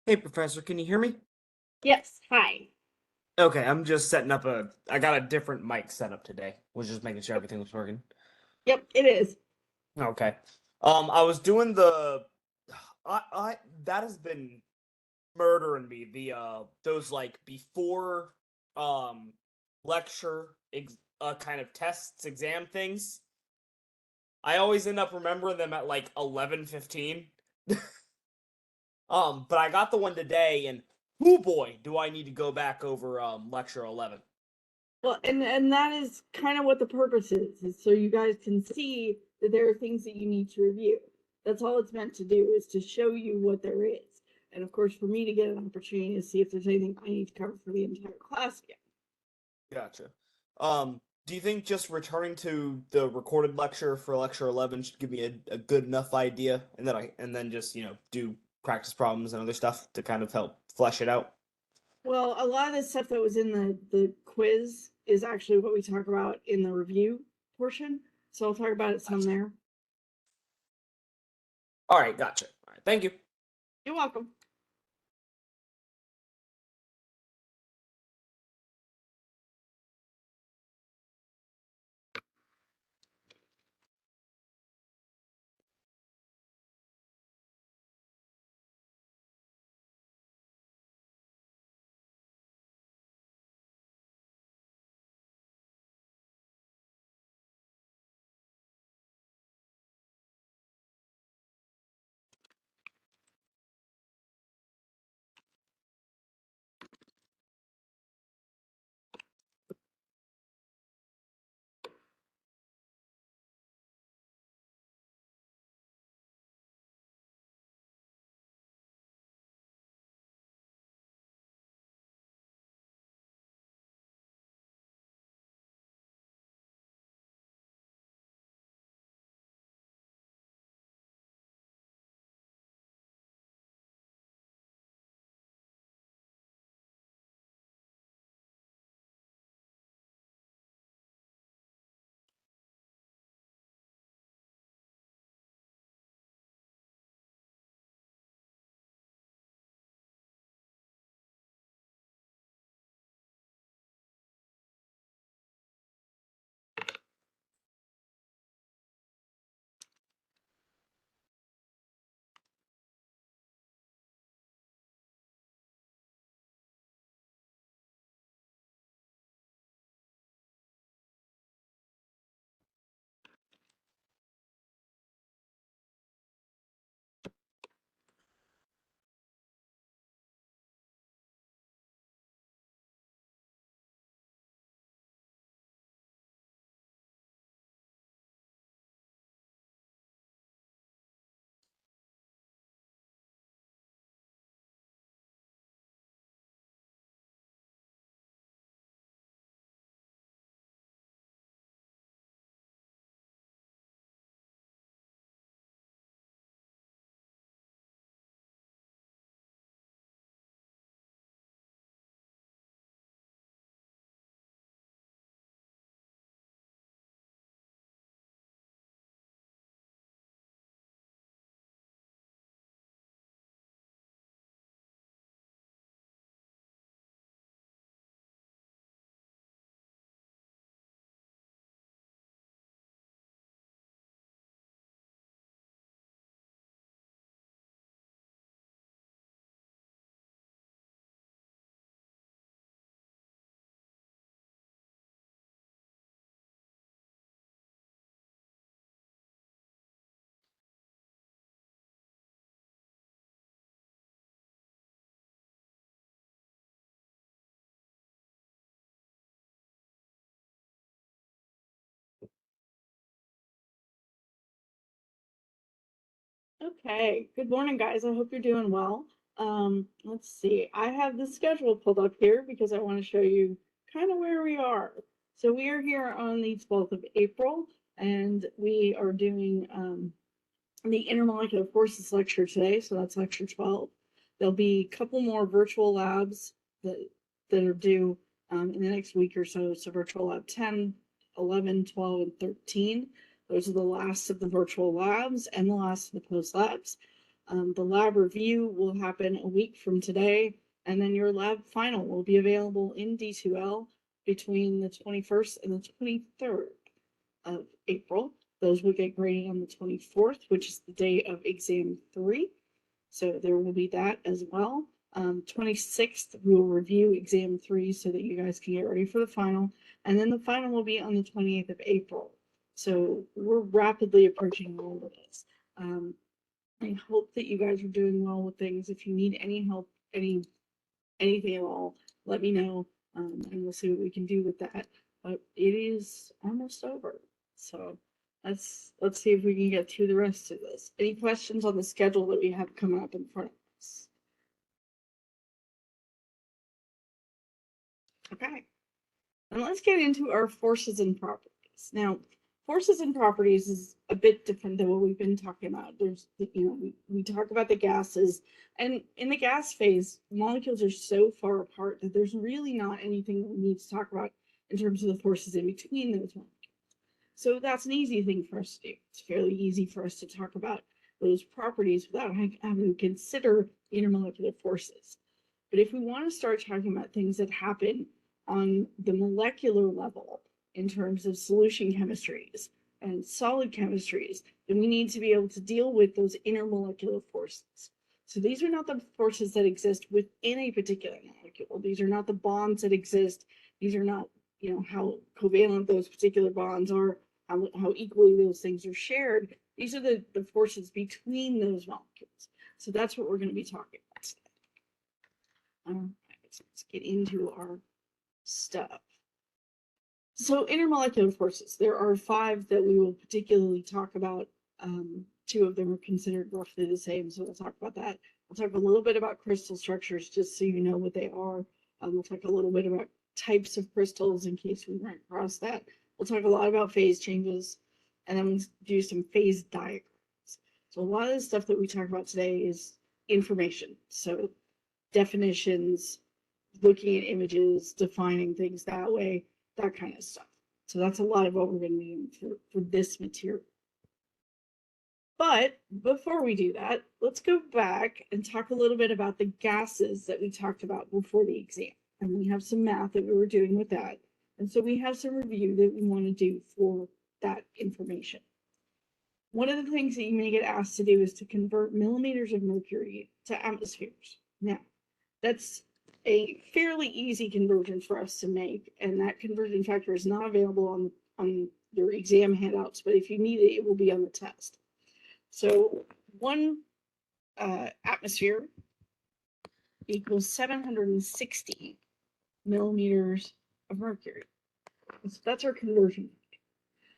Hey, Professor, can you hear me? Yes, hi. Okay, I'm just setting up I got a different mic set up today. Was just making sure everything was working. Yep, it is. Okay. I was doing the, I that has been murdering me. Those like before, um, kind of tests, exam things. I always end up remembering them at like 11:15. But I got the one today, and oh boy, do I need to go back over lecture 11. Well, and that is kind of what the purpose is so you guys can see that there are things that you need to review. That's all it's meant to do, is to show you what there is. And of course, for me to get an opportunity to see if there's anything I need to cover for the entire class again. Gotcha. Do you think just returning to the recorded lecture for lecture 11 should give me a good enough idea, and then just do practice problems and other stuff to kind of help flesh it out? Well, a lot of the stuff that was in the quiz is actually what we talk about in the review portion. So I'll talk about it some Gotcha. there. All right, gotcha. All right, thank you. You're welcome. Okay, good morning, guys. I hope you're doing well. Let's see. I have the schedule pulled up here because I want to show you kind of where we are. So we are here on the 12th of April, and we are doing the intermolecular forces lecture today. So that's lecture 12. There'll be a couple more virtual labs that are due in the next week or so. So virtual lab 10, 11, 12, and 13. Those are the last of the virtual labs and the last of the post labs. The lab review will happen a week from today, and then your lab final will be available in D2L between the 21st and the 23rd of April. Those will get graded on the 24th, which is the day of exam 3. So there will be that as well. 26th, we will review exam 3 so that you guys can get ready for the final. And then the final will be on the 28th of April. So we're rapidly approaching all of this. I hope that you guys are doing well with things. If you need any help, anything at all, let me know, and we'll see what we can do with that. But it is almost over, so let's see if we can get through the rest of this. Any questions on the schedule that we have coming up in front of us? Okay, and let's get into our forces and properties. Now, forces and properties is a bit different than what we've been talking about. There's, we talk about the gases, and in the gas phase, molecules are so far apart that there's really not anything that we need to talk about in terms of the forces in between those molecules. So that's an easy thing for us to do. It's fairly easy for us to talk about those properties without having to consider intermolecular forces. But if we want to start talking about things that happen on the molecular level in terms of solution chemistries and solid chemistries, then we need to be able to deal with those intermolecular forces. So these are not the forces that exist within a particular molecule. These are not the bonds that exist. These are not, how covalent those particular bonds are, how equally those things are shared. These are the forces between those molecules. So that's what we're going to be talking about today. All right, let's get into our stuff. So intermolecular forces, there are 5 that we will particularly talk about. 2 of them are considered roughly the same, so we'll talk about that. We'll talk a little bit about crystal structures, just so you know what they are. We'll talk a little bit about types of crystals in case we run across that. We'll talk a lot about phase changes, and then we'll do some phase diagrams. So a lot of the stuff that we talk about today is information. So definitions, looking at images, defining things that way, that kind of stuff. So that's a lot of what we're going to be doing for this material. But before we do that, let's go back and talk a little bit about the gases that we talked about before the exam. And we have some math that we were doing with that. And so we have some review that we want to do for that information. One of the things that you may get asked to do is to convert millimeters of mercury to atmospheres. Now, that's a fairly easy conversion for us to make, and that conversion factor is not available on your exam handouts, but if you need it, it will be on the test. So 1 atmosphere equals 760 millimeters of mercury. So that's our conversion.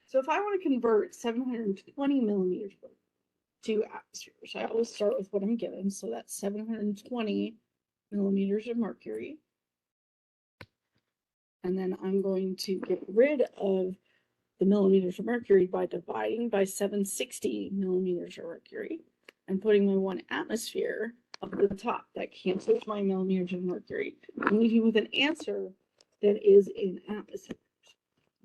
So if I want to convert 720 millimeters to atmospheres, I always start with what I'm given. So that's 720 millimeters of mercury. And then I'm going to get rid of the millimeters of mercury by dividing by 760 millimeters of mercury and putting my 1 atmosphere up at the top. That cancels my millimeters of mercury and leave you with an answer that is in atmospheres.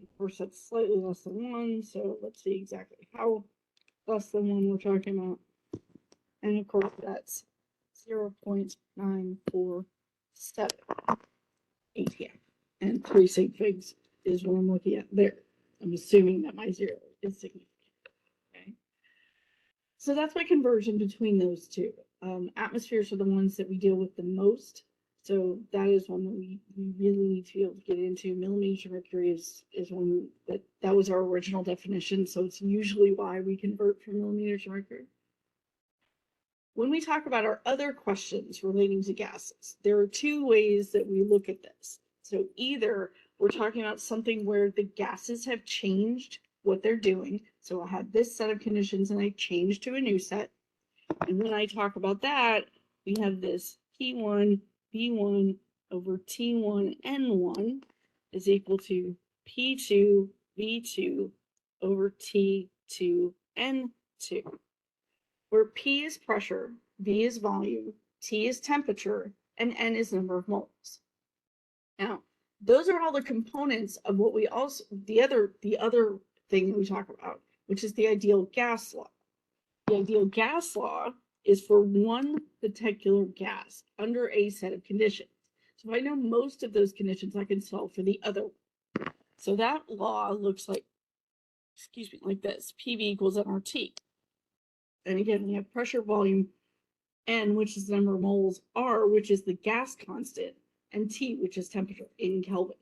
Of course, that's slightly less than 1, so let's see exactly how less than 1 we're talking about. And of course, that's 0.947 ATM. And 3 sig figs is what I'm looking at there. I'm assuming that my 0 is significant. Okay. So that's my conversion between those 2. Atmospheres are the ones that we deal with the most. So that is one that we really need to be able to get into. Millimeters of mercury is one that was our original definition. So it's usually why we convert from millimeters of mercury. When we talk about our other questions relating to gases, there are 2 ways that we look at this. So either we're talking about something where the gases have changed what they're doing. So I had this set of conditions and I changed to a new set. And when I talk about that, we have this P1, B1 over T1, N1 is equal to P2, V2 over T2, N2. Where P is pressure, V is volume, T is temperature, and N is number of moles. Now, those are all the components of what we also, the other thing we talk about, which is the ideal gas law. The ideal gas law is for one particular gas under a set of conditions. So if I know most of those conditions, I can solve for the other one. So that law looks like, excuse me, like this. PV equals nRT. And again, we have pressure, volume, N, which is the number of moles, R, which is the gas constant, and T, which is temperature in Kelvin.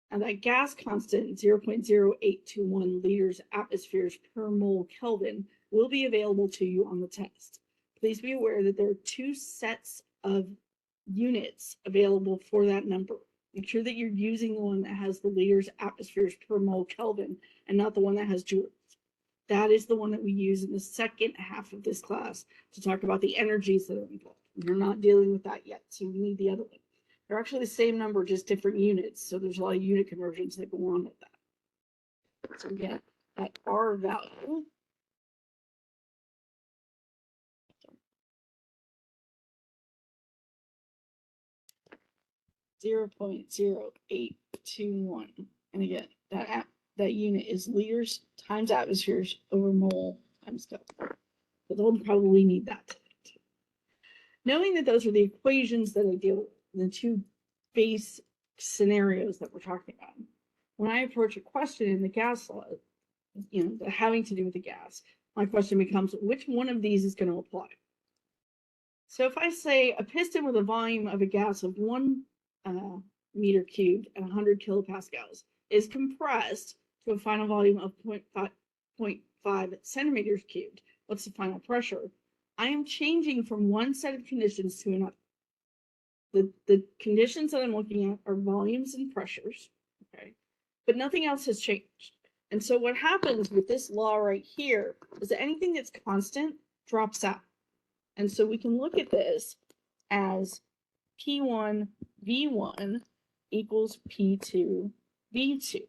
And that gas constant, 0.0821 liters atmospheres per mole Kelvin, will be available to you on the test. Please be aware that there are two sets of units available for that number. Make sure that you're using the one that has the liters atmospheres per mole Kelvin and not the one that has joules. That is the one that we use in the second half of this class to talk about the energies that are involved. We're not dealing with that yet, so we need the other one. They're actually the same number, just different units. So there's a lot of unit conversions that go on with that. So again, that R value (0.0821), and again, that unit is liters times atmospheres over mole times Kelvin. But they'll probably need that. Knowing that those are the equations that I deal with, the two base scenarios that we're talking about. When I approach a question in the gas law, having to do with the gas, my question becomes, which one of these is going to apply? So if I say a piston with a volume of a gas of 1 meter cubed and 100 kilopascals is compressed to a final volume of 0.5 centimeters cubed, what's the final pressure? I am changing from one set of conditions to another. The conditions that I'm looking at are volumes and pressures, okay? But nothing else has changed. And so what happens with this law right here is that anything that's constant drops out. And so we can look at this as P1 V1 equals P2 V2.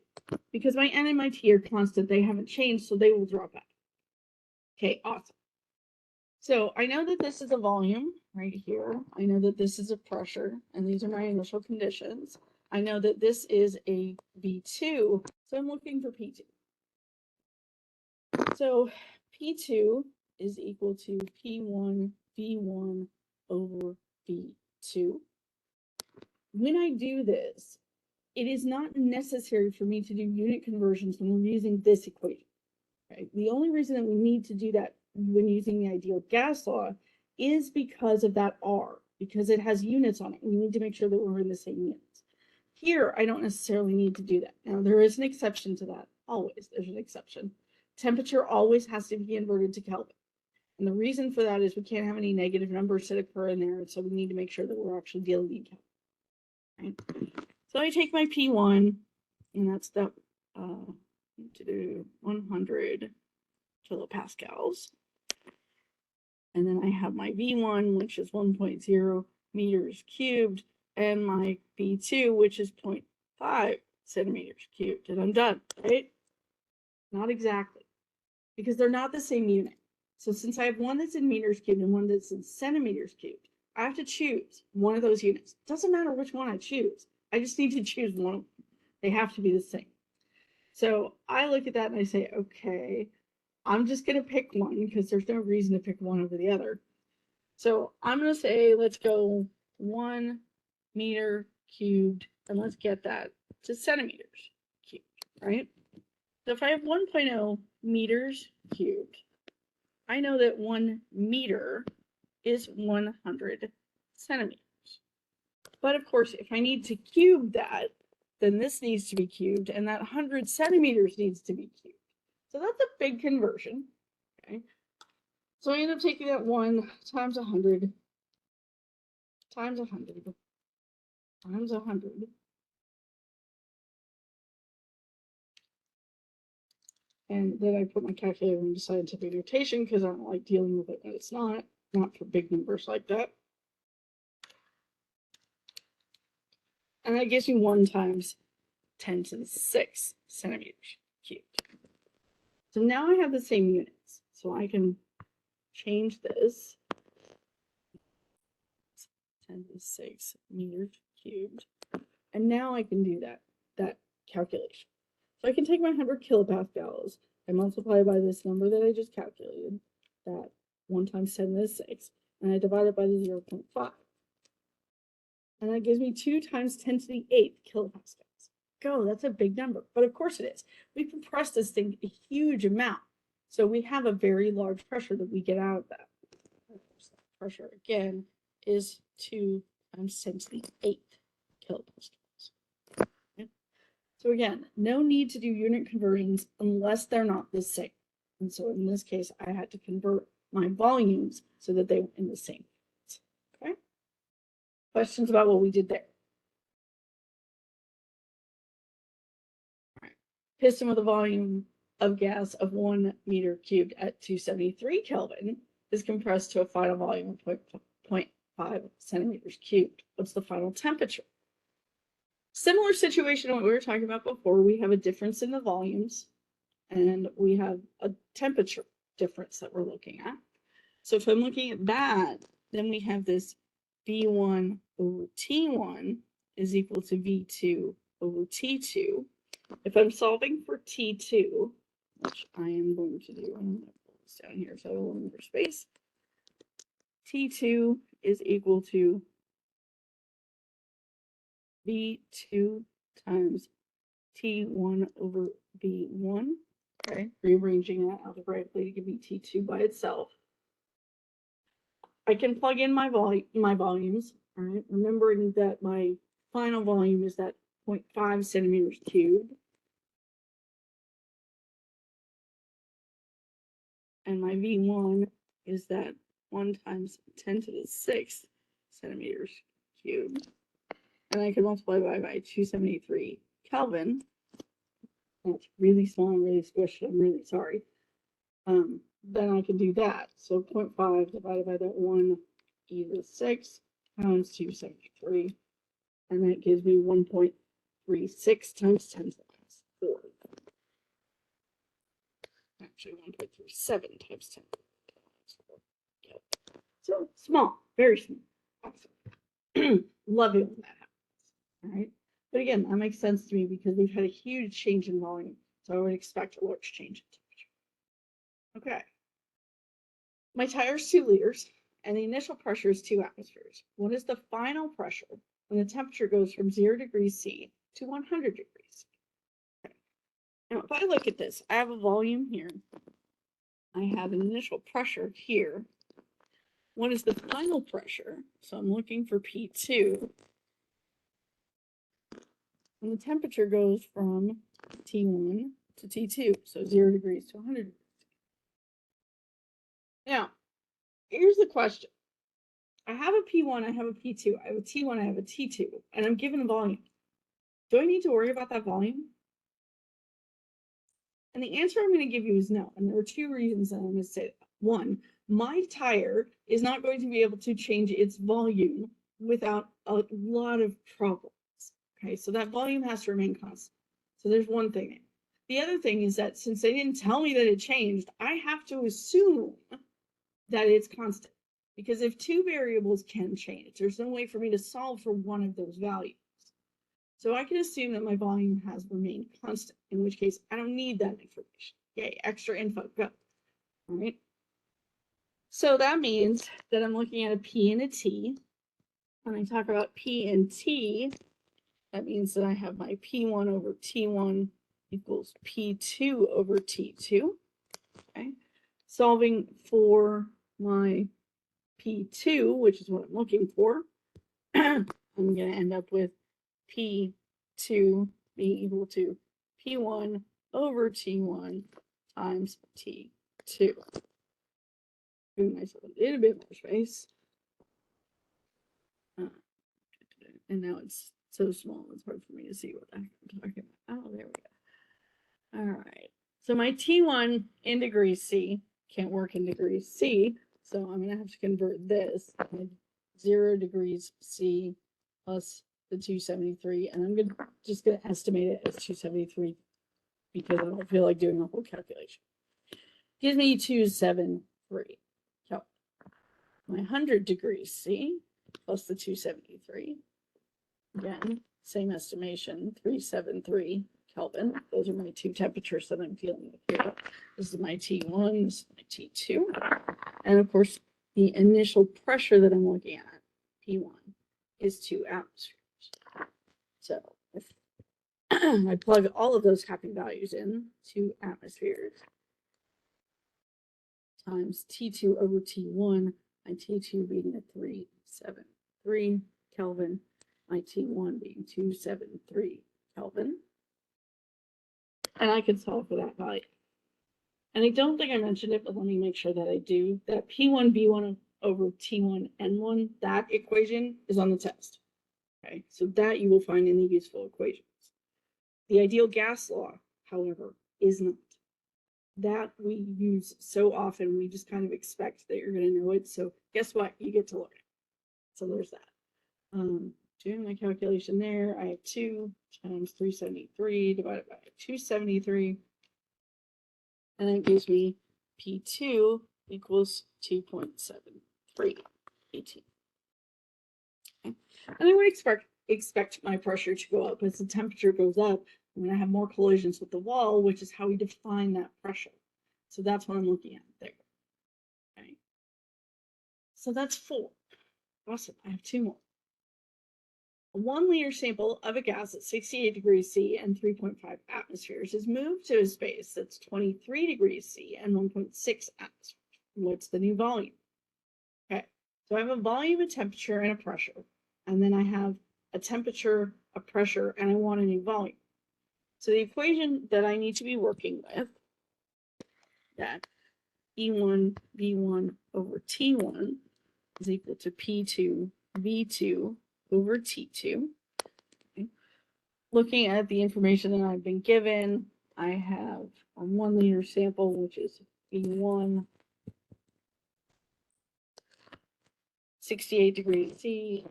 Because my N and my T are constant, they haven't changed, so they will drop out. Okay, awesome. So I know that this is a volume right here. I know that this is a pressure, and these are my initial conditions. I know that this is a V2, so I'm looking for P2. So P2 is equal to P1 V1 over V2. When I do this, it is not necessary for me to do unit conversions when we're using this equation. Okay? The only reason that we need to do that when using the ideal gas law is because of that R, because it has units on it. We need to make sure that we're in the same units. Here, I don't necessarily need to do that. Now, there is an exception to that. Always, there's an exception. Temperature always has to be converted to Kelvin. And the reason for that is we can't have any negative numbers that occur in there, so we need to make sure that we're actually dealing in Kelvin. Right? So I take my P1, and that's the 100 kilopascals. And then I have my V1, which is 1.0 meters cubed, and my V2, which is 0.5 centimeters cubed. And I'm done, right? Not exactly, because they're not the same unit. So since I have one that's in meters cubed and one that's in centimeters cubed, I have to choose one of those units. Doesn't matter which one I choose. I just need to choose one of them. They have to be the same. So I look at that and I say, okay, I'm just going to pick one because there's no reason to pick one over the other. So I'm going to say, let's go 1 meter cubed, and let's get that to centimeters cubed, right? So if I have 1.0 meters cubed, I know that 1 meter is 100 centimeters. But of course, if I need to cube that, then this needs to be cubed, and that 100 centimeters needs to be cubed. So that's a big conversion, okay? So I end up taking that 1 times 100 times 100 times 100. And then I put my calculator into scientific notation because I don't like dealing with it when it's not for big numbers like that. And that gives me 1 times 10 to the 6 centimeters cubed. So now I have the same units. So I can change this. 10 to the 6 meters cubed. And now I can do that calculation. So I can take my 100 kilopascals and multiply by this number that I just calculated, that 1 times 10 to the 6. and I divide it by the 0.5. And that gives me 2 times 10 to the 8th kilopascals. Go, that's a big number, but of course it is. We compressed this thing a huge amount. So we have a very large pressure that we get out of that. Pressure, again, is 2 times 10 to the 8th kilopascals. Okay. So again, no need to do unit conversions unless they're not the same. And so in this case, I had to convert my volumes so that they were in the same. Okay. Questions about what we did there? All right. Piston with a volume of gas of 1 meter cubed at 273 Kelvin is compressed to a final volume of 0.5 centimeters cubed. What's the final temperature? Similar situation to what we were talking about before. We have a difference in the volumes and we have a temperature difference that we're looking at. So if I'm looking at that, then we have this V1 over T1 is equal to V2 over T2. If I'm solving for T2, which I am going to do, I'm going to pull this down here so I have a little more space. T2 is equal to V2 times T1 over V1. Okay, rearranging that algebraically to give me T2 by itself. I can plug in my volumes, all right, remembering that my final volume is that 0.5 centimeters cubed. And my V1 is that 1 times 10 to the 6th centimeters cubed. And I can multiply by 273 Kelvin. That's really small and really squished. I'm really sorry. Then I can do that. So 0.5 divided by that 1 e to the 6 times 273. And that gives me 1.36 times 10 to the 4. Actually, 1.37 times 10 to the 4. Yep. So small, very small. Awesome. Love it when that happens. All right. But again, that makes sense to me because we've had a huge change in volume. So I would expect a large change in temperature. Okay. My tire is 2 liters and the initial pressure is 2 atmospheres. What is the final pressure when the temperature goes from 0 degrees C to 100 degrees? Okay. Now, if I look at this, I have a volume here. I have an initial pressure here. What is the final pressure? So I'm looking for P2. And the temperature goes from T1 to T2, so 0 degrees to 100 degrees. Now, here's the question. I have a P1, I have a P2, I have a T1, I have a T2, and I'm given a volume. Do I need to worry about that volume? And the answer I'm going to give you is no. And there are 2 reasons that I'm going to say that. One, my tire is not going to be able to change its volume without a lot of problems. Okay, so that volume has to remain constant. So there's one thing. The other thing is that since they didn't tell me that it changed, I have to assume that it's constant. Because if 2 variables can change, there's no way for me to solve for one of those values. So I can assume that my volume has remained constant, in which case I don't need that information. Yay, extra info, go. All right. So that means that I'm looking at a P and a T. When I talk about P and T, that means that I have my P1 over T1 equals P2 over T2. Okay. Solving for my P2, which is what I'm looking for, I'm going to end up with P2 being equal to P1 over T1 times T2. Giving myself a little bit more space. And now it's so small, it's hard for me to see what I'm talking about. Oh, there we go. All right. So my T1 in degrees C can't work in degrees C. So I'm going to have to convert this 0 degrees C plus the 273. And I'm just going to estimate it as 273 because I don't feel like doing a whole calculation. Gives me 273. So my 100 degrees C plus the 273. Again, same estimation, 373 Kelvin. Those are my 2 temperatures that I'm dealing with here. This is my T1, this is my T2. And of course, the initial pressure that I'm looking at, P1, is 2 atmospheres. So if I plug all of those happy values in, 2 atmospheres times T2 over T1, my T2 being a 373 Kelvin, my T1 being 273 Kelvin. And I can solve for that value. And I don't think I mentioned it, but let me make sure that I do. That P1 V1 over T1 N1, that equation is on the test. Okay, so that you will find in the useful equations. The ideal gas law, however, is not. That we use so often, we just kind of expect that you're going to know it. So guess what? You get to learn it. So there's that. Doing my calculation there, I have 2 times 373 divided by 273. And that gives me P2 equals 2.73 AT. Okay. And I would expect my pressure to go up. As the temperature goes up, I'm going to have more collisions with the wall, which is how we define that pressure. So that's what I'm looking at there. Okay. So that's 4. Awesome. I have 2 more. A 1 liter sample of a gas at 68 degrees C and 3.5 atmospheres is moved to a space that's 23 degrees C and 1.6 atmospheres. What's the new volume? Okay, so I have a volume, a temperature, and a pressure. And then I have a temperature, a pressure, and I want a new volume. So the equation that I need to be working with, that E1 V1 over T1 is equal to P2 V2 over T2. Okay. Looking at the information that I've been given, I have a 1 liter sample, which is V1, 68 degrees C.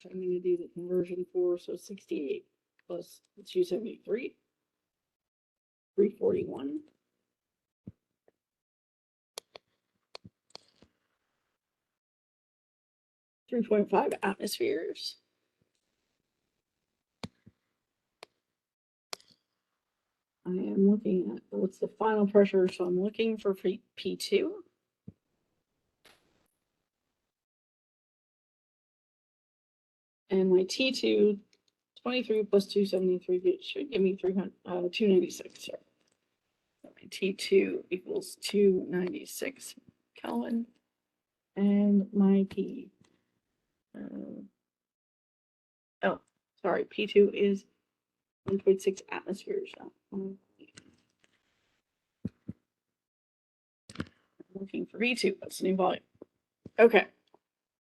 I'm going to do the conversion for, so 68 plus 273, 341. .5 atmospheres. I am looking at what's the final pressure, so I'm looking for P2. And my T2, 23 plus 273, should give me 296. Sorry. So my T2 equals 296 Kelvin. And my P, sorry, P2 is 1.6 atmospheres. I'm looking for V2, that's the new volume. Okay,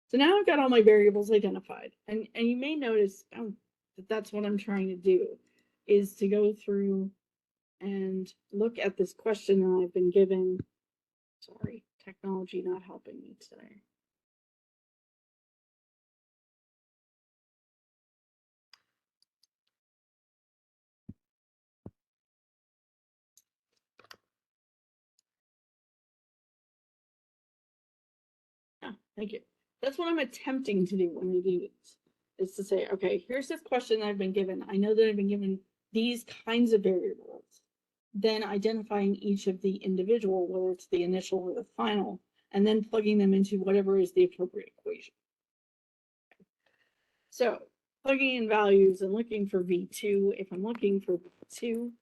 so now I've got all my variables identified, and you may notice that that's what I'm trying to do, is to go through and look at this question that I've been given. Sorry, technology not helping me today. Thank you. That's what I'm attempting to do when I do this, is to say, okay, here's this question I've been given. I know that I've been given these kinds of variables. Then identifying each of the individual, whether it's the initial or the final, and then plugging them into whatever is the appropriate equation. So plugging in values and looking for V2. If I'm looking for V2,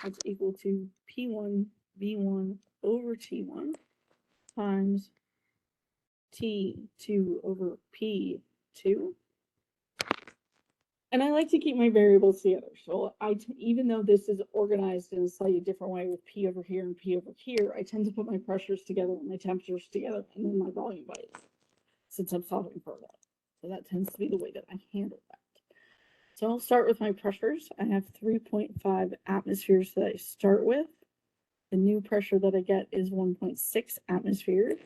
that's equal to P1 V1 over T1 times T2 over P2. And I like to keep my variables together. So even though this is organized in a slightly different way with P over here and P over here, I tend to put my pressures together and my temperatures together and then my volume values, since I'm solving for that. So that tends to be the way that I handle that. So I'll start with my pressures. I have 3.5 atmospheres that I start with. The new pressure that I get is 1.6 atmospheres.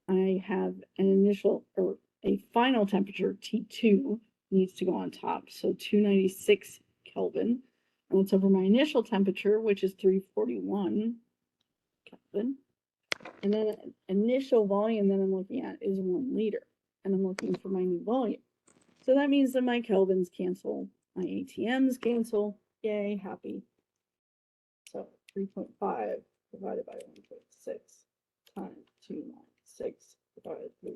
I have an initial or a final temperature, T2, needs to go on top. So 296 Kelvin. And that's over my initial temperature, which is 341 Kelvin. And then initial volume that I'm looking at is 1 liter. And I'm looking for my new volume. So that means that my Kelvins cancel, my ATMs cancel. Yay, happy. So 3.5 divided by 1.6 times 296 divided by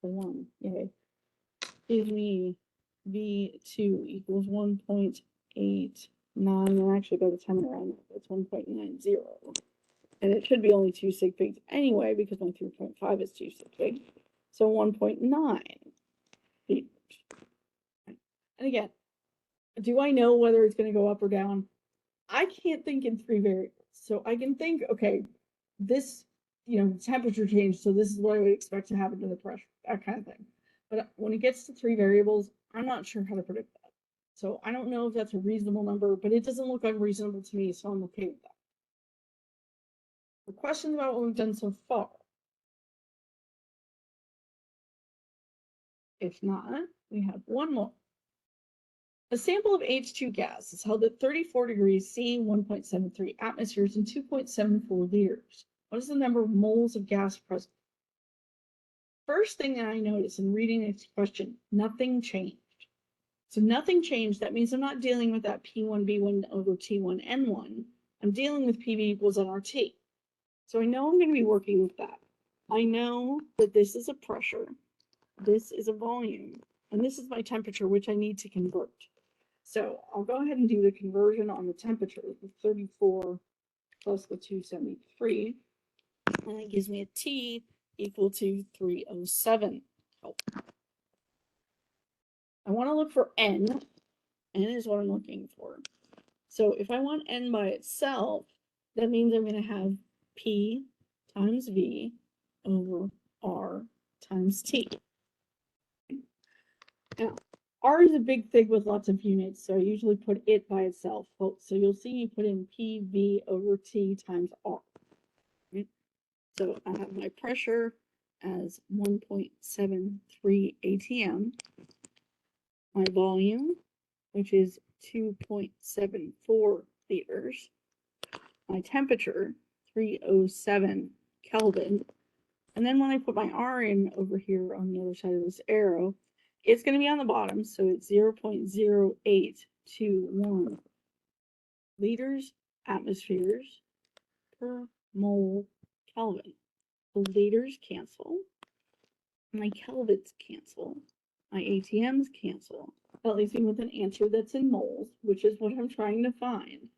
1. Yay. Gives me V2 equals 1.89. And actually, by the time I round up, it's 1.90. And it should be only 2 sig figs anyway, because my 3.5 is 2 sig figs. So 1.9 liters. And again, do I know whether it's going to go up or down? I can't think in 3 variables. So I can think, okay, this, temperature change, so this is what I would expect to happen to the pressure, that kind of thing. But when it gets to 3 variables, I'm not sure how to predict that. So I don't know if that's a reasonable number, but it doesn't look unreasonable to me, so I'm okay with that. The questions about what we've done so far. If not, we have one more. A sample of H2 gas is held at 34 degrees C, 1.73 atmospheres, and 2.74 liters. What is the number of moles of gas present? First thing that I notice in reading this question, nothing changed. So nothing changed. That means I'm not dealing with that P1B1 over T1N1. I'm dealing with PV equals nRT. So I know I'm going to be working with that. I know that this is a pressure, this is a volume, and this is my temperature, which I need to convert. So I'll go ahead and do the conversion on the temperature, the 34 plus the 273, and it gives me a T equal to 307. I want to look for N. N is what I'm looking for. So if I want N by itself, that means I'm going to have P times V over R times T. Now, R is a big thing with lots of units, so I usually put it by itself. So you'll see you put in PV over T times R. Right? So I have my pressure as 1.73 ATM, my volume, which is 2.74 liters, my temperature, 307 Kelvin, and then when I put my R in over here on the other side of this arrow, it's going to be on the bottom, so it's 0.0821 liters atmospheres per mole Kelvin. The liters cancel, my kelvins cancel, my ATMs cancel. That leaves me with an answer that's in moles, which is what I'm trying to find.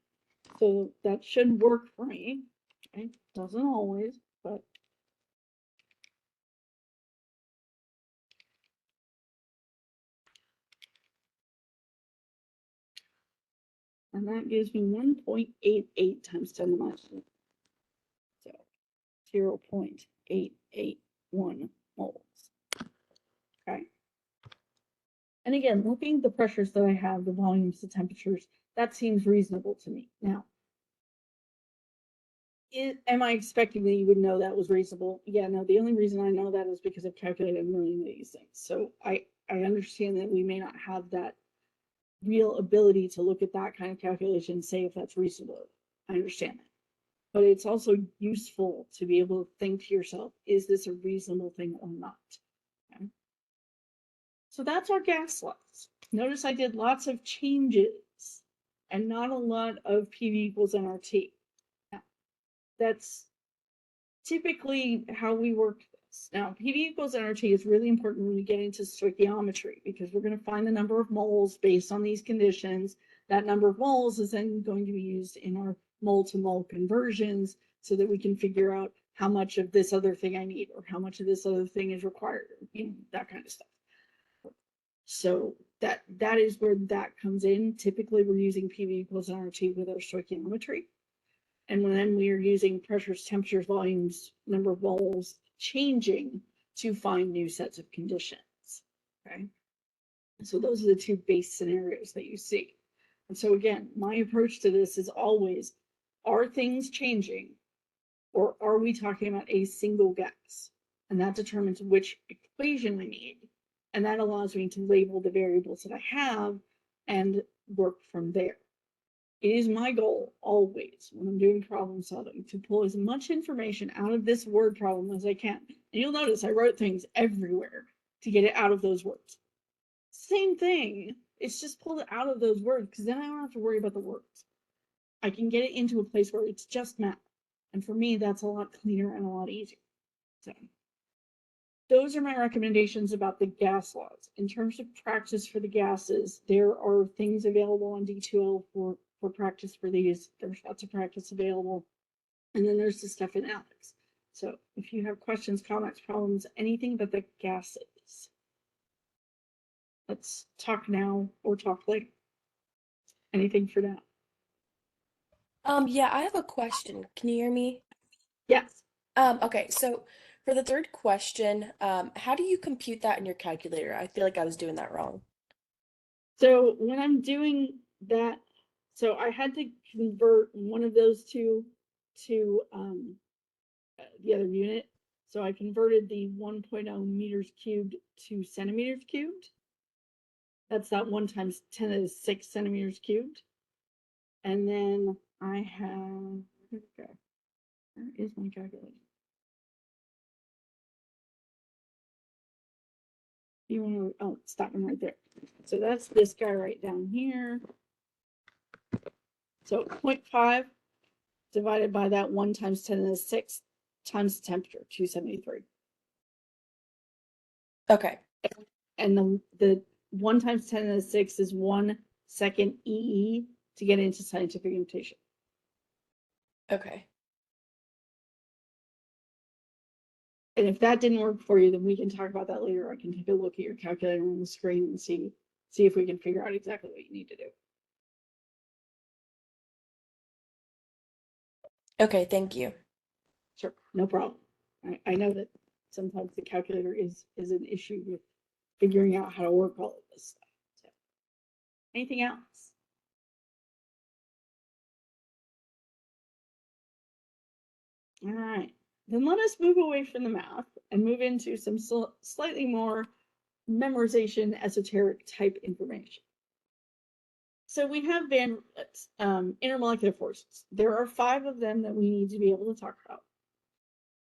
So that should work for me. Okay? Doesn't always, but and that gives me 1.88 times 10 to the minus 2. So 0.881 moles. Okay. And again, looking at the pressures that I have, the volumes, the temperatures, that seems reasonable to me. Now, am I expecting that you would know that was reasonable? Yeah, no, the only reason I know that is because I've calculated a million of these things. So I understand that we may not have that real ability to look at that kind of calculation and say if that's reasonable. I understand that. But it's also useful to be able to think to yourself, is this a reasonable thing or not? Okay. So that's our gas laws. Notice I did lots of changes and not a lot of PV equals nRT. Now, that's typically how we work this. Now, PV equals nRT is really important when we get into stoichiometry because we're going to find the number of moles based on these conditions. That number of moles is then going to be used in our mole to mole conversions so that we can figure out how much of this other thing I need or how much of this other thing is required, that kind of stuff. So that is where that comes in. Typically, we're using PV equals nRT with our stoichiometry. And then we are using pressures, temperatures, volumes, number of moles changing to find new sets of conditions. Okay. So those are the two base scenarios that you see. And so again, my approach to this is always, are things changing or are we talking about a single gas? And that determines which equation I need. And that allows me to label the variables that I have and work from there. It is my goal always when I'm doing problem solving to pull as much information out of this word problem as I can. And you'll notice I wrote things everywhere to get it out of those words. Same thing. It's just pulled it out of those words because then I don't have to worry about the words. I can get it into a place where it's just math. And for me, that's a lot cleaner and a lot easier. So those are my recommendations about the gas laws. In terms of practice for the gases, there are things available on D2L for practice for these. There's lots of practice available. And then there's the stuff in Alex. So if you have questions, comments, problems, anything about the gases, let's talk now or talk later. Anything for now? Yeah, I have a question. Can you hear me? Yes. Okay, so for the third question, how do you compute that in your calculator? I feel like I was doing that wrong. So when I'm doing that, so I had to convert one of those two to the other unit. So I converted the 1.0 meters cubed to centimeters cubed. That's that 1 times 10 to the 6 centimeters cubed. And then I have, okay, where is my calculator? You want to, oh, stop him right there. So that's this guy right down here. So 0.5 divided by that 1 times 10 to the 6 times the temperature, 273. Okay. And the 1 times 10 to the 6 is 1 second EE to get into scientific notation. Okay. And if that didn't work for you, then we can talk about that later. I can take a look at your calculator on the screen and see if we can figure out exactly what you need to do. Okay, thank you. Sure, no problem. I know that sometimes the calculator is an issue with figuring out how to work all of this stuff. So, anything else? All right, then let us move away from the math and move into some slightly more memorization, esoteric type information. So we have intermolecular forces. There are 5 of them that we need to be able to talk about.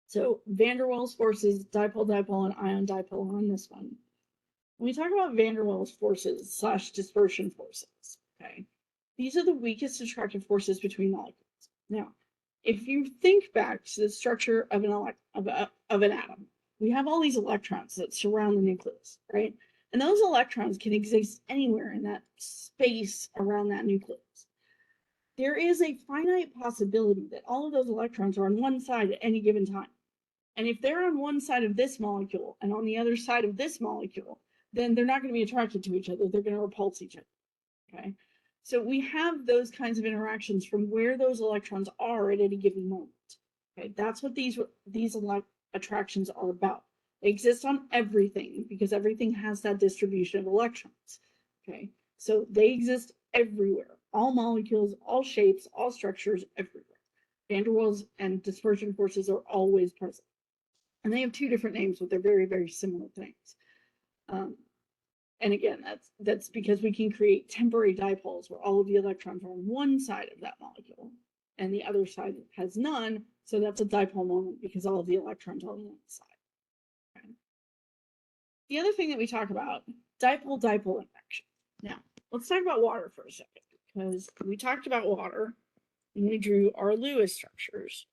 So van der Waals forces, dipole-dipole, and ion-dipole on this one. When we talk about van der Waals forces / dispersion forces, okay, these are the weakest attractive forces between molecules. Now, if you think back to the structure of an atom, we have all these electrons that surround the nucleus, right? And those electrons can exist anywhere in that space around that nucleus. There is a finite possibility that all of those electrons are on one side at any given time. And if they're on one side of this molecule and on the other side of this molecule, then they're not going to be attracted to each other. They're going to repulse each other. Okay. So we have those kinds of interactions from where those electrons are at any given moment. Okay. That's what these attractions are about. They exist on everything because everything has that distribution of electrons. Okay. So they exist everywhere. All molecules, all shapes, all structures, everywhere. Van der Waals and dispersion forces are always present. And they have 2 different names, but they're very, very similar things. And again, that's because we can create temporary dipoles where all of the electrons are on one side of that molecule and the other side has none. So that's a dipole moment because all of the electrons are on one side. Okay. The other thing that we talk about, dipole-dipole interaction. Now, let's talk about water for a second, because we talked about water and we drew our Lewis structures.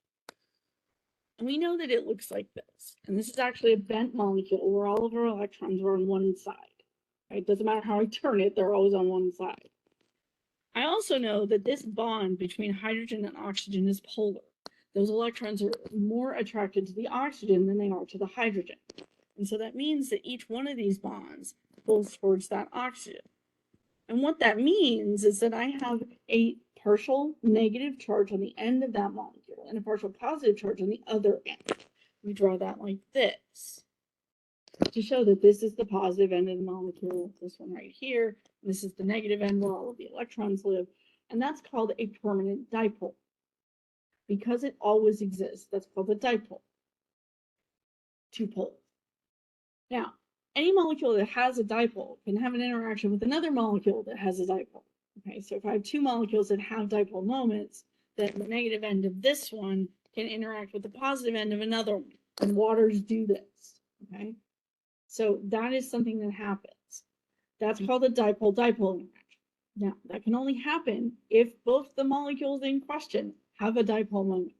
And we know that it looks like this. And this is actually a bent molecule where all of our electrons are on one side. Right? It doesn't matter how I turn it, they're always on one side. I also know that this bond between hydrogen and oxygen is polar. Those electrons are more attracted to the oxygen than they are to the hydrogen. And so that means that each one of these bonds pulls towards that oxygen. And what that means is that I have a partial negative charge on the end of that molecule and a partial positive charge on the other end. We draw that like this to show that this is the positive end of the molecule, this one right here. This is the negative end where all of the electrons live. And that's called a permanent dipole. Because it always exists, that's called a dipole. 2 poles. Now, any molecule that has a dipole can have an interaction with another molecule that has a dipole. Okay, so if I have 2 molecules that have dipole moments, then the negative end of this one can interact with the positive end of another one. And waters do this. Okay, so that is something that happens. That's called a dipole-dipole interaction. Now, that can only happen if both the molecules in question have a dipole moment.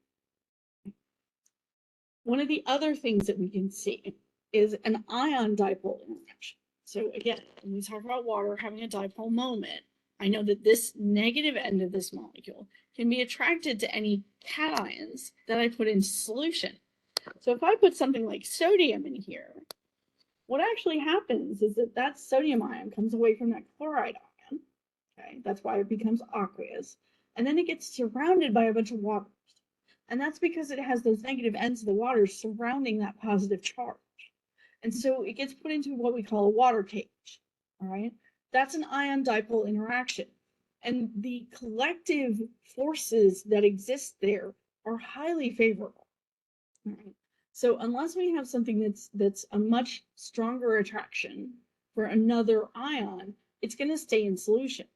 One of the other things that we can see is an ion dipole interaction. So again, when we talk about water having a dipole moment, I know that this negative end of this molecule can be attracted to any cations that I put in solution. So if I put something like sodium in here, what actually happens is that that sodium ion comes away from that chloride ion. Okay, that's why it becomes aqueous. And then it gets surrounded by a bunch of waters. And that's because it has those negative ends of the water surrounding that positive charge. And so it gets put into what we call a water cage. All right, that's an ion dipole interaction. And the collective forces that exist there are highly favorable. All right. So unless we have something that's a much stronger attraction for another ion, it's going to stay in solution.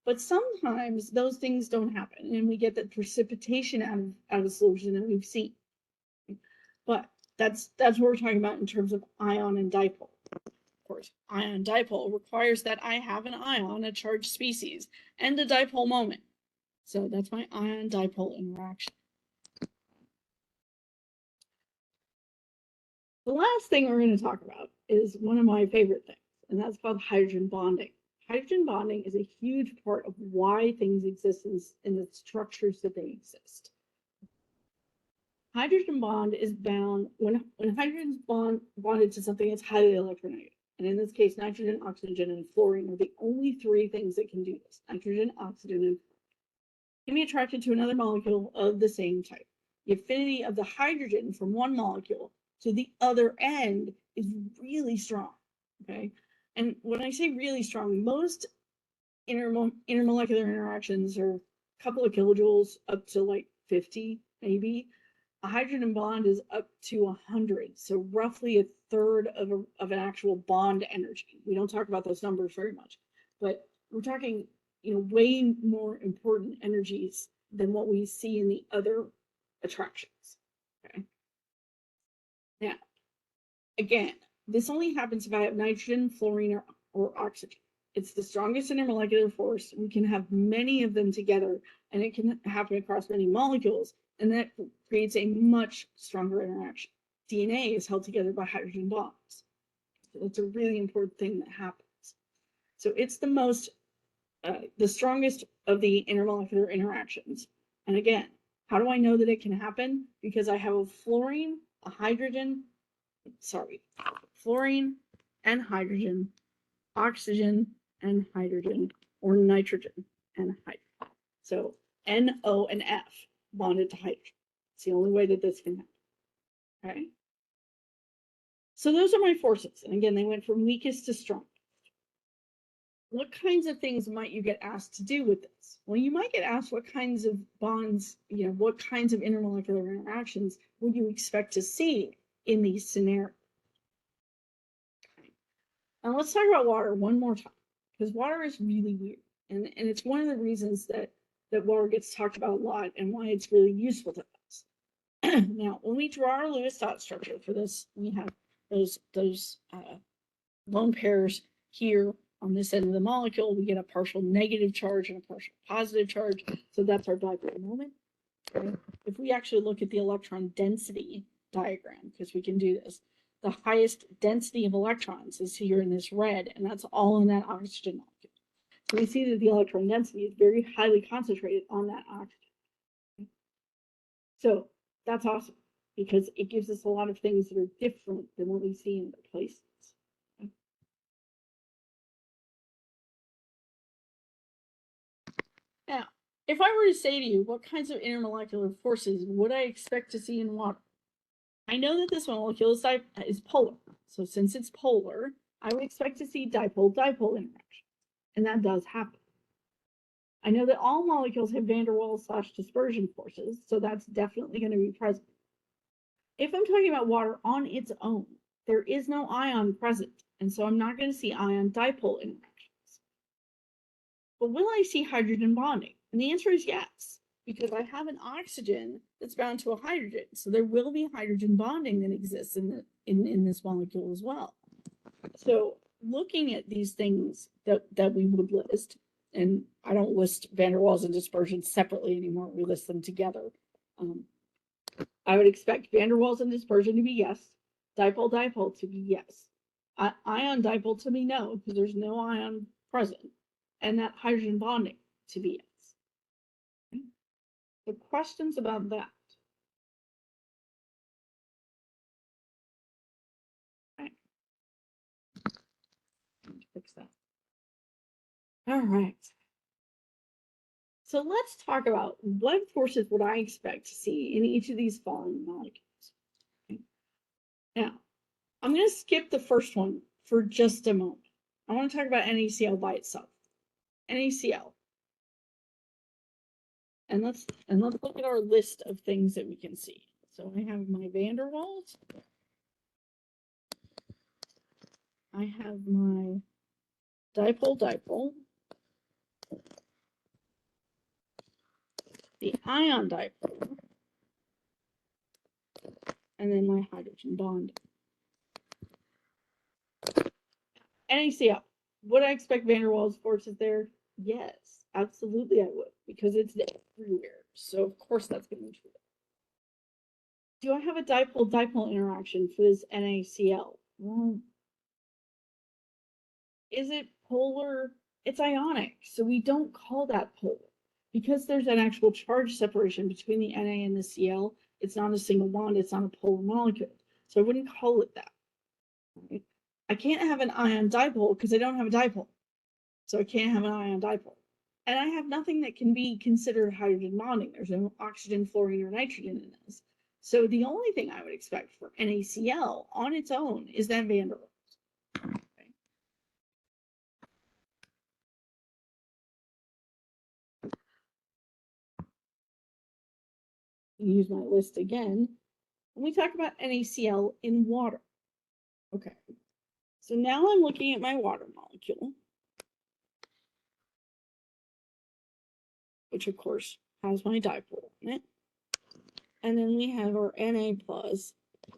But sometimes those things don't happen, and we get that precipitation out of solution that we've seen. But that's what we're talking about in terms of ion and dipole. Of course, ion dipole requires that I have an ion, a charged species, and a dipole moment. So that's my ion dipole interaction. The last thing we're going to talk about is one of my favorite things, and that's called hydrogen bonding. Hydrogen bonding is a huge part of why things exist in the structures that they exist. Hydrogen bond is bound when hydrogen's bonded to something that's highly electronegative. And in this case, nitrogen, oxygen, and fluorine are the only three things that can do this. Nitrogen, oxygen, and can be attracted to another molecule of the same type. The affinity of the hydrogen from one molecule to the other end is really strong. Okay. And when I say really strong, most intermolecular interactions are a couple of kilojoules up to like 50, maybe. A hydrogen bond is up to 100, so roughly a third of an actual bond energy. We don't talk about those numbers very much, but we're talking, way more important energies than what we see in the other attractions. Okay. Now, again, this only happens if I have nitrogen, fluorine, or oxygen. It's the strongest intermolecular force. We can have many of them together, and it can happen across many molecules, and that creates a much stronger interaction. DNA is held together by hydrogen bonds. So that's a really important thing that happens. So it's the strongest of the intermolecular interactions. And again, how do I know that it can happen? Because I have a fluorine and hydrogen, oxygen and hydrogen, or nitrogen and hydrogen. So NO and F bonded to hydrogen. It's the only way that this can happen. Okay. So those are my forces. And again, they went from weakest to strongest. What kinds of things might you get asked to do with this? Well, you might get asked what kinds of bonds, what kinds of intermolecular interactions would you expect to see in these scenarios? Okay. Now let's talk about water one more time, because water is really weird. And it's one of the reasons that water gets talked about a lot and why it's really useful to us. Now, when we draw our Lewis dot structure for this, we have those lone pairs here on this end of the molecule. We get a partial negative charge and a partial positive charge. So that's our dipole moment. Okay. If we actually look at the electron density diagram, because we can do this, the highest density of electrons is here in this red, and that's all in that oxygen molecule. So we see that the electron density is very highly concentrated on that oxygen. Okay. So that's awesome, because it gives us a lot of things that are different than what we see in other places. Okay. Now, if I were to say to you, what kinds of intermolecular forces would I expect to see in water? I know that this molecule is polar. So since it's polar, I would expect to see dipole-dipole interactions. And that does happen. I know that all molecules have van der Waals/dispersion forces, so that's definitely going to be present. If I'm talking about water on its own, there is no ion present, and so I'm not going to see ion-dipole interactions. But will I see hydrogen bonding? And the answer is yes, because I have an oxygen that's bound to a hydrogen. So there will be hydrogen bonding that exists in this molecule as well. So looking at these things that we would list, and I don't list van der Waals and dispersion separately anymore, we list them together. I would expect van der Waals and dispersion to be yes. Dipole to be yes. Ion dipole to be no, because there's no ion present. And that hydrogen bonding to be yes. Okay. So questions about that? Okay. Fix that. All right. So let's talk about what forces would I expect to see in each of these following molecules. Okay. Now, I'm going to skip the first one for just a moment. I want to talk about NaCl by itself. NaCl. And let's look at our list of things that we can see. So I have my van der Waals. I have my dipole, the ion dipole, and then my hydrogen bond. NaCl. Would I expect van der Waals forces there? Yes, absolutely I would, because it's everywhere. So of course that's going to be true. Do I have a dipole interaction for this NaCl? Well, is it polar? It's ionic, so we don't call that polar. Because there's an actual charge separation between the Na and the Cl, it's not a single bond, it's not a polar molecule. So I wouldn't call it that. Right? I can't have an ion dipole because I don't have a dipole. So I can't have an ion dipole. And I have nothing that can be considered hydrogen bonding. There's no oxygen, fluorine, or nitrogen in this. So the only thing I would expect for NaCl on its own is that van der Waals. Okay. Use my list again. When we talk about NaCl in water. Okay. So now I'm looking at my water molecule, which of course has my dipole in it. And then we have our Na plus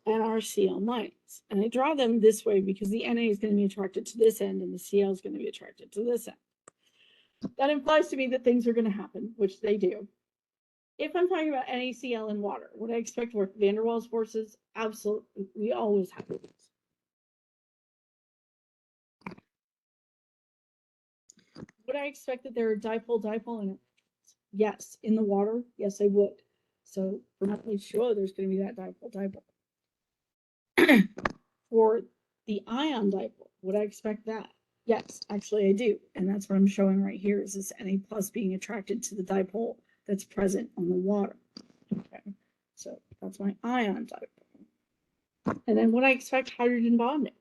and our Cl minus. And I draw them this way because the Na is going to be attracted to this end and the Cl is going to be attracted to this end. That implies to me that things are going to happen, which they do. If I'm talking about NaCl in water, would I expect van der Waals forces? Absolutely. We always have these. Would I expect that there are dipole interactions? Yes. In the water? Yes, I would. So for not sure there's going to be that dipole. For the ion dipole, would I expect that? Yes, actually I do. And that's what I'm showing right here is this Na plus being attracted to the dipole that's present on the water. Okay. So that's my ion dipole. And then would I expect hydrogen bonding?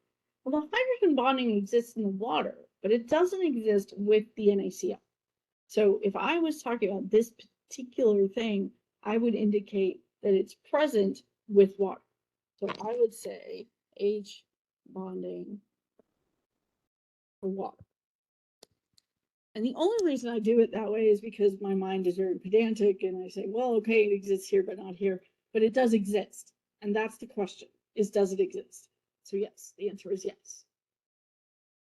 Well, the hydrogen bonding exists in the water, but it doesn't exist with the NaCl. So if I was talking about this particular thing, I would indicate that it's present with water. So I would say H bonding for water. And the only reason I do it that way is because my mind is very pedantic and I say, well, okay, it exists here, but not here. But it does exist. And that's the question, is does it exist? So yes, the answer is yes.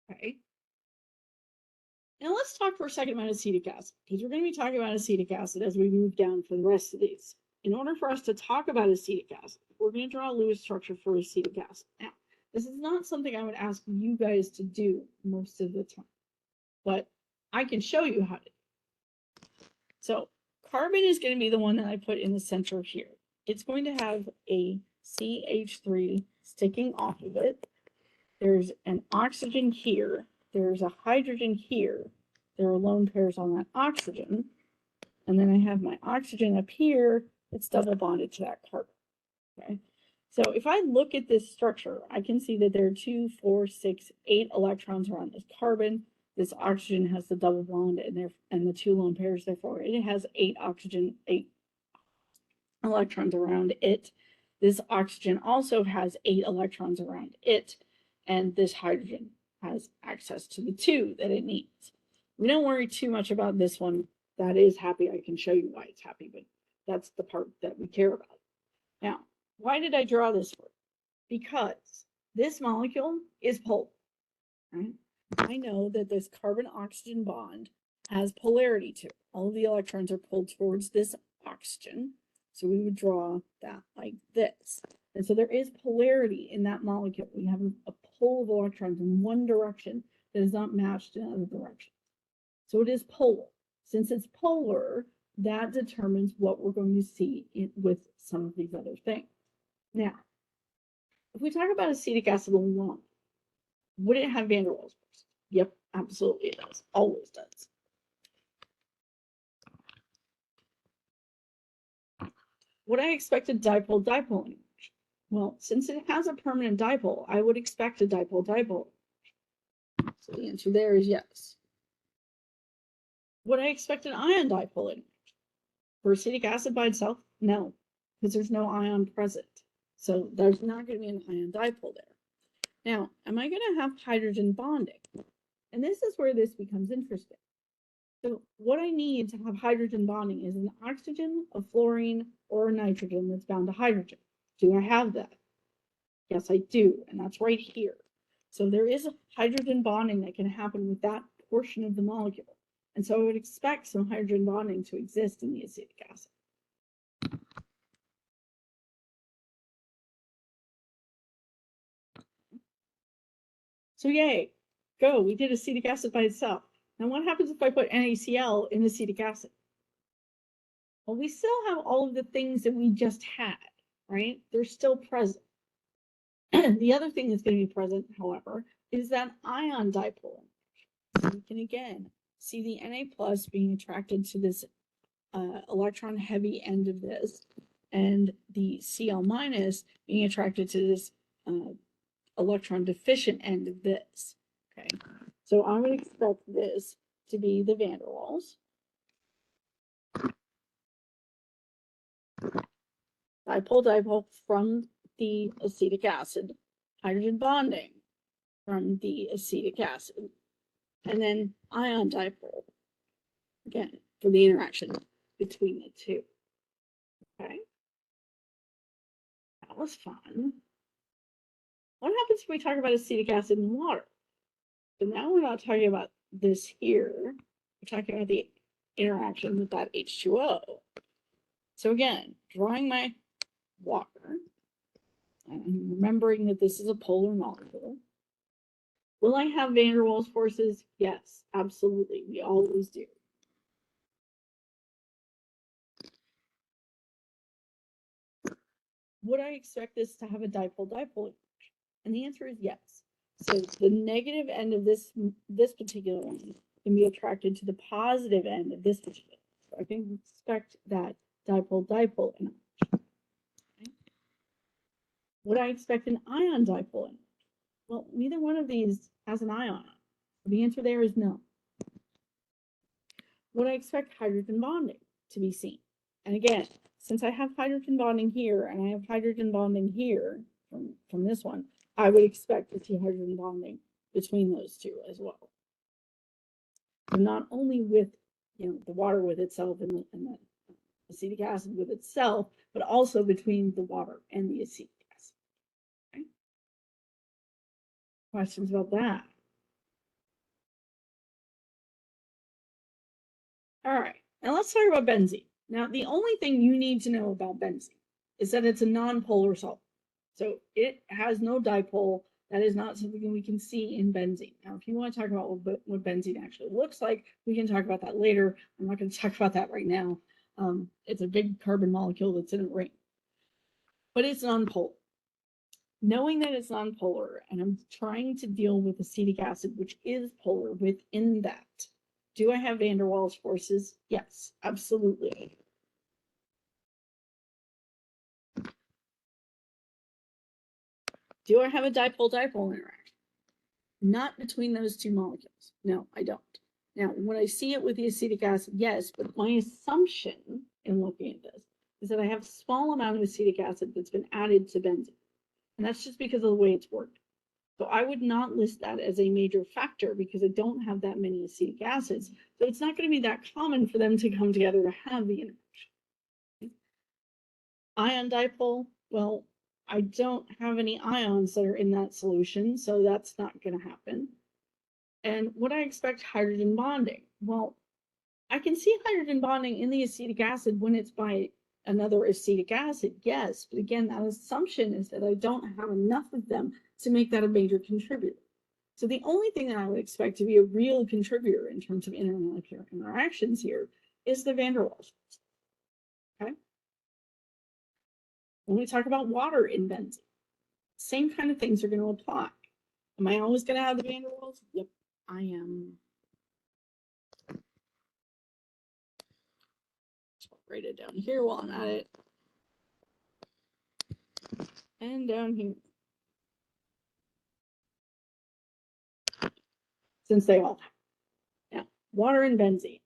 Okay. Now let's talk for a second about acetic acid, because we're going to be talking about acetic acid as we move down for the rest of these. In order for us to talk about acetic acid, we're going to draw a Lewis structure for acetic acid. Now, this is not something I would ask you guys to do most of the time, but I can show you how to do it. So carbon is going to be the one that I put in the center here. It's going to have a CH3 sticking off of it. There's an oxygen here. There's a hydrogen here. There are lone pairs on that oxygen. And then I have my oxygen up here. It's double bonded to that carbon. Okay. So if I look at this structure, I can see that there are 2, 4, 6, 8 electrons around this carbon. This oxygen has the double bond and the 2 lone pairs. Therefore, it has 8 electrons around it. This oxygen also has 8 electrons around it. And this hydrogen has access to the 2 that it needs. We don't worry too much about this one. That is happy. I can show you why it's happy, but that's the part that we care about. Now, why did I draw this for? Because this molecule is polar. Right? I know that this carbon-oxygen bond has polarity to it. All of the electrons are pulled towards this oxygen. So we would draw that like this. And so there is polarity in that molecule. We have a pole of electrons in one direction that is not matched in other directions. So it is polar. Since it's polar, that determines what we're going to see with some of these other things. Now, if we talk about acetic acid alone, would it have van der Waals forces? Yep, absolutely it does. Always does. Would I expect a dipole-dipole interaction? Well, since it has a permanent dipole, I would expect a dipole-dipole. So the answer there is yes. Would I expect an ion dipole interaction? For acetic acid by itself? No, because there's no ion present. So there's not going to be an ion dipole there. Now, am I going to have hydrogen bonding? And this is where this becomes interesting. So what I need to have hydrogen bonding is an oxygen, a fluorine, or a nitrogen that's bound to hydrogen. Do I have that? Yes, I do, and that's right here. So there is a hydrogen bonding that can happen with that portion of the molecule. And so I would expect some hydrogen bonding to exist in the acetic acid. So yay, go, we did acetic acid by itself. Now what happens if I put NaCl in acetic acid? Well, we still have all of the things that we just had, right? They're still present. The other thing that's going to be present, however, is that ion dipole. So you can again see the Na plus being attracted to this electron heavy end of this, and the Cl minus being attracted to this electron deficient end of this. Okay, so I would expect this to be the van der Waals. Dipole-dipole from the acetic acid, hydrogen bonding from the acetic acid, and then ion dipole, again, for the interaction between the two. Okay, that was fun. What happens if we talk about acetic acid and water? So now we're not talking about this here. We're talking about the interaction with that H2O. So again, drawing my water, and remembering that this is a polar molecule. Will I have van der Waals forces? Yes, absolutely. We always do. Would I expect this to have a dipole-dipole? And the answer is yes. So the negative end of this particular one can be attracted to the positive end of this particular. So I can expect that dipole-dipole interaction. Okay. Would I expect an ion dipole interaction? Well, neither one of these has an ion. The answer there is no. Would I expect hydrogen bonding to be seen? And again, since I have hydrogen bonding here and I have hydrogen bonding here from this one, I would expect to see hydrogen bonding between those two as well. So not only with the water with itself and the acetic acid with itself, but also between the water and the acetic acid. Okay. Questions about that? All right, now let's talk about benzene. Now, the only thing you need to know about benzene is that it's a non-polar solvent. So it has no dipole. That is not something we can see in benzene. Now, if you want to talk about what benzene actually looks like, we can talk about that later. I'm not going to talk about that right now. It's a big carbon molecule that's in a ring. But it's non-polar. Knowing that it's non-polar, and I'm trying to deal with acetic acid, which is polar within that. Do I have van der Waals forces? Yes, absolutely. Do I have a dipole-dipole interaction? Not between those two molecules. No, I don't. Now, when I see it with the acetic acid, yes, but my assumption in looking at this is that I have a small amount of acetic acid that's been added to benzene. And that's just because of the way it's worked. So I would not list that as a major factor because I don't have that many acetic acids. So it's not going to be that common for them to come together to have the interaction. Ion dipole, well, I don't have any ions that are in that solution, so that's not going to happen. And would I expect hydrogen bonding? Well, I can see hydrogen bonding in the acetic acid when it's by Another acetic acid, yes, but again, that assumption is that I don't have enough of them to make that a major contributor. So the only thing that I would expect to be a real contributor in terms of intermolecular interactions here is the van der Waals. Okay. When we talk about water in benzene, same kind of things are going to apply. Am I always going to have the van der Waals? Yep, I am. I'll write it down here while I'm at it. And down here. Since they all have. Now, water and benzene.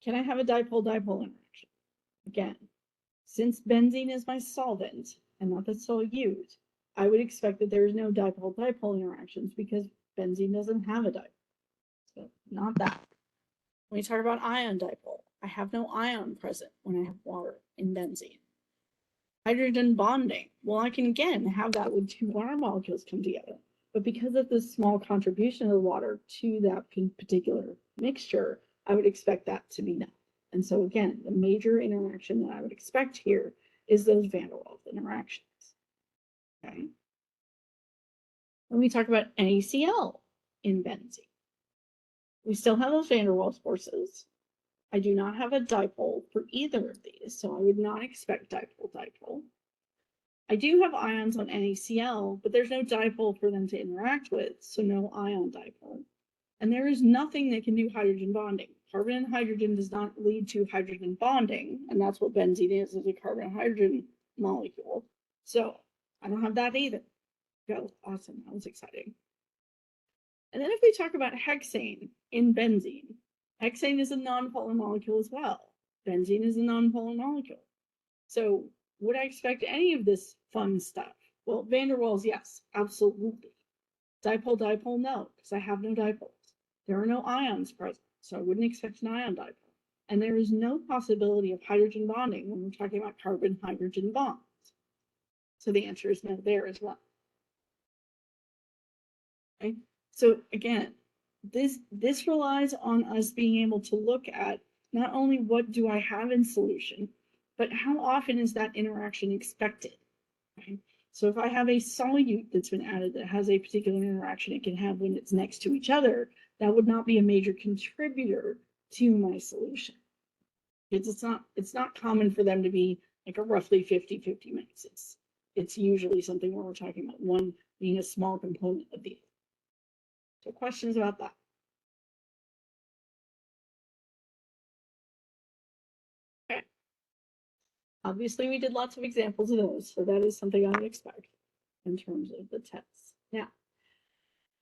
Can I have a dipole-dipole interaction? Again, since benzene is my solvent and not the solute, I would expect that there is no dipole-dipole interactions because benzene doesn't have a dipole. So not that. When we talk about ion dipole, I have no ion present when I have water in benzene. Hydrogen bonding, well, I can again have that when two water molecules come together. But because of the small contribution of the water to that particular mixture, I would expect that to be none. And so again, the major interaction that I would expect here is those van der Waals interactions. Okay. When we talk about NaCl in benzene, we still have those van der Waals forces. I do not have a dipole for either of these, so I would not expect dipole-dipole. I do have ions on NaCl, but there's no dipole for them to interact with, so no ion dipole. And there is nothing that can do hydrogen bonding. Carbon and hydrogen does not lead to hydrogen bonding, and that's what benzene is a carbon hydrogen molecule. So I don't have that either. Go, awesome, that was exciting. And then if we talk about hexane in benzene, hexane is a nonpolar molecule as well. Benzene is a nonpolar molecule. So would I expect any of this fun stuff? Well, van der Waals, yes, absolutely. Dipole-dipole, no, because I have no dipoles. There are no ions present, so I wouldn't expect an ion dipole. And there is no possibility of hydrogen bonding when we're talking about carbon-hydrogen bonds. So the answer is no there as well. Okay? So again, this relies on us being able to look at not only what do I have in solution, but how often is that interaction expected? Okay? So if I have a solute that's been added that has a particular interaction it can have when it's next to each other, that would not be a major contributor to my solution. It's not common for them to be like a roughly 50-50 mix. It's usually something where we're talking about one being a small component of the other. So questions about that? Okay. Obviously, we did lots of examples of those, so that is something I would expect in terms of the tests. Now,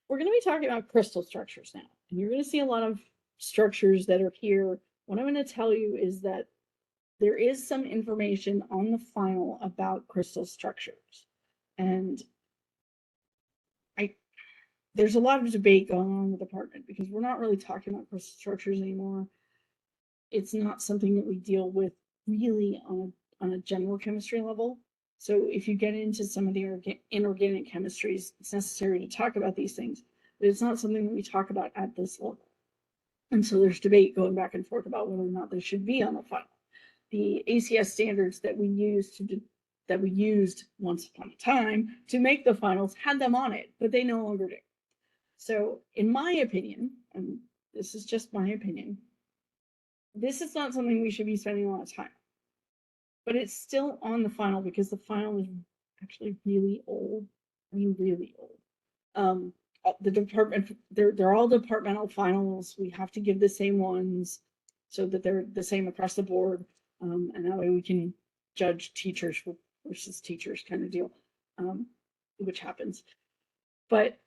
we're going to be talking about crystal structures now, and you're going to see a lot of structures that are here. What I'm going to tell you is that there is some information on the final about crystal structures, and there's a lot of debate going on in the department because we're not really talking about crystal structures anymore. It's not something that we deal with really on a general chemistry level. So if you get into some of the inorganic chemistries, it's necessary to talk about these things, but it's not something that we talk about at this level. And so there's debate going back and forth about whether or not they should be on the final. The ACS standards that we used once upon a time to make the finals had them on it, but they no longer do. So in my opinion, and this is just my opinion, this is not something we should be spending a lot of time. But it's still on the final because the final is actually really old. I mean, really old. The department, they're all departmental finals. We have to give the same ones so that they're the same across the board. And that way we can judge teachers versus teachers kind of deal, which happens. But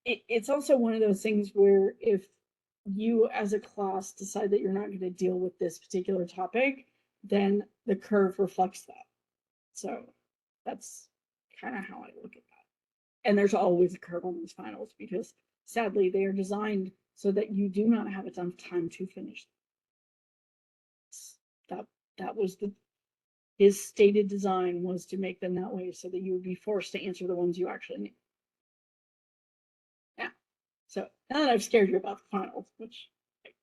it's also one of those things where if you as a class decide that you're not going to deal with this particular topic, then the curve reflects that. So that's kind of how I look at that. And there's always a curve on these finals because sadly they are designed so that you do not have enough time to finish them. That was his stated design was to make them that way so that you would be forced to answer the ones you actually need. Yeah. So now that I've scared you about the finals, which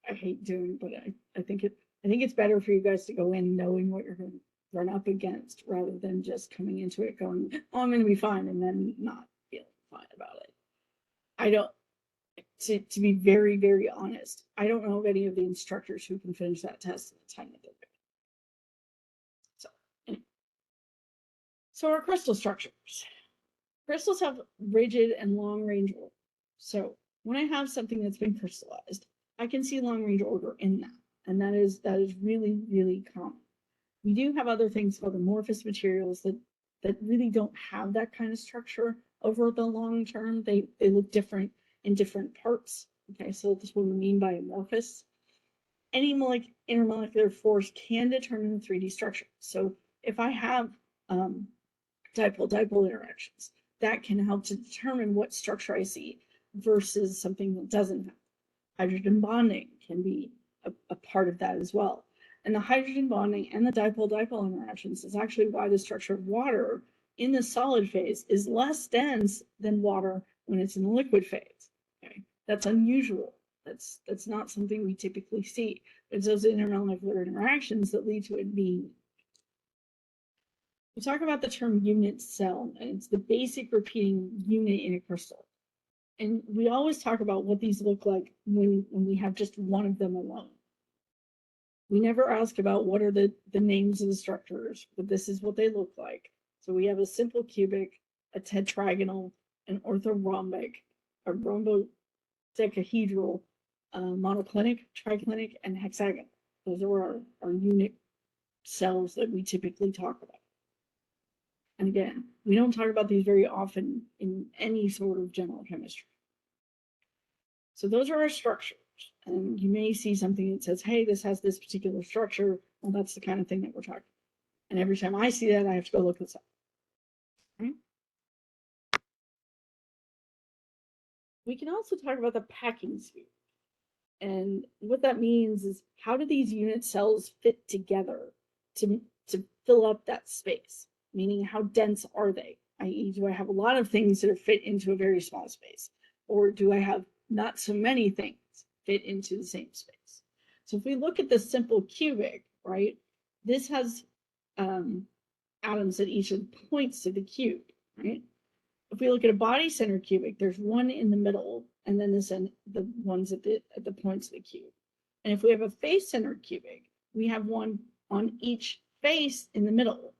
I hate doing, but I think I think it's better for you guys to go in knowing what you're going to run up against rather than just coming into it going, oh, I'm going to be fine, and then not feeling fine about it. I don't, to be very, very honest, I don't know of any of the instructors who can finish that test in the time that they're doing. So, anyway. So our crystal structures. Crystals have rigid and long range order. So when I have something that's been crystallized, I can see long range order in that. And that is really, really common. We do have other things called amorphous materials that really don't have that kind of structure over the long term. They look different in different parts. Okay, so that's what we mean by amorphous. Any intermolecular force can determine the 3D structure. So if I have dipole-dipole interactions, that can help to determine what structure I see versus something that doesn't have. Hydrogen bonding can be a part of that as well. And the hydrogen bonding and the dipole-dipole interactions is actually why the structure of water in the solid phase is less dense than water when it's in the liquid phase. Okay, that's unusual. That's not something we typically see. It's those intermolecular interactions that lead to it being. We talk about the term unit cell, and it's the basic repeating unit in a crystal. And we always talk about what these look like when we have just one of them alone. We never ask about what are the names of the structures, but this is what they look like. So we have a simple cubic, a tetragonal, an orthorhombic, a rhombodecahedral, monoclinic, triclinic, and hexagonal. Those are our unit cells that we typically talk about. And again, we don't talk about these very often in any sort of general chemistry. So those are our structures. And you may see something that says, hey, this has this particular structure. Well, that's the kind of thing that we're talking about. And every time I see that, I have to go look this up. Okay? We can also talk about the packing sphere. And what that means is, how do these unit cells fit together to fill up that space? Meaning, how dense are they? I.e., do I have a lot of things that are fit into a very small space? Or do I have not so many things fit into the same space? So if we look at the simple cubic, right, this has atoms at each of the points of the cube, right? If we look at a body center cubic, there's one in the middle, and then the ones at the points of the cube. And if we have a face centered cubic, we have one on each face in the middle,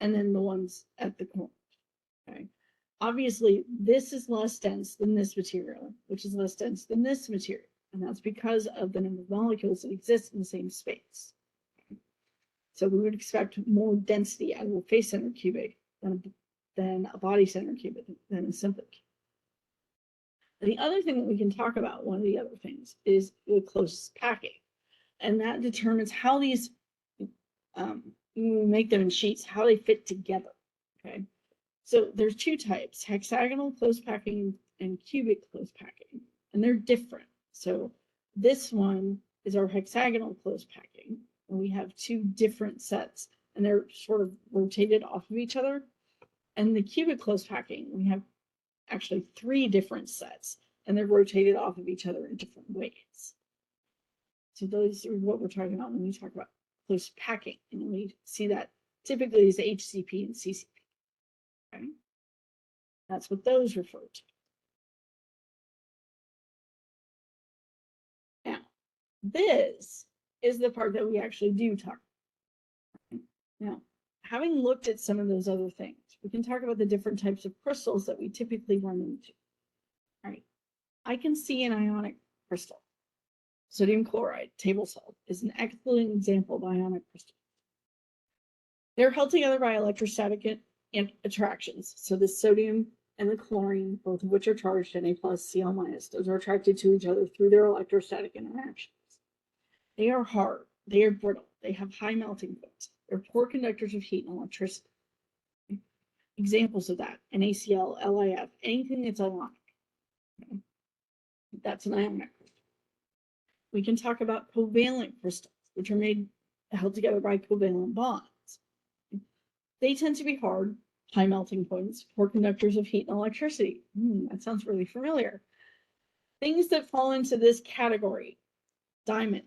and then the ones at the corner. Okay. Obviously, this is less dense than this material, which is less dense than this material. And that's because of the number of molecules that exist in the same space. Okay. So we would expect more density out of a face-centered cubic than a body-centered cubic, than a simple cubic. The other thing that we can talk about, one of the other things, is the closest packing. And that determines how these, when we make them in sheets, how they fit together. Okay. So there's two types, hexagonal close packing and cubic close packing, and they're different. So this one is our hexagonal close packing, and we have two different sets, and they're sort of rotated off of each other. And the cubic close packing, we have actually three different sets, and they're rotated off of each other in different ways. So those are what we're talking about when we talk about close packing, and we see that typically as HCP and CCP. Okay. That's what those refer to. Now, this is the part that we actually do talk about. Now, having looked at some of those other things, we can talk about the different types of crystals that we typically run into. All right. I can see an ionic crystal. Sodium chloride, table salt, is an excellent example of ionic crystal. They're held together by electrostatic attractions. So the sodium and the chlorine, both of which are charged Na+, Cl-, those are attracted to each other through their electrostatic interactions. They are hard, they are brittle, they have high melting points. They're poor conductors of heat and electricity. Examples of that, NaCl, LiF, anything that's ionic. Okay. That's an ionic crystal. We can talk about covalent crystals, which are held together by covalent bonds. They tend to be hard, high melting points, poor conductors of heat and electricity. That sounds really familiar. Things that fall into this category: diamond,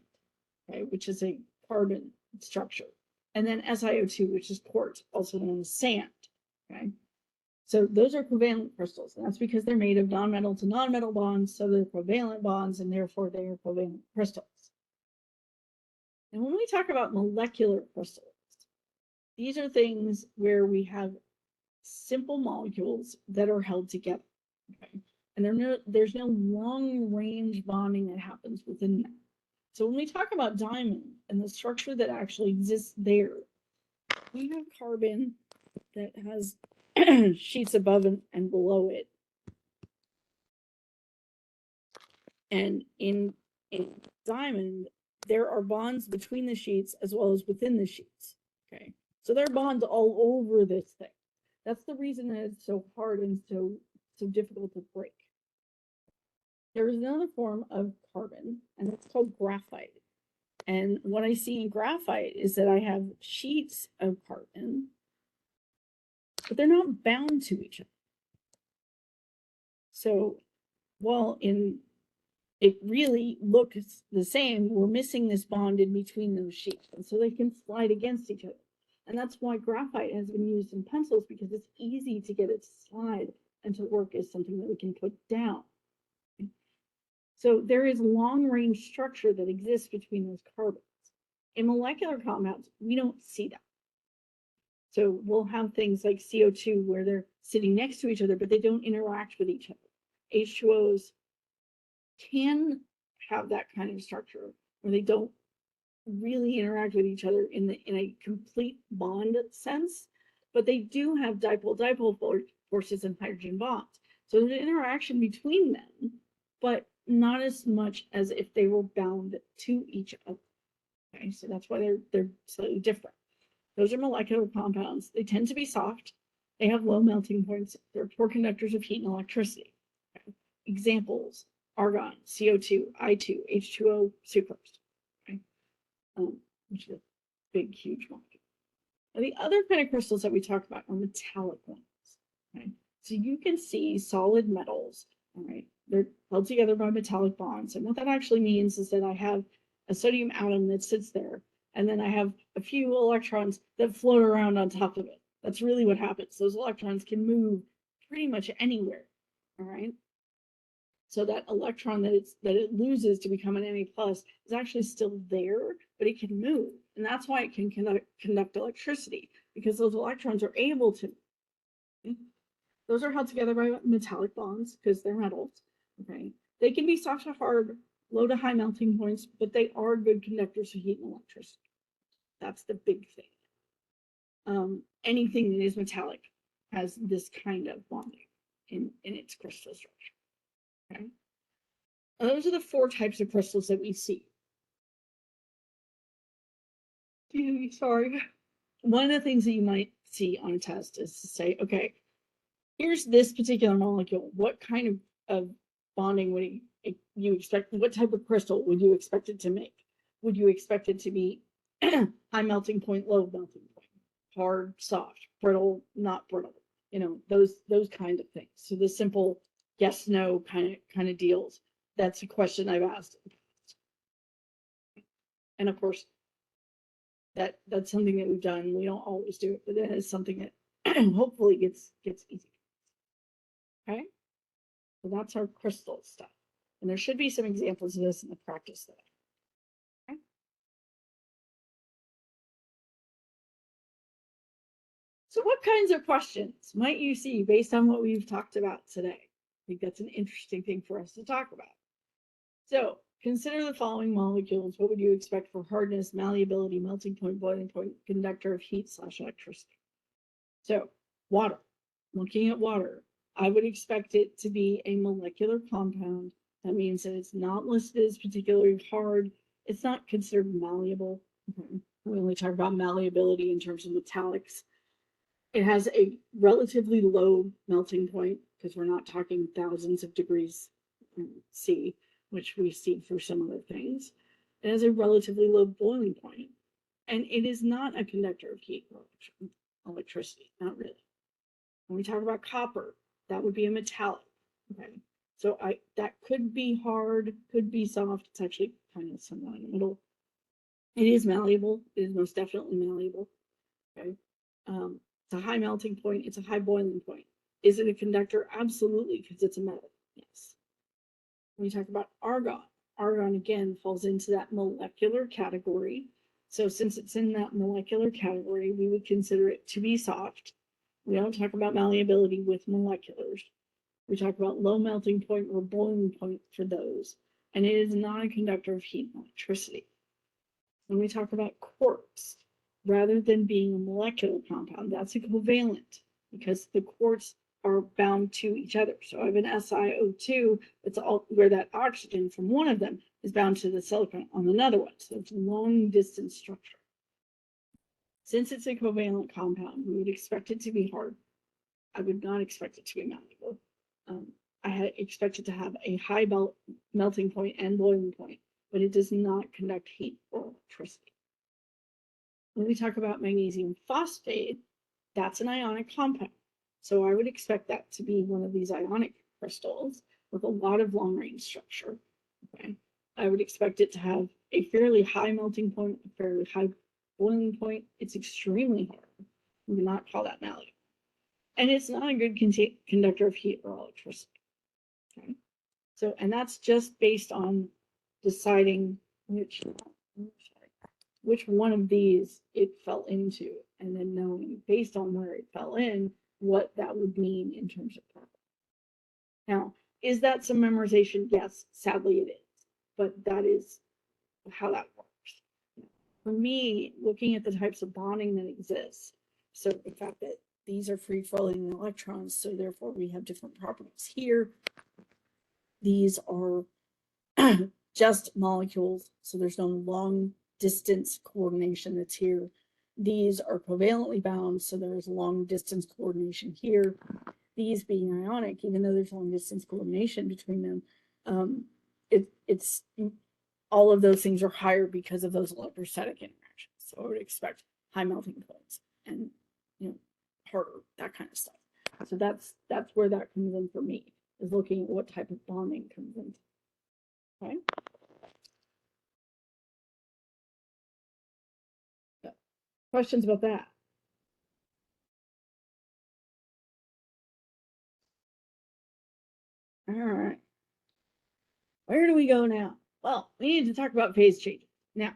okay, which is a carbon structure. And then SiO2, which is quartz, also known as sand. Okay. So those are covalent crystals, and that's because they're made of nonmetal to nonmetal bonds, so they're covalent bonds, and therefore they are covalent crystals. And when we talk about molecular crystals, these are things where we have simple molecules that are held together. Okay. And there's no long range bonding that happens within them. So when we talk about diamond and the structure that actually exists there, we have carbon that has sheets above and below it. And in diamond, there are bonds between the sheets as well as within the sheets. Okay. So there are bonds all over this thing. That's the reason that it's so hard and so difficult to break. There is another form of carbon, and it's called graphite. And what I see in graphite is that I have sheets of carbon, but they're not bound to each other. So while it really looks the same, we're missing this bond in between those sheets. And so they can slide against each other. And that's why graphite has been used in pencils, because it's easy to get it to slide and to work as something that we can put down. So there is long range structure that exists between those carbons. In molecular compounds, we don't see that. So we'll have things like CO2 where they're sitting next to each other, but they don't interact with each other. H2Os can have that kind of structure where they don't really interact with each other in a complete bond sense, but they do have dipole-dipole forces and hydrogen bonds. So there's an interaction between them, but not as much as if they were bound to each other. Okay, so that's why they're slightly different. Those are molecular compounds. They tend to be soft. They have low melting points. They're poor conductors of heat and electricity. Okay. Examples: argon, CO2, I2, H2O, sucrose. Okay. Which is a big, huge molecule. Now, the other kind of crystals that we talk about are metallic ones. Okay. So you can see solid metals. All right. They're held together by metallic bonds. And what that actually means is that I have a sodium atom that sits there, and then I have a few electrons that float around on top of it. That's really what happens. Those electrons can move pretty much anywhere. All right. So that electron that it loses to become an Na plus is actually still there, but it can move. And that's why it can conduct electricity, because those electrons are able to. Those are held together by metallic bonds because they're metals. Okay. They can be soft to hard, low to high melting points, but they are good conductors of heat and electricity. That's the big thing. Anything that is metallic has this kind of bonding in its crystal structure. Okay. And those are the 4 types of crystals that we see. Sorry. One of the things that you might see on a test is to say, okay, here's this particular molecule. What kind of bonding would you expect? What type of crystal would you expect it to make? Would you expect it to be high melting point, low melting point, hard, soft, brittle, not brittle? You know, those kind of things. So the simple yes, no kind of deals. That's a question I've asked. And of course, that's something that we've done. We don't always do it, but that is something that hopefully gets easy. Okay, so that's our crystal stuff. And there should be some examples of this in the practice today. Okay. So what kinds of questions might you see based on what we've talked about today? I think that's an interesting thing for us to talk about. So consider the following molecules. What would you expect for hardness, malleability, melting point, boiling point, conductor of heat / electricity? So water, looking at water, I would expect it to be a molecular compound. That means that it's not listed as particularly hard. It's not considered malleable. Okay. We only talk about malleability in terms of metallics. It has a relatively low melting point because we're not talking thousands of degrees C, which we see for some other things. It has a relatively low boiling point, and it is not a conductor of heat or electricity, not really. When we talk about copper, that would be a metallic. Okay, so that could be hard, could be soft. It's actually kind of somewhere in the middle. It is malleable. It is most definitely malleable. Okay. It's a high melting point. It's a high boiling point. Is it a conductor? Absolutely, because it's a metal. Yes. When we talk about argon, argon again falls into that molecular category. So since it's in that molecular category, we would consider it to be soft. We don't talk about malleability with moleculars. We talk about low melting point or boiling point for those. And it is not a conductor of heat and electricity. When we talk about quarks, rather than being a molecular compound, that's a covalent because the quarks are bound to each other. So I have an SiO2, it's all where that oxygen from one of them is bound to the silicon on another one. So it's a long distance structure. Since it's a covalent compound, we would expect it to be hard. I would not expect it to be malleable. I had expected to have a high melting point and boiling point, but it does not conduct heat or electricity. When we talk about magnesium phosphate, that's an ionic compound. So I would expect that to be one of these ionic crystals with a lot of long range structure. Okay. I would expect it to have a fairly high melting point, a fairly high boiling point. It's extremely hard. We do not call that malleable. And it's not a good conductor of heat or electricity. Okay. So, and that's just based on deciding which one of these it fell into, and then knowing based on where it fell in, what that would mean in terms of property. Now, is that some memorization? Yes, sadly it is, but that is how that works. For me, looking at the types of bonding that exists, so the fact that these are free flowing electrons, so therefore we have different properties here. These are just molecules, so there's no long distance coordination that's here. These are covalently bound, so there's long distance coordination here. These being ionic, even though there's long distance coordination between them, it's all of those things are higher because of those electrostatic interactions. So I would expect high melting points and harder, that kind of stuff. So that's where that comes in for me, is looking at what type of bonding comes in. Okay. Questions about that? All right. Where do we go now? Well, we need to talk about phase changes. Now,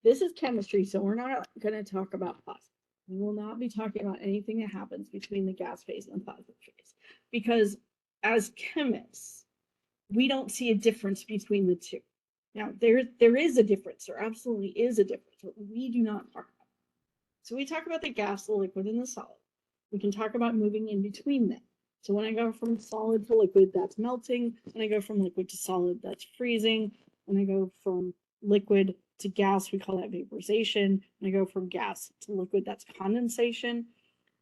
this is chemistry, so we're not going to talk about plasma. We will not be talking about anything that happens between the gas phase and the plasma phase, because as chemists, we don't see a difference between the two. Now, there is a difference. There absolutely is a difference, but we do not talk about it. So we talk about the gas, the liquid, and the solid. We can talk about moving in between them. So when I go from solid to liquid, that's melting. When I go from liquid to solid, that's freezing. When I go from liquid to gas, we call that vaporization. When I go from gas to liquid, that's condensation.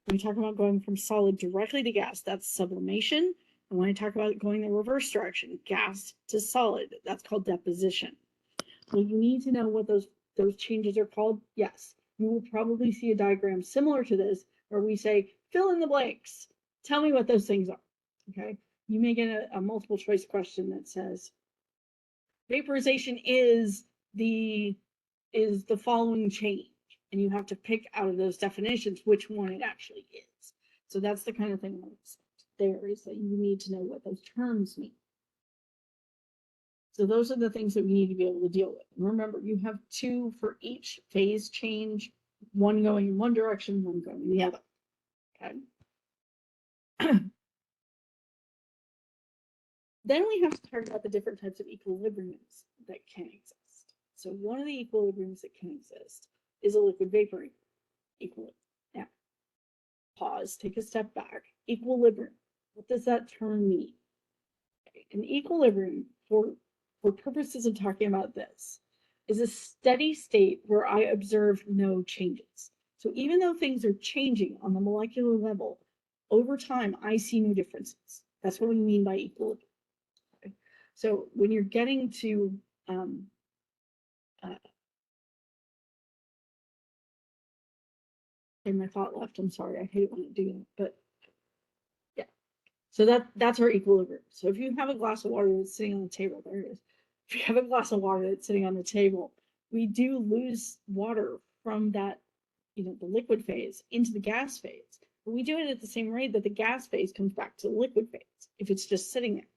When we talk about going from solid directly to gas, that's sublimation. And when I talk about going the reverse direction, gas to solid, that's called deposition. Well, you need to know what those changes are called. Yes, you will probably see a diagram similar to this where we say, fill in the blanks. Tell me what those things are. Okay. You may get a multiple choice question that says, vaporization is the following change. And you have to pick out of those definitions which one it actually is. So that's the kind of thing that's there, is that you need to know what those terms mean. So those are the things that we need to be able to deal with. And remember, you have two for each phase change, one going in one direction, one going in the other. Okay. Then we have to talk about the different types of equilibriums that can exist. So one of the equilibriums that can exist is a liquid vapor equilibrium. Now, pause, take a step back. Equilibrium. What does that term mean? Okay. An equilibrium, for purposes of talking about this, is a steady state where I observe no changes. So even though things are changing on the molecular level, over time, I see no differences. That's what we mean by equilibrium. Okay. So when you're getting to and my thought left, I'm sorry, I hate when I do that, but yeah. So that's our equilibrium. So if you have a glass of water that's sitting on the table, there it is. If you have a glass of water that's sitting on the table, we do lose water from that, the liquid phase into the gas phase. But we do it at the same rate that the gas phase comes back to the liquid phase if it's just sitting there.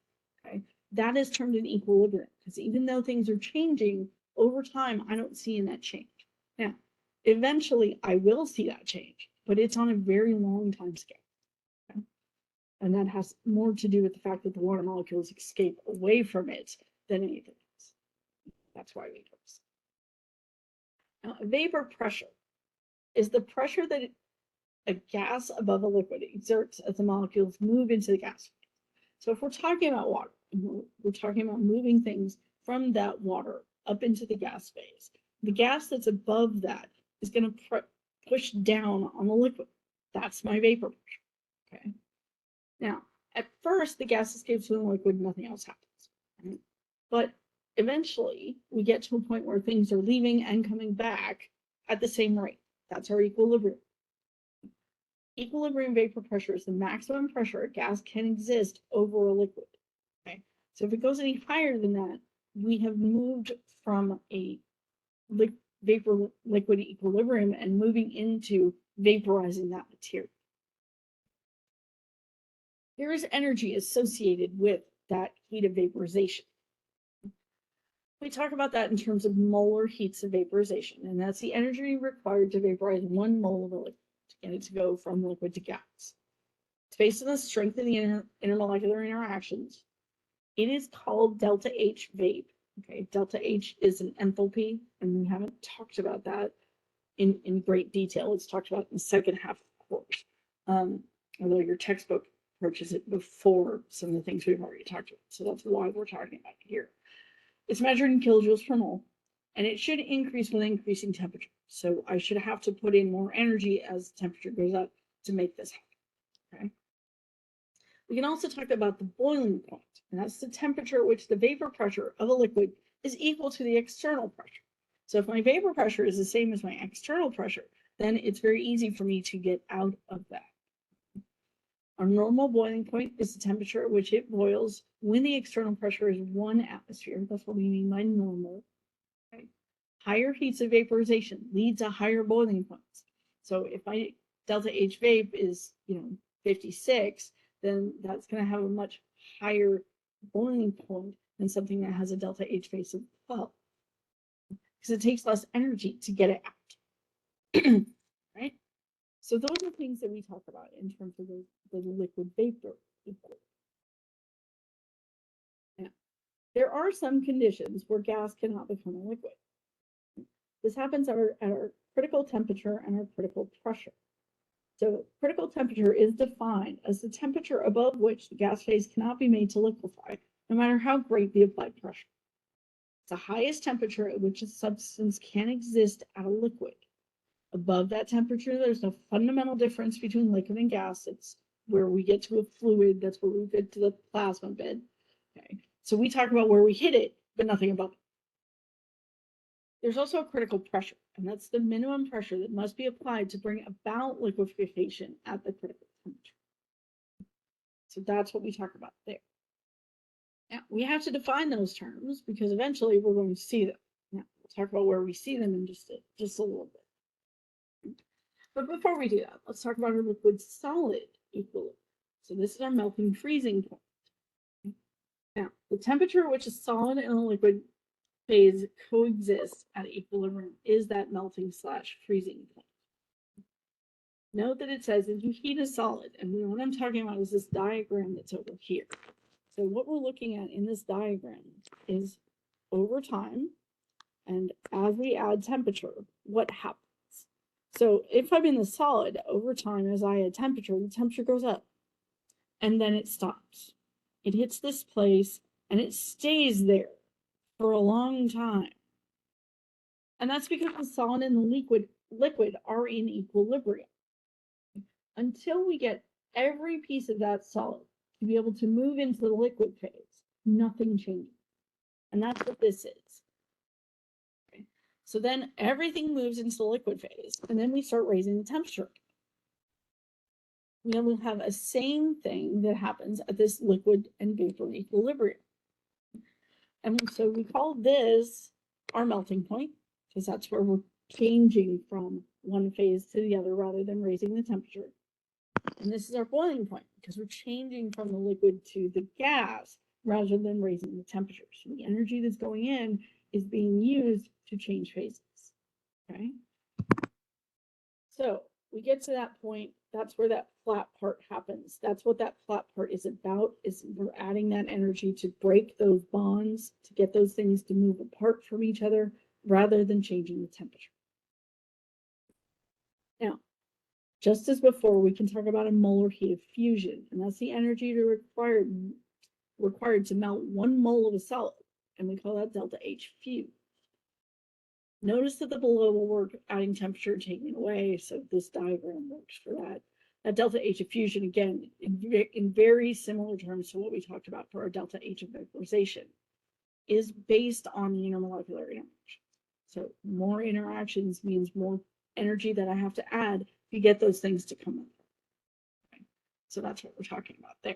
Okay, that is termed an equilibrium, because even though things are changing over time, I don't see a net change. Now, eventually I will see that change, but it's on a very long time scale. Okay? And that has more to do with the fact that the water molecules escape away from it than anything else. That's why we do this. Now, vapor pressure is the pressure that a gas above a liquid exerts as the molecules move into the gas phase. So if we're talking about water, we're talking about moving things from that water up into the gas phase. The gas that's above that is going to push down on the liquid. That's my vapor pressure. Okay. Now, at first, the gas escapes from the liquid, nothing else happens. Right? But eventually, we get to a point where things are leaving and coming back at the same rate. That's our equilibrium. Equilibrium vapor pressure is the maximum pressure a gas can exist over a liquid. Okay, so if it goes any higher than that, we have moved from a vapor liquid equilibrium and moving into vaporizing that material. There is energy associated with that heat of vaporization. We talk about that in terms of molar heats of vaporization, and that's the energy required to vaporize 1 mole of a liquid to get it to go from liquid to gas. It's based on the strength of the intermolecular interactions. It is called delta H vape. Okay, delta H is an enthalpy, and we haven't talked about that in great detail. It's talked about in the second half of the course, although your textbook approaches it before some of the things we've already talked about. So that's why we're talking about it here. It's measured in kilojoules per mole, and it should increase with increasing temperature. So I should have to put in more energy as the temperature goes up to make this happen. Okay. We can also talk about the boiling point, and that's the temperature at which the vapor pressure of a liquid is equal to the external pressure. So if my vapor pressure is the same as my external pressure, then it's very easy for me to get out of that. Our normal boiling point is the temperature at which it boils when the external pressure is 1 atmosphere. That's what we mean by normal. Okay. Higher heats of vaporization lead to higher boiling points. So if my delta H vape is 56, then that's going to have a much higher boiling point than something that has a delta H vape of 12, because it takes less energy to get it out. Right? So those are things that we talk about in terms of the liquid vapor equilibrium. Now, there are some conditions where gas cannot become a liquid. This happens at our critical temperature and our critical pressure. So critical temperature is defined as the temperature above which the gas phase cannot be made to liquefy, no matter how great the applied pressure. It's the highest temperature at which a substance can exist as a liquid. Above that temperature, there's no fundamental difference between liquid and gas. It's where we get to a fluid. That's where we get to the plasma bed. Okay, so we talk about where we hit it, but nothing above it. There's also a critical pressure, and that's the minimum pressure that must be applied to bring about liquefaction at the critical temperature. So that's what we talk about there. Now, we have to define those terms because eventually we're going to see them. Now, we'll talk about where we see them in just a little bit. But before we do that, let's talk about our liquid-solid equilibrium. So this is our melting freezing point. Now, the temperature at which a solid and a liquid phase coexist at equilibrium is that melting/freezing point. Note that it says if you heat a solid, and what I'm talking about is this diagram that's over here. So what we're looking at in this diagram is over time, and as we add temperature, what happens? So if I'm in the solid, over time, as I add temperature, the temperature goes up, and then it stops. It hits this place, and it stays there for a long time. And that's because the solid and the liquid are in equilibrium. Until we get every piece of that solid to be able to move into the liquid phase, nothing changes. And that's what this is. Okay. So then everything moves into the liquid phase, and then we start raising the temperature. Then we'll have a same thing that happens at this liquid and vapor equilibrium. And so we call this our melting point. because that's where we're changing from one phase to the other rather than raising the temperature. And this is our boiling point because we're changing from the liquid to the gas rather than raising the temperature. So the energy that's going in is being used to change phases. Okay. So we get to that point. That's where that flat part happens. That's what that flat part is about, is we're adding that energy to break those bonds, to get those things to move apart from each other rather than changing the temperature. Now, just as before, we can talk about a molar heat of fusion, and that's the energy required to melt 1 mole of a solid, and we call that delta H fuse. Notice that the below will work adding temperature, taking it away, so this diagram works for that. That delta H of fusion, again, in very similar terms to what we talked about for our delta H of vaporization, is based on the intermolecular interactions. So more interactions means more energy that I have to add to get those things to come up. Okay. So that's what we're talking about there.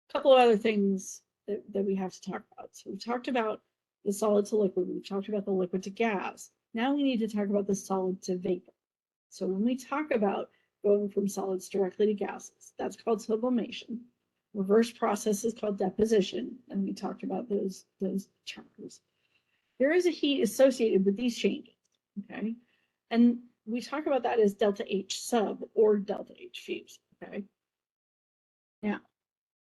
A couple of other things that we have to talk about. So we've talked about the solid to liquid. We've talked about the liquid to gas. Now we need to talk about the solid to vapor. So when we talk about going from solids directly to gases, that's called sublimation. Reverse process is called deposition, and we talked about those terms. There is a heat associated with these changes, okay? And we talk about that as delta H sub or delta H fuse, okay? Now,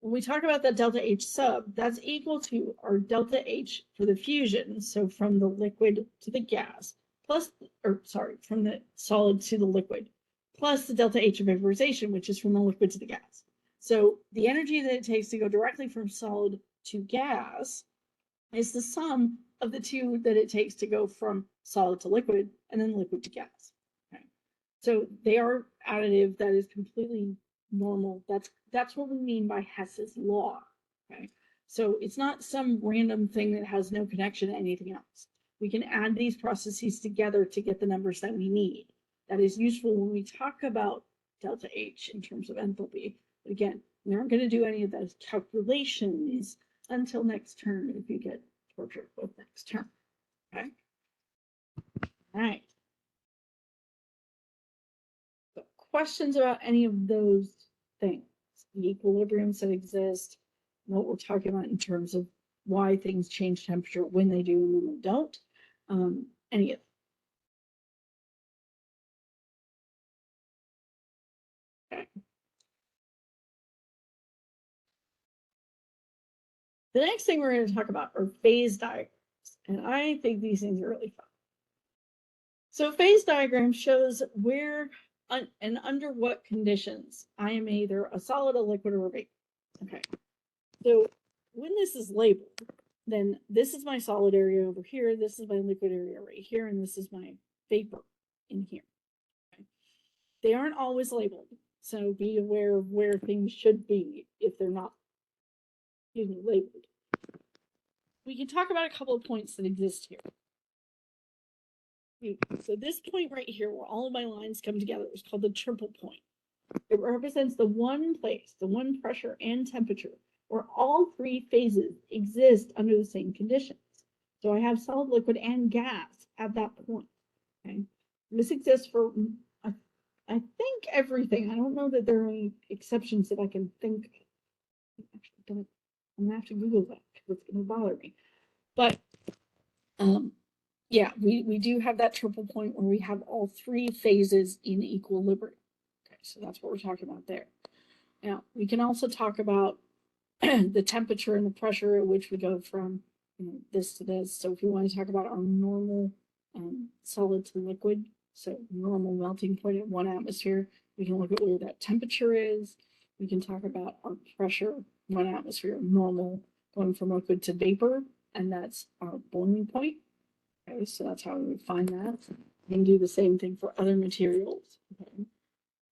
when we talk about that delta H sub, that's equal to our delta H for the fusion, so from the liquid to the gas, plus, or sorry, from the solid to the liquid, plus the delta H of vaporization, which is from the liquid to the gas. So the energy that it takes to go directly from solid to gas is the sum of the two that it takes to go from solid to liquid and then liquid to gas. Okay. So they are additive. That is completely normal. That's what we mean by Hess's law. Okay. So it's not some random thing that has no connection to anything else. We can add these processes together to get the numbers that we need. That is useful when we talk about delta H in terms of enthalpy. But again, we aren't going to do any of those calculations until next term if you get tortured with next term. Okay. All right. So questions about any of those things, the equilibriums that exist, what we're talking about in terms of why things change temperature when they do and when they don't, any of them. Okay. The next thing we're going to talk about are phase diagrams, and I think these things are really fun. So phase diagram shows where and under what conditions I am either a solid, a liquid, or a vapor. Okay. So when this is labeled, then this is my solid area over here, this is my liquid area right here, and this is my vapor in here. Okay. They aren't always labeled, so be aware of where things should be if they're not, labeled. We can talk about a couple of points that exist here. So this point right here, where all of my lines come together, is called the triple point. It represents the one place, the one pressure and temperature, where all three phases exist under the same conditions. So I have solid, liquid, and gas at that point. Okay, this exists for I think everything. I don't know that there are any exceptions that I can think of. I'm gonna have to Google that because it's gonna bother me. But yeah, we do have that triple point where we have all three phases in equilibrium. Okay, so that's what we're talking about there. Now, we can also talk about the temperature and the pressure at which we go from this to this. So if we want to talk about our normal solid to liquid, so normal melting point at 1 atmosphere, we can look at where that temperature is. We can talk about our pressure, 1 atmosphere, normal, going from liquid to vapor, and that's our boiling point. Okay, so that's how we would find that. We can do the same thing for other materials.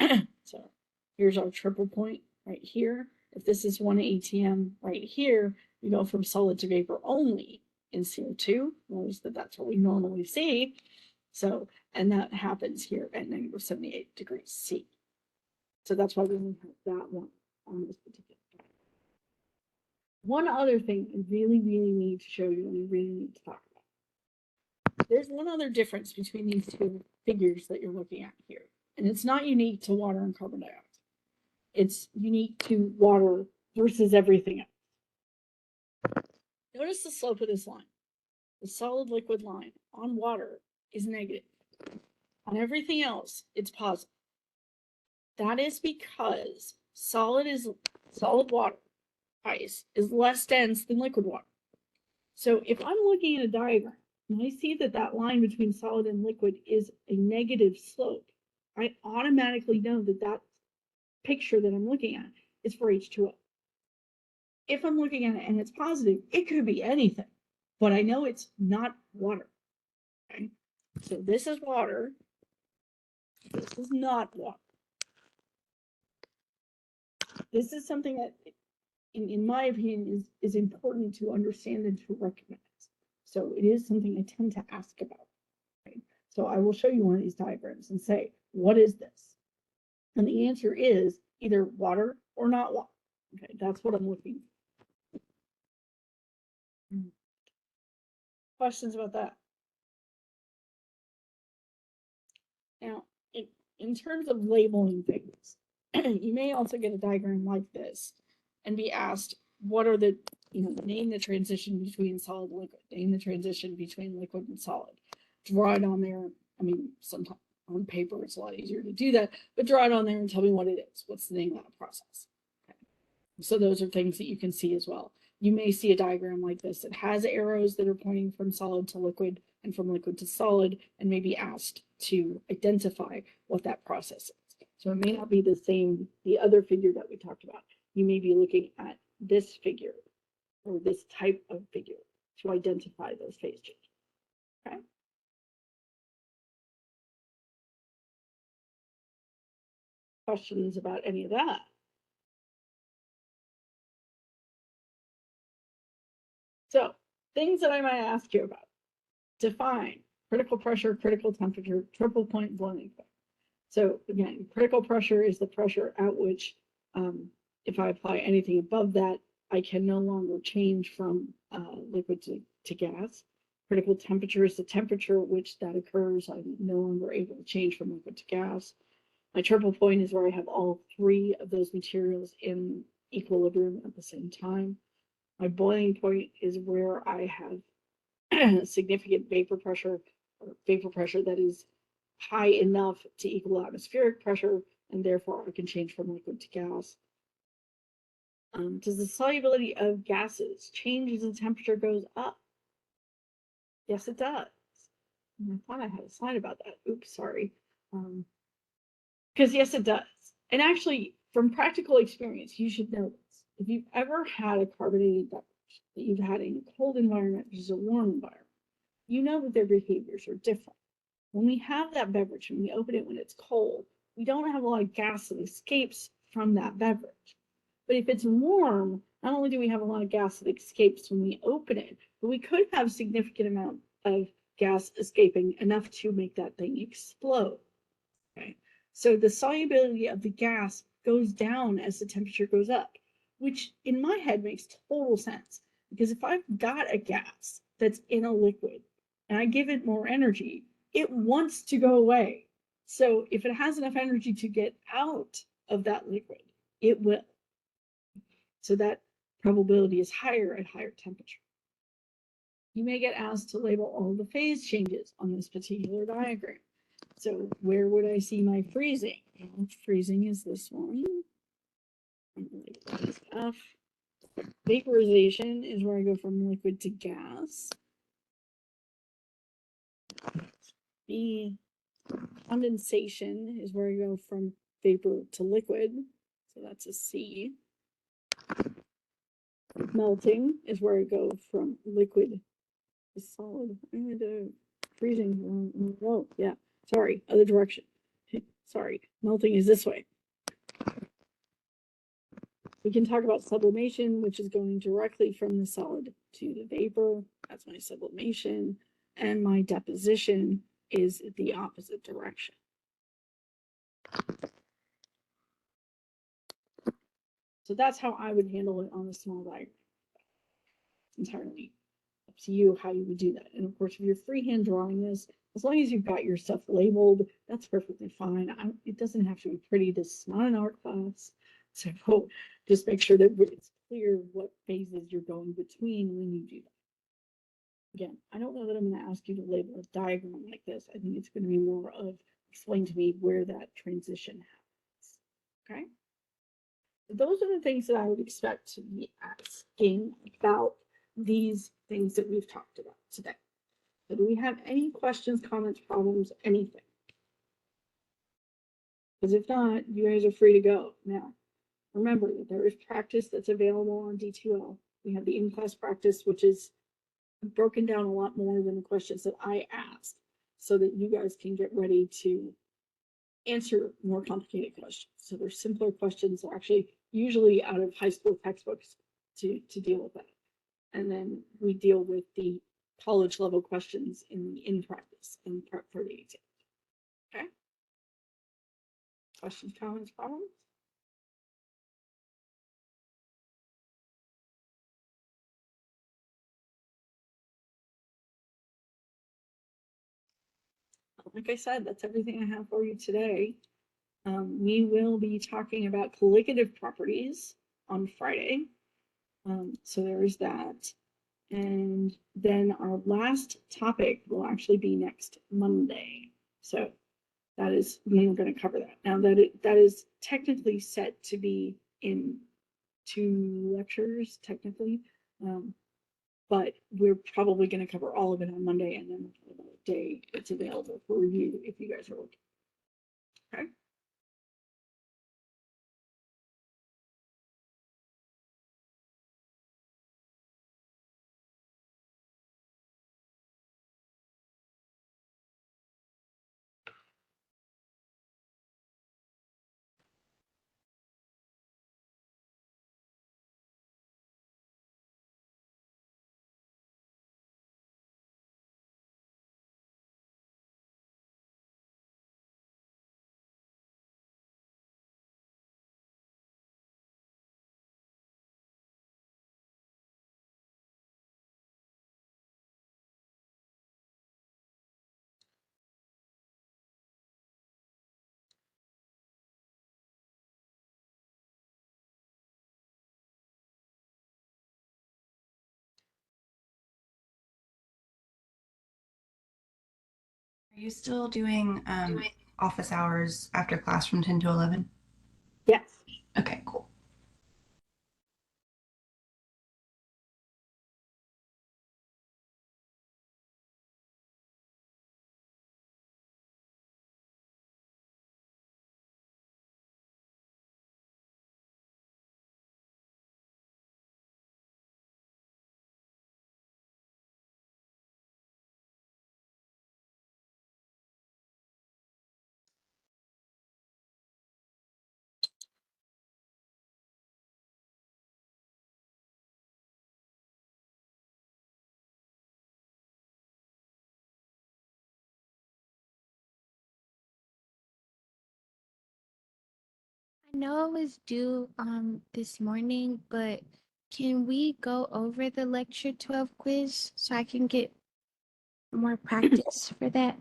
Okay. So here's our triple point right here. If this is 1 ATM right here, we go from solid to vapor only in CO2. Notice that that's what we normally see. So, and that happens here at negative 78 degrees C. So that's why we have that one on this particular. One other thing I really, really need to show you and I really need to talk about. There's one other difference between these two figures that you're looking at here. And it's not unique to water and carbon dioxide. It's unique to water versus everything else. Notice the slope of this line. The solid liquid line on water is negative. On everything else, it's positive. That is because solid water, ice, is less dense than liquid water. So if I'm looking at a diagram and I see that that line between solid and liquid is a negative slope, I automatically know that that picture that I'm looking at is for H2O. If I'm looking at it and it's positive, it could be anything, but I know it's not water. Okay? So this is water. This is not water. This is something that, in my opinion, is important to understand and to recognize. So it is something I tend to ask about. Okay? So I will show you one of these diagrams and say, what is this? And the answer is either water or not water. Okay, that's what I'm looking for. Questions about that? Now, in terms of labeling things, you may also get a diagram like this and be asked, what are the, name the transition between solid and liquid, name the transition between liquid and solid. Draw it on there. I mean, sometimes on paper it's a lot easier to do that, but draw it on there and tell me what it is. What's the name of that process? Okay. So those are things that you can see as well. You may see a diagram like this that has arrows that are pointing from solid to liquid and from liquid to solid, and may be asked to identify what that process is. So it may not be the same, the other figure that we talked about. You may be looking at this figure or this type of figure to identify those phase changes. Okay. Questions about any of that? So things that I might ask you about. Define critical pressure, critical temperature, triple point boiling point. So again, critical pressure is the pressure at which, if I apply anything above that, I can no longer change from liquid to gas. Critical temperature is the temperature at which that occurs. I'm no longer able to change from liquid to gas. My triple point is where I have all three of those materials in equilibrium at the same time. My boiling point is where I have significant vapor pressure, or vapor pressure that is high enough to equal atmospheric pressure, and therefore I can change from liquid to gas. Does the solubility of gases change as the temperature goes up? Yes, it does. I thought I had a slide about that. Oops, sorry. Because yes, it does. And actually, from practical experience, you should know this. If you've ever had a carbonated beverage that you've had in a cold environment versus a warm environment, you know that their behaviors are different. When we have that beverage and we open it when it's cold, we don't have a lot of gas that escapes from that beverage. But if it's warm, not only do we have a lot of gas that escapes when we open it, but we could have significant amount of gas escaping, enough to make that thing explode. Okay. So the solubility of the gas goes down as the temperature goes up, which in my head makes total sense. Because if I've got a gas that's in a liquid and I give it more energy, it wants to go away. So if it has enough energy to get out of that liquid, it will. So that probability is higher at higher temperature. You may get asked to label all the phase changes on this particular diagram. So where would I see my freezing? Well, freezing is this one. F. Vaporization is where I go from liquid to gas. B. Condensation is where I go from vapor to liquid. So that's a C. Melting is where I go from liquid to solid. Freezing. Oh, yeah. Sorry, other direction. Sorry, melting is this way. We can talk about sublimation, which is going directly from the solid to the vapor. That's my sublimation. And my deposition is the opposite direction. So that's how I would handle it on a small diagram. entirely up to you how you would do that. And of course, if you're freehand drawing this, as long as you've got your stuff labeled, that's perfectly fine. It doesn't have to be pretty. This is not an art class. So just make sure that it's clear what phases you're going between when you do that. Again, I don't know that I'm going to ask you to label a diagram like this. I think it's going to be more of explain to me where that transition happens. Okay? Those are the things that I would expect to be asking about these things that we've talked about today. So do we have any questions, comments, problems, anything? Because if not, you guys are free to go. Now, remember that there is practice that's available on D2L. We have the in-class practice, which is broken down a lot more than the questions that I asked, so that you guys can get ready to answer more complicated questions. So there's simpler questions, actually usually out of high school textbooks to deal with that. And then we deal with the college level questions in practice and prep for the exam. Okay? Questions, comments, problems? Like I said, that's everything I have for you today. We will be talking about colligative properties on Friday. So there's that. And then our last topic will actually be next Monday. So that is when we're going to cover that. Now that is technically set to be in 2 lectures, technically. But we're probably going to cover all of it on Monday, and then about a day it's available for review if you guys are looking. Okay. Are you still doing office hours after class from 10 to 11? Yes. Okay, cool. I know it was due this morning, but can we go over the lecture 12 quiz so I can get more practice for that?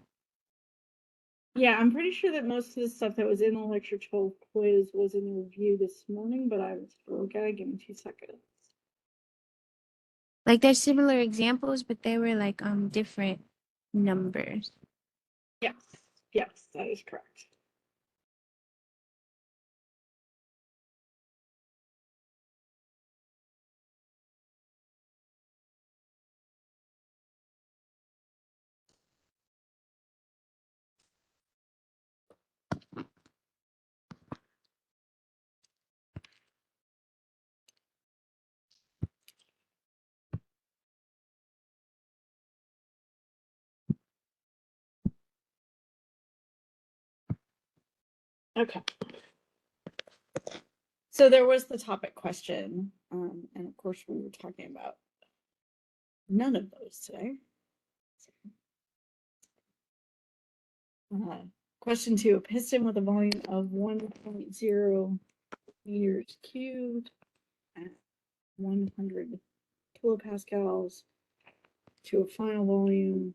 Yeah, I'm pretty sure that most of the stuff that was in the lecture 12 quiz was in the review this morning, but I was okay. Give me 2 seconds. Like there's similar examples, but they were like different numbers. Yes, yes, that is correct. Okay. So there was the topic question, and of course we were talking about none of those today. Question 2, a piston with a volume of 1.0 meters cubed at 100 kilopascals to a final volume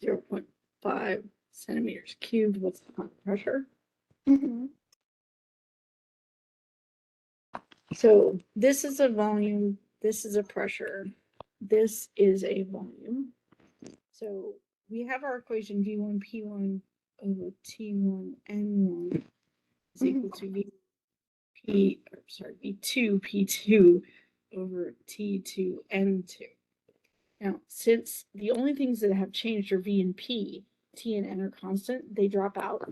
0.5 centimeters cubed. What's the final pressure? Mm-hmm. So this is a volume, this is a pressure, this is a volume. So we have our equation V1 P1 over T1 N1 is equal to V2 P2 over T2 N2. Now, since the only things that have changed are V and P, T and N are constant, they drop out.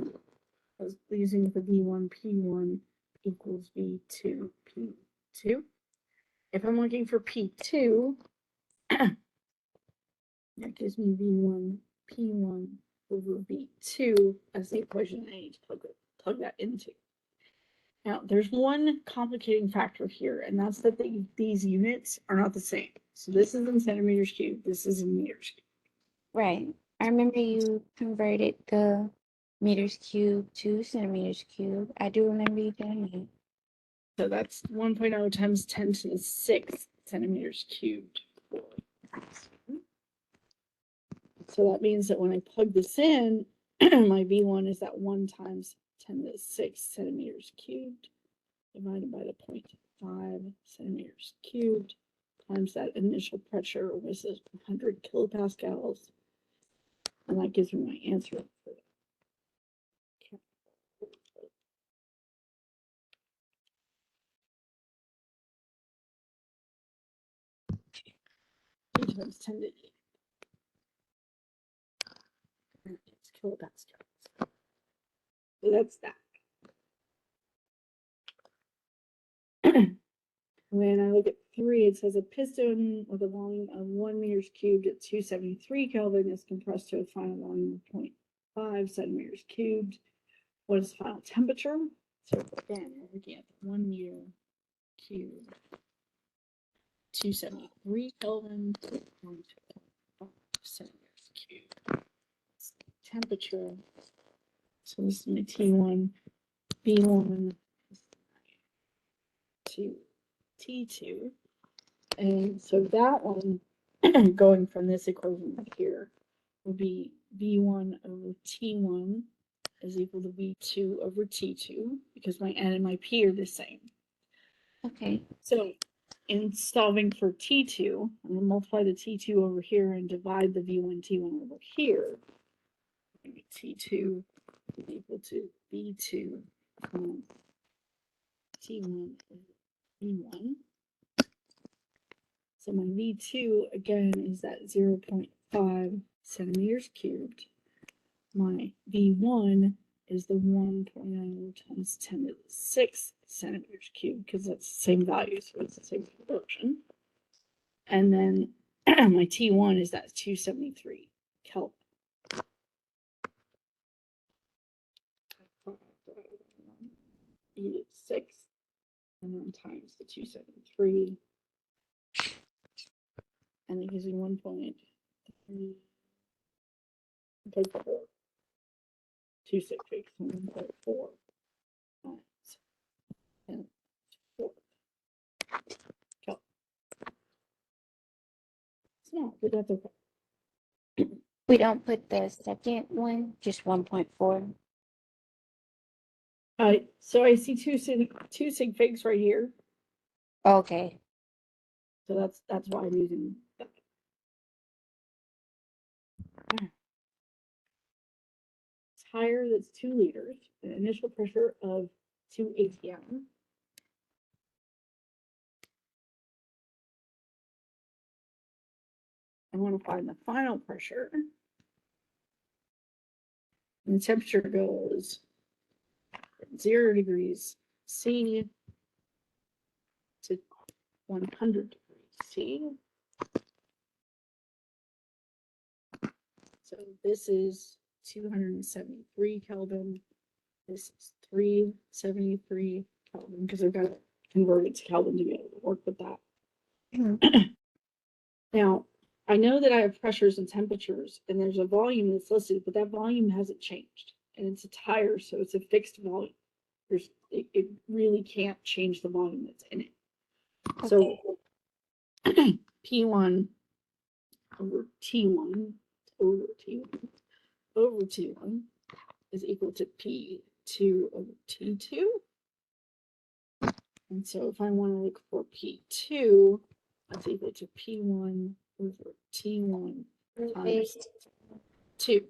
I was using the V1 P1 equals V2 P2. If I'm looking for P2, that gives me V1 P1 over V2 as the equation I need to plug that into. Now, there's one complicating factor here, and that's that these units are not the same. So this is in centimeters cubed, this is in meters cubed. Right. I remember you converted the meters cubed to centimeters cubed. I do remember you doing that. So that's 1.0 times 10 to the 6th centimeters cubed. So that means that when I plug this in, my V1 is that 1 times 10 to the 6 centimeters cubed divided by the 0.5 centimeters cubed times that initial pressure, which is 100 kilopascals. And that gives me my answer for that. 2 times 10 to the 8. It's kilopascals. So that's that. When I look at 3, it says a piston with a volume of 1 meters cubed at 273 Kelvin is compressed to a final volume of 0.5 centimeters cubed. What is the final temperature? So again, we're looking at 1 meter cubed, 273 Kelvin, 1.5 centimeters cubed. Temperature. So this is my T1, B1 to T2. And so that one, going from this equation right here, will be V1 over T1 is equal to V2 over T2 because my N and my P are the same. Okay. So in solving for T2, I'm going to multiply the T2 over here and divide the V1 T1 over here. T2 is equal to V2 T1 over V1. So my V2 again is that 0.5 centimeters cubed. My V1 is the 1.9 times 10 to the 6 centimeters cubed because that's the same value, so it's the same proportion. And then my T1 is that 273 Kelvin. E to 6 and then times the 273. And it gives me 1.3. 266 and 1.4 times 10 to 4. Kelvin. Small, but that's okay. We don't put the second one, just 1.4. So I see two sig figs right here. Okay. So that's why I'm using that. Tire that's 2 liters, an initial pressure of 2 atm. I want to find the final pressure. And the temperature goes from 0 degrees C to 100 degrees C. So this is 273 Kelvin. This is 373 Kelvin because I've got to convert it to Kelvin to be able to work with that. Now, I know that I have pressures and temperatures, and there's a volume that's listed, but that volume hasn't changed. And it's a tire, so it's a fixed volume. There's it really can't change the volume that's in it. So P1 over T1 over T1 over T1 is equal to P2 over T2. And so if I want to look for P2, that's equal to P1 over T1 times 2.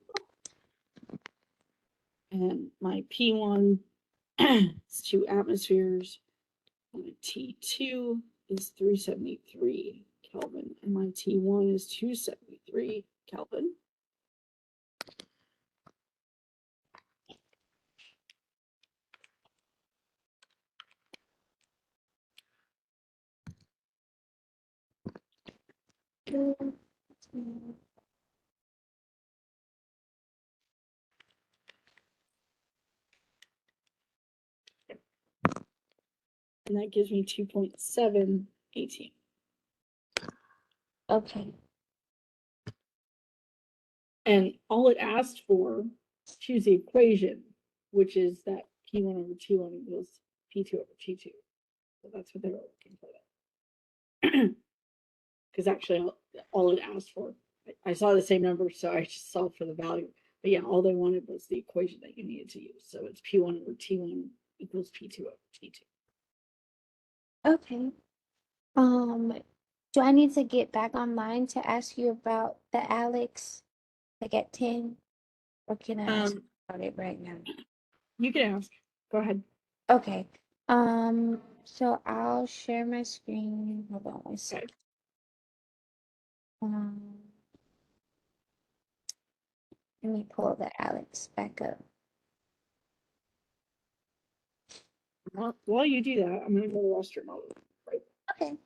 And my P1 is 2 atmospheres. My T2 is 373 Kelvin, and my T1 is 273 Kelvin. And that gives me 2.7 ATM. Okay. And all it asked for, choose the equation, which is that P1 over T1 equals P2 over T2. So that's what they were looking for. Because actually, all it asked for, I saw the same number, so I just solved for the value. But yeah, all they wanted was the equation that you needed to use. So it's P1 over T1 equals P2 over T2. Okay. Do I need to get back online to ask you about the Alex, like at 10? Or can I ask about it right now? You can ask. Go ahead. Okay. So I'll share my screen. Hold on one second. Let me pull the Alex back up. While you do that, I'm going to go to the restroom. Right. Okay.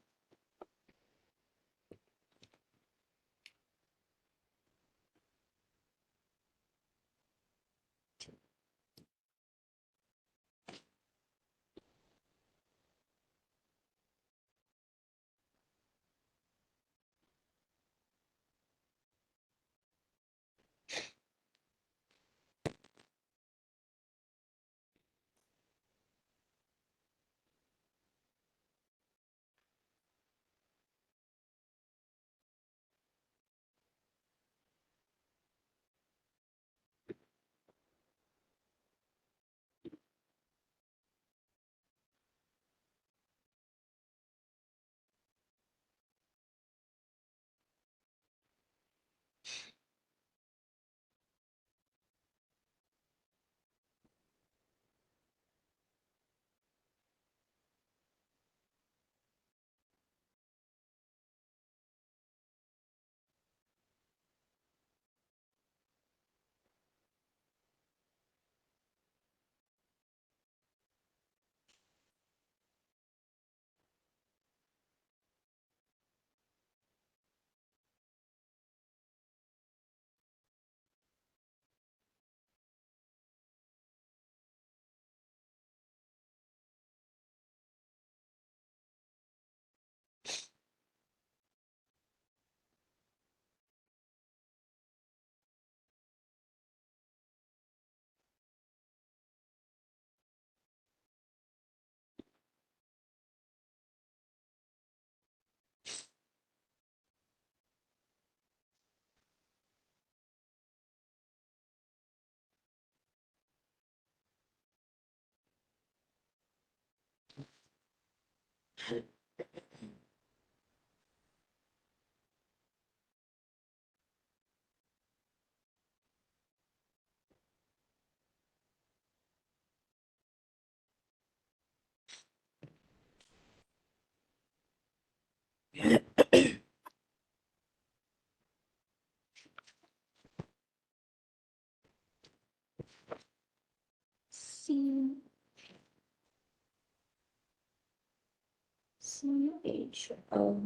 CHO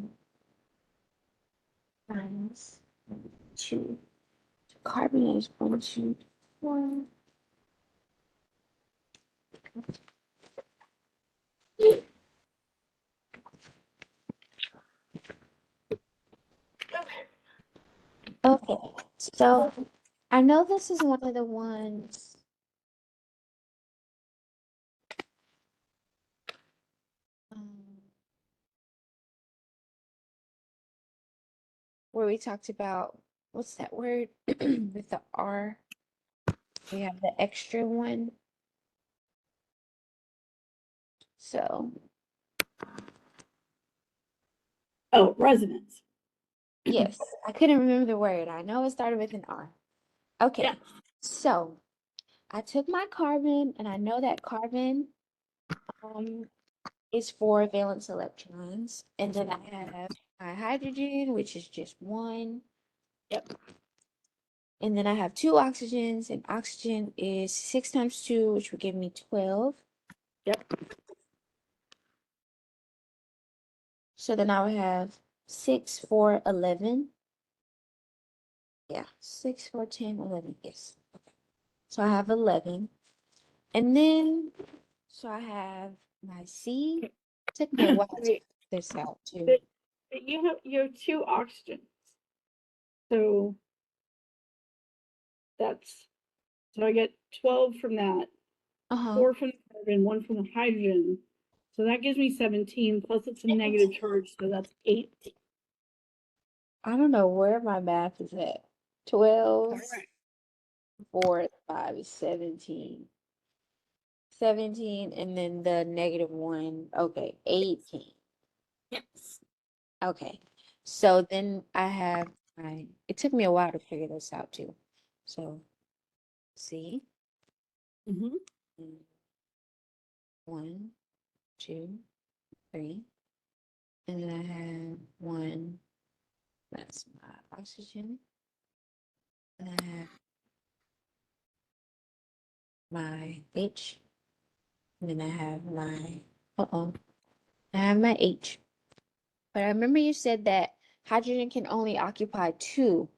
minus 2. Carbon is 1, 2, 4. Okay, so I know this is one of the ones where we talked about what's that word with the R? We have the extra one. So, Oh, resonance. yes, I couldn't remember the word. I know it started with an R. Okay, Yeah. so I took my carbon, and I know that carbon is 4 valence electrons, and then I have my hydrogen, which is just 1. Yep. And then I have 2 oxygens, and oxygen is 6 times 2, which would give me 12. Yep. So then I would have 6, 4, 11. Yeah, 6, 4, 10, 11. Yes. Okay. So I have 11. And then, so I have my C. Took me a while to Wait, figure this out too. but you have 2 oxygens. So that's so I get 12 from that, Uh-huh. 4 from the carbon, 1 from the hydrogen. So that gives me 17, plus it's a negative charge, so that's 18. I don't know where my math is at. 12, 4, 5 is 17. 17, and then the negative 1. Okay, 18. Yes. Okay. So then I have it took me a while to figure this out too. So, C, Mm-hmm. 1, 2, 3. And then I have 1, that's my oxygen. And I have my H. And then I have my, I have my H. But I remember you said that hydrogen can only occupy 2.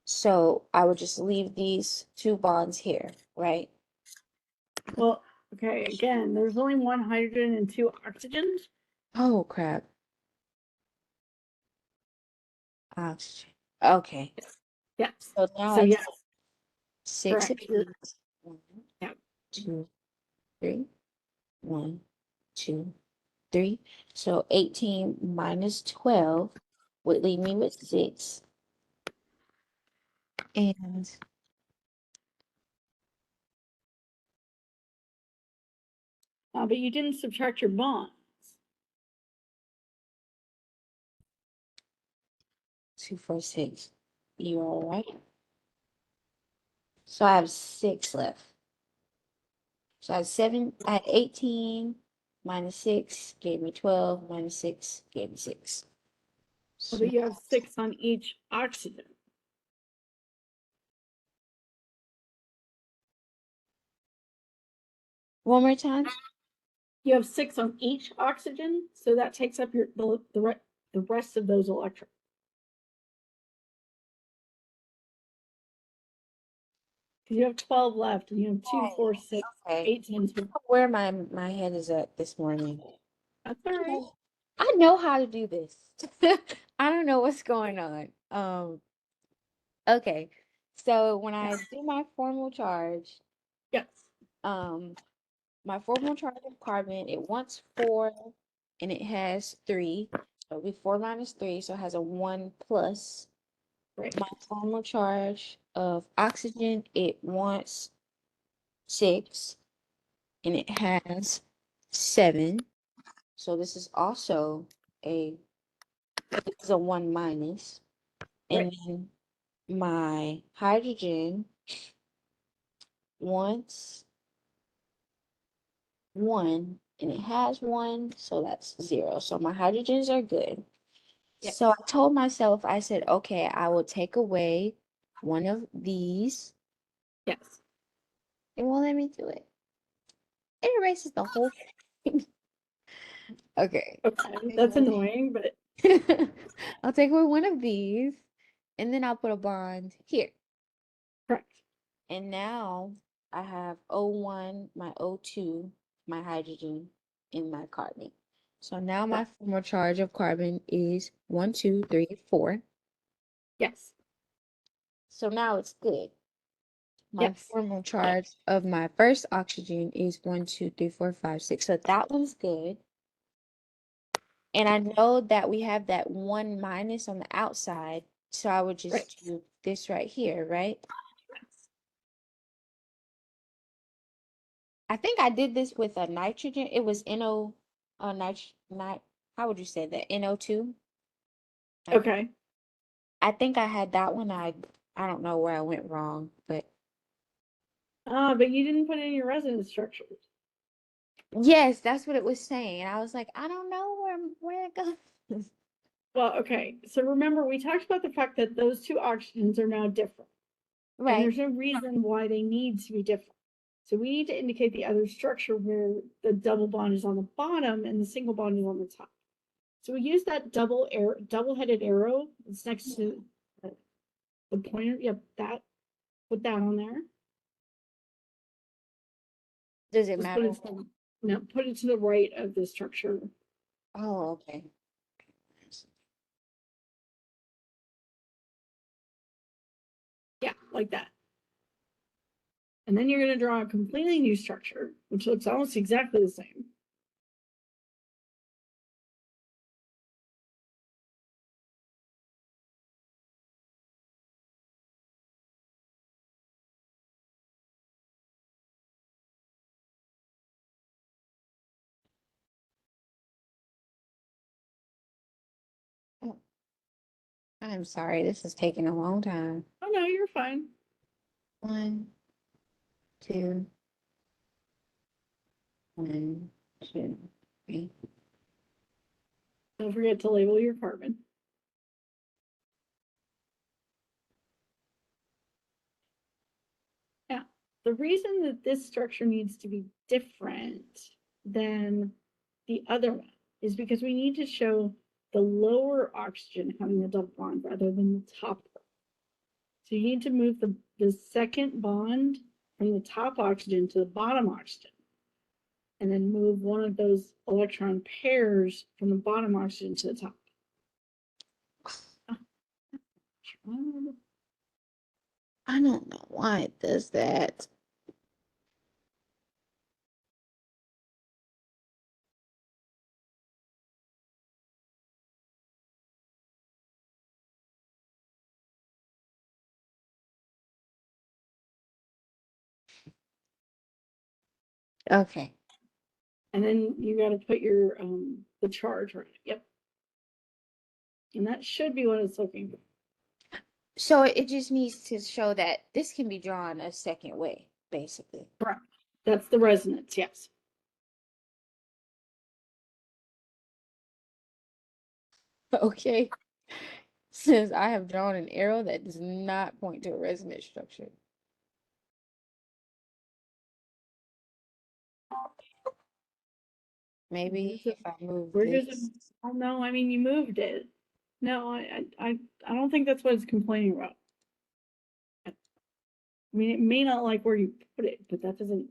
So I would just leave these 2 bonds here, right? Well, okay, again, there's only 1 hydrogen and 2 oxygens. Oh, crap. Oxygen. Okay. Yes. So now So it's yes, 6 of correct. You're, these. 1, yeah. 2, 3. 1, 2, 3. So 18 minus 12 would leave me with 6. And But you didn't subtract your bonds. 2, 4, 6. You all right? So I have 6 left. So I had 18 minus 6 gave me 12, minus 6 gave me 6. So So that you have 6 on each oxygen. one more time. You have 6 on each oxygen, so that takes up the rest of those electrons. Because you have 12 left, and you have 2, 4, 6, Okay. 18. Where my head is at this morning. That's all right. I know how to do this. I don't know what's going on. Okay. So when I do my formal charge, Yes. my formal charge of carbon, it wants 4 and it has 3. So it'll be 4 minus 3, so it has a 1 plus. Right. My formal charge of oxygen, it wants 6 and it has 7. So this is also this is a 1 minus. And Right. then my hydrogen wants 1 and it has 1, so that's 0. So my hydrogens are good. Yes. So I told myself, I said, okay, I will take away one of these. Yes. It won't let me do it. It erases the whole thing. Okay. Okay. That's annoying, but I'll take away one of these and then I'll put a bond here. correct. And now I have O1, my O2, my hydrogen, and my carbon. So now my formal charge of carbon is 1, 2, 3, 4. Yes. So now it's good. My Yes. formal charge of my first oxygen is 1, 2, 3, 4, 5, 6. So that one's good. And I know that we have that 1 minus on the outside, so I would Right. just do this right here, right? I think I did this with a nitrogen. It was NO, how would you say that? NO2? Okay. I think I had that one. I don't know where I went wrong, but But you didn't put in your resonance structures. yes, that's what it was saying. And I was like, I don't know where it goes. Well, okay. So remember, we talked about the fact that those two oxygens are now different. And Right. there's no reason why they need to be different. So we need to indicate the other structure where the double bond is on the bottom and the single bond is on the top. So we use that double-headed arrow that's next to the pointer. Yep, put that on there. Does it Just matter? put it to the right of the structure. Oh, okay. Yeah, like that. And then you're going to draw a completely new structure, which looks almost exactly the same. Oh, I'm sorry, this is taking a long time. Oh no, you're fine. 1, 2, 1, 2, 3. Don't forget to label your carbon. Yeah, the reason that this structure needs to be different than the other one is because we need to show the lower oxygen having a double bond rather than the top one. So you need to move the second bond from the top oxygen to the bottom oxygen, and then move one of those electron pairs from the bottom oxygen to the top. I don't know why it does that. Okay. And then you got to put your the charge right. Yep. And that should be what it's looking for. So it just needs to show that this can be drawn a second way, basically. Correct. That's the resonance, yes. Okay. Says I have drawn an arrow that does not point to a resonance structure. Maybe if I move We're this. just, oh no, I mean you moved it. No, I don't think that's what it's complaining about. I mean, it may not like where you put it, but that doesn't.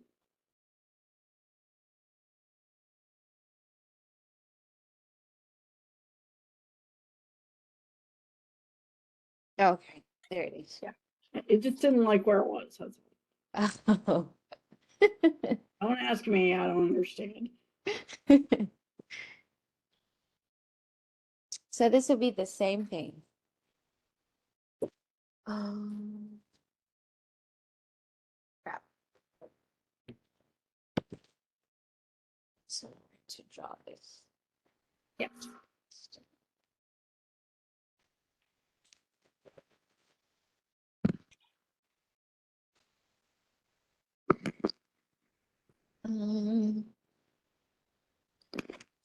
Okay, there it is. Yeah. It just didn't like where it was. That's all. Oh. Don't ask me, I don't understand. So this would be the same thing. Um, Crap. So to draw this. Yeah. Um,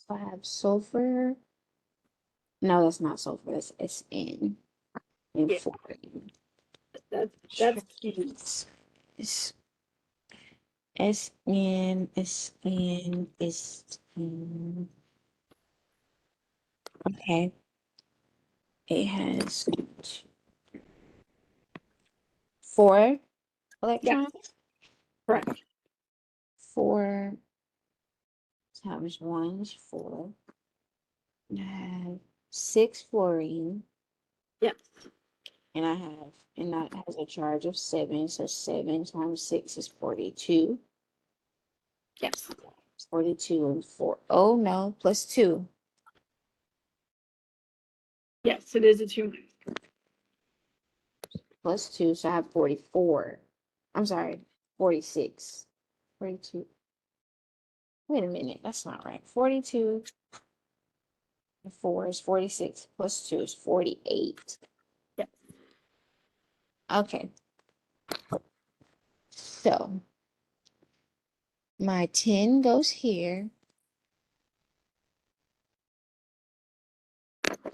so I have sulfur. No, that's not sulfur. That's SN and Yeah. fluorine. That's It's SN, SN, SN. Okay. It has 4 electrons. correct. 4 times 1 is 4. I have 6 fluorine. Yeah. And that has a charge of 7. So 7 times 6 is 42. Yes. 42 and 4. Oh no, plus 2. Yes, it is a 2 minus. Plus 2, so I have 44. I'm sorry, 46. 42. Wait a minute, that's not right. 42 and 4 is 46. Plus 2 is 48. Yes. Okay. So my 10 goes here.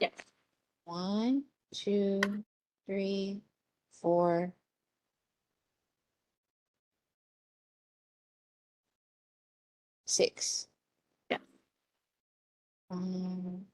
Yes. 1, 2, 3, 4, 6. Yeah. Um,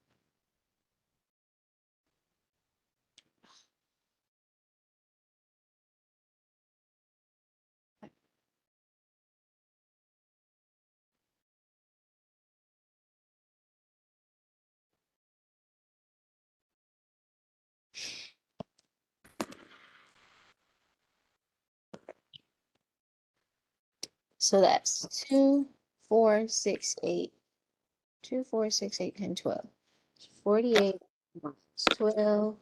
so that's 2, 4, 6, 8. 2, 4, 6, 8, 10, 12. 48 minus 12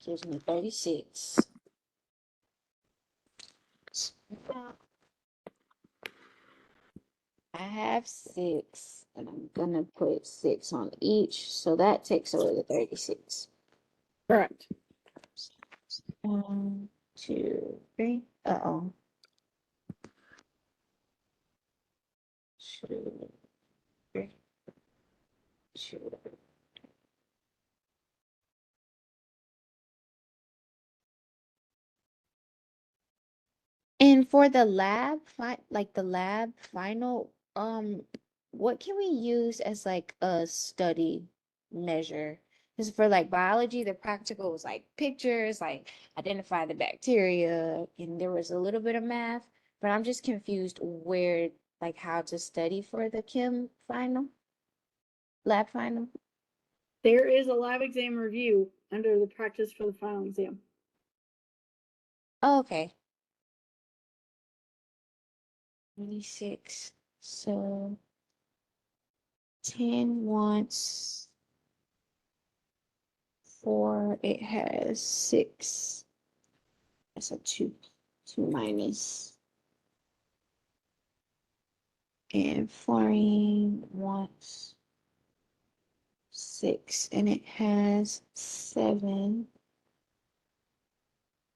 gives me 36. So now I have 6, and I'm gonna put 6 on each, so that takes away the 36. Correct. 1, 2, 3. Uh-oh. 2, 3, 2. And for the lab, like the lab final, what can we use as like a study measure? Because for like biology, the practical was like pictures, like identify the bacteria, and there was a little bit of math, but I'm just confused where, like how to study for the chem final, lab final. There is a lab exam review under the practice for the final exam. Oh, okay. 26. So 10 wants 4, it has 6. That's a 2, 2 minus. And fluorine wants 6, and it has 7.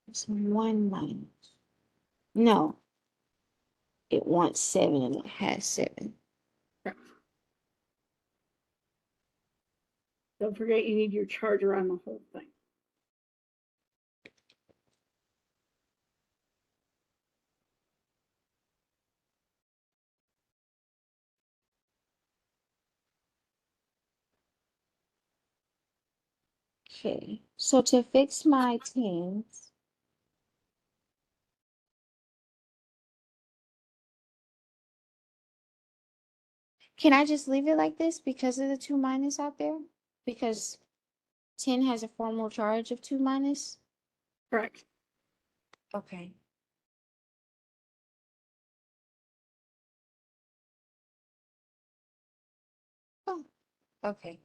It's 1 minus. No, it wants 7, and it has 7. Don't forget you need your charger on the whole thing. Okay, so to fix my 10s, can I just leave it like this because of the 2 minus out there? Because 10 has a formal charge of 2 minus? Correct. Okay. Oh, okay.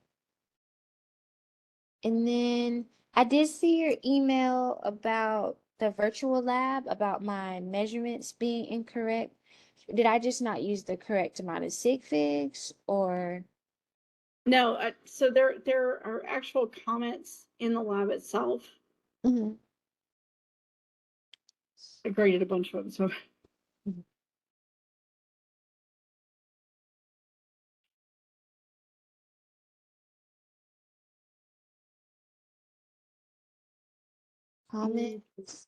And then I did see your email about the virtual lab, about my measurements being incorrect. Did I just not use the correct amount of sig figs or? No, so there are actual comments in the lab itself. Mhm. I graded a bunch of them, so Comments?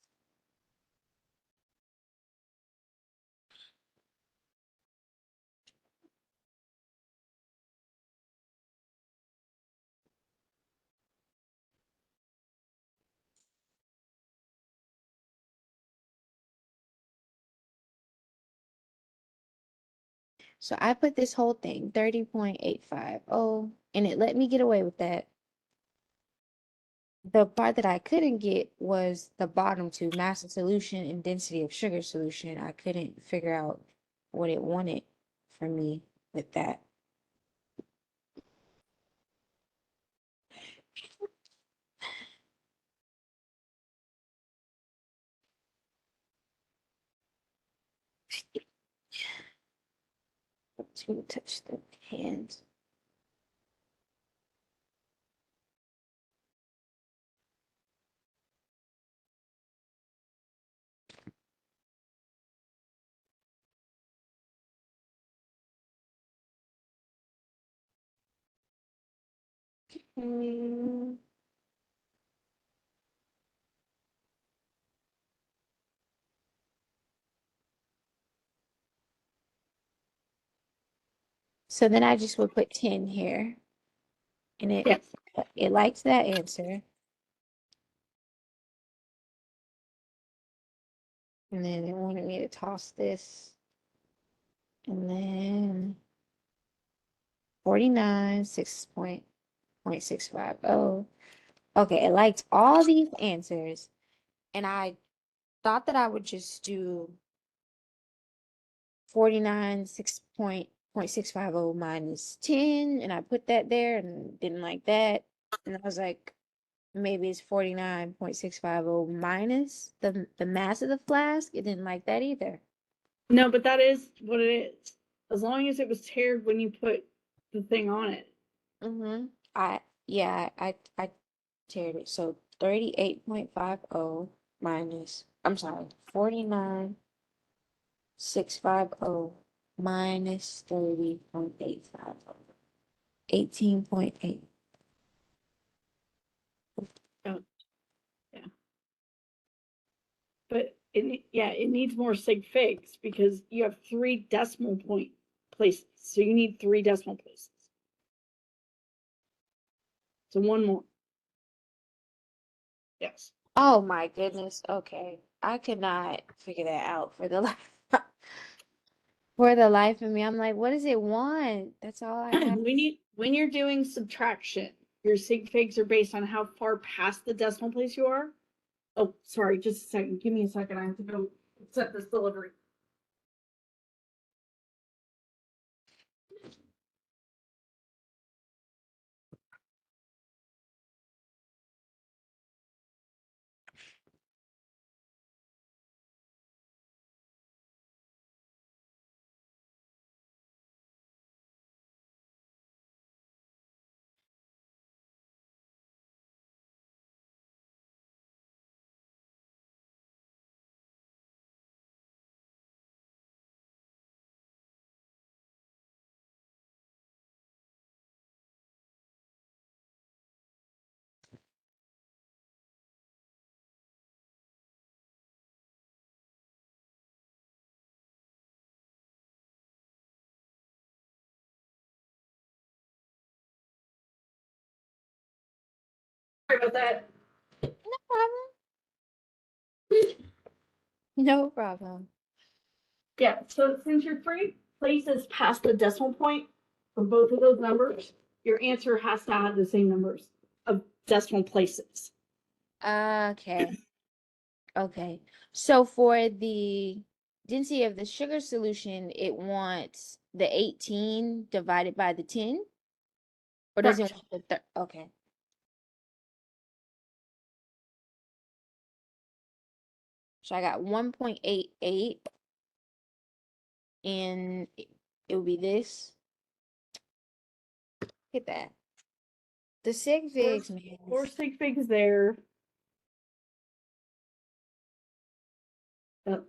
So I put this whole thing 30.850, and it let me get away with that. The part that I couldn't get was the bottom two, mass of solution and density of sugar solution. I couldn't figure out what it wanted from me with that. To touch the hands. Mm. So then I just would put 10 here, and Yes. it likes that answer. And then it wanted me to toss this. And then 49, 6.650. Okay, it liked all these answers. And I thought that I would just do 49, 6.650 minus 10. And I put that there and didn't like that. And I was like, maybe it's 49.650 minus the mass of the flask. It didn't like that either. No, but that is what it is. As long as it was tiered when you put the thing on it. Mm-hmm. I tiered it. So 38.50 minus, I'm sorry, 49.650 minus 30.850. 18.8. Oh, yeah. But it needs more sig figs because you have 3 decimal point places. So you need 3 decimal places. So one more. Yes. Oh my goodness. Okay. I could not figure that out for the life for the life of me. I'm like, what does it want? That's all I have. When you're doing subtraction, your sig figs are based on how far past the decimal place you are. Oh, sorry, just a second. Give me a second. I have to go set this delivery. Sorry about that. No problem. No problem. Yeah, so since you're 3 places past the decimal point for both of those numbers, your answer has to have the same numbers of decimal places. Okay. Okay. So for the density of the sugar solution, it wants the 18 divided by the 10? Or does it Correct. want the okay. So I got 1.88 and it would be this. Look at that. The sig figs, man. 4 sig figs there.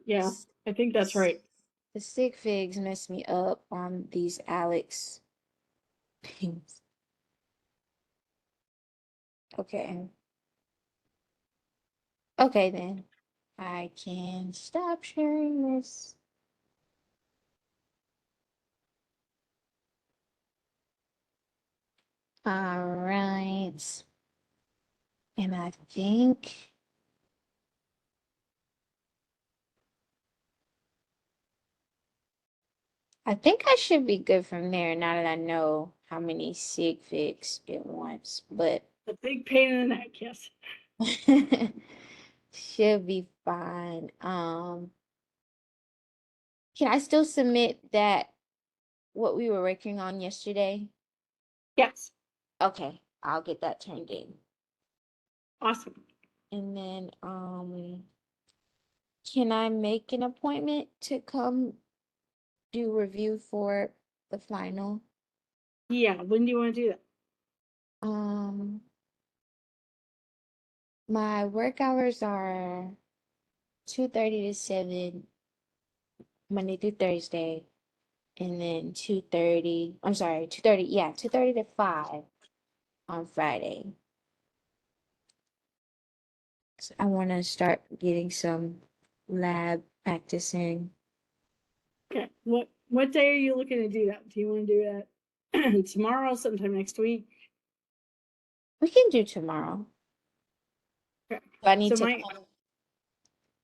Yeah, I think that's right. The sig figs messed me up on these Alex things. Okay. Okay then. I can stop sharing this. All right. And I think I should be good from there now that I know how many sig figs it wants, but A big pain in the neck, yes. should be fine. Can I still submit that what we were working on yesterday? Yes. Okay, I'll get that turned in. Awesome. And then can I make an appointment to come do review for the final? Yeah, when do you want to do that? Um, my work hours are 2:30 to 7, Monday through Thursday, and then 2:30, I'm sorry, 2:30, yeah, 2:30 to 5 on Friday. So I want to start getting some lab practicing. Okay, what day are you looking to do that? Do you want to do that tomorrow, sometime next week? We can do tomorrow. Okay. Do I need So to my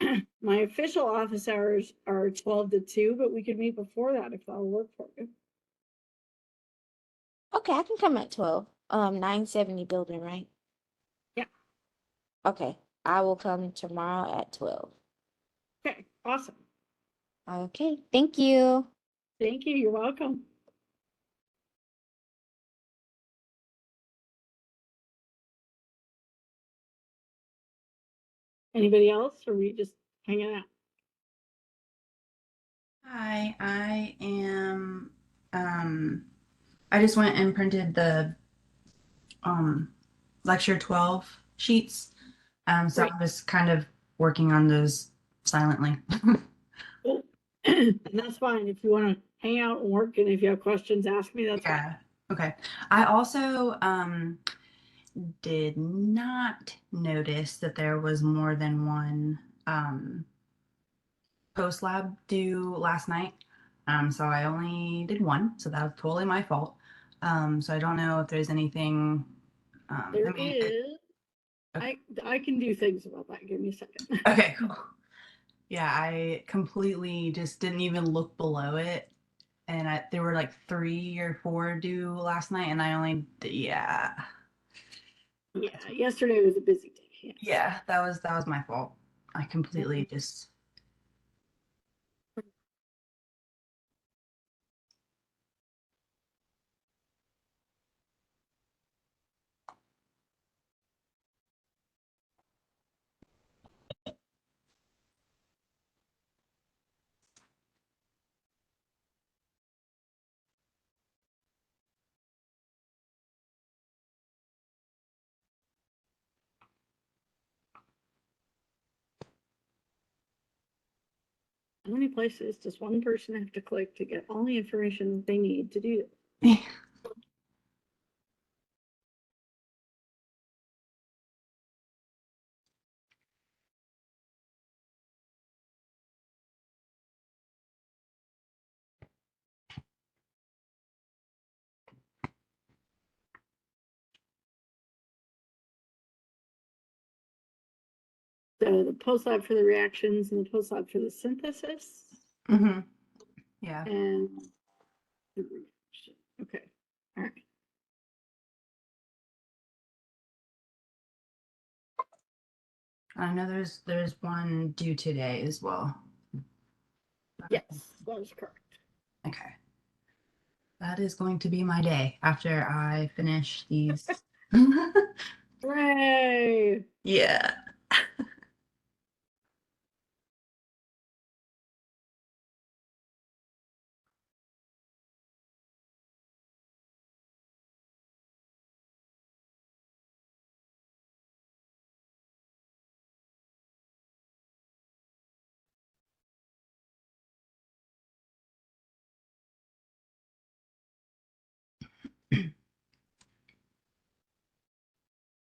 come? my official office hours are 12 to 2, but we could meet before that if that'll work for you. Okay, I can come at 12. 970 building, right? Yeah. Okay, I will come tomorrow at 12. Okay, awesome. Okay, thank you. Thank you. You're welcome. Anybody else, or are we just hanging out? Hi, I am. I just went and printed the um, lecture 12 sheets. So Great. I'm just kind of working on those silently. Cool. And that's fine. If you want to hang out and work, and if you have questions, ask me. That's fine. Yeah. Okay. I also did not notice that there was more than one post lab due last night. So I only did one, so that was totally my fault. So I don't know if there's anything. There I mean, is. okay. I can do things about that. Give me a second. Okay, cool. Yeah, I completely just didn't even look below it, and there were like 3 or 4 due last night, and I only yeah. Yeah, yesterday was a busy day. Yes. Yeah, that was my fault. I completely just How many places does one person have to click to get all the information they need to do this? So the post lab for the reactions and the post lab for the synthesis hmm yeah. and the reaction. Okay. All right. I know there's one due today as well. Yes, that is correct. Okay. That is going to be my day after I finish these. Hooray! Yeah.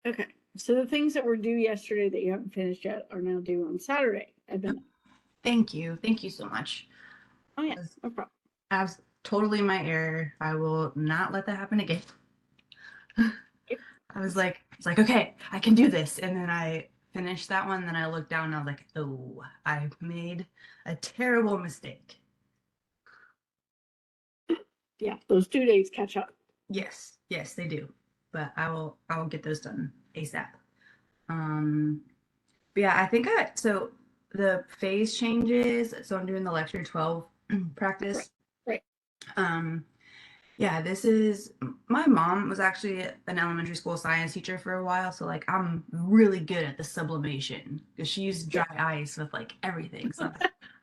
Okay. So the things that were due yesterday that you haven't finished yet are now due on Saturday. I've been. Thank you. Thank you so much. Oh yeah, no problem. That's totally my error. I will not let that happen again. I was like, it's like, okay, I can do this. And then I finished that one. Then I looked down and I was like, oh, I made a terrible mistake. Yeah, those 2 days catch up. Yes, yes, they do. But I will get those done ASAP. Um, but yeah, I think so the phase changes. So I'm doing the lecture 12 Right. practice. Right. Um, Yeah, this is my mom was actually an elementary school science teacher for a while, so like I'm really good at the sublimation because she used dry ice with like everything. So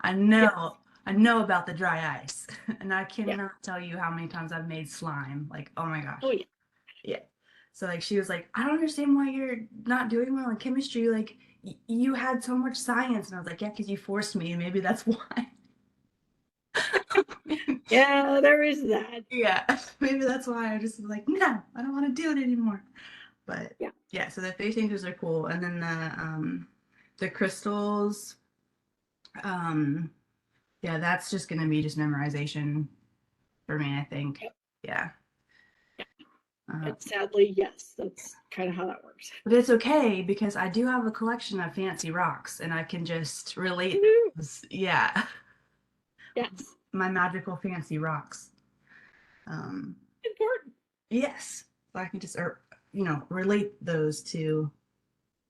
I Yes. know I know about the dry ice, and I Yeah. cannot tell you how many times I've made slime. Like, oh my gosh. Oh yeah. Yeah. So like she was like, I don't understand why you're not doing well in chemistry. Like you had so much science, and I was like, yeah, because you forced me, and maybe that's why. Yeah, there is that. Yeah, maybe that's why I just was like, no, I don't want to do it anymore. But Yeah. yeah, so the face painters are cool, and then the crystals, um, yeah, that's just gonna be just memorization for me, I think. Yep. Yeah. Uh, And sadly, yes, that's kind of how that works. but it's okay because I do have a collection of fancy rocks, and I can just relate Woo! those. Yeah, Yes. my magical fancy rocks. Um, Important. yes, so I can just, or relate those to.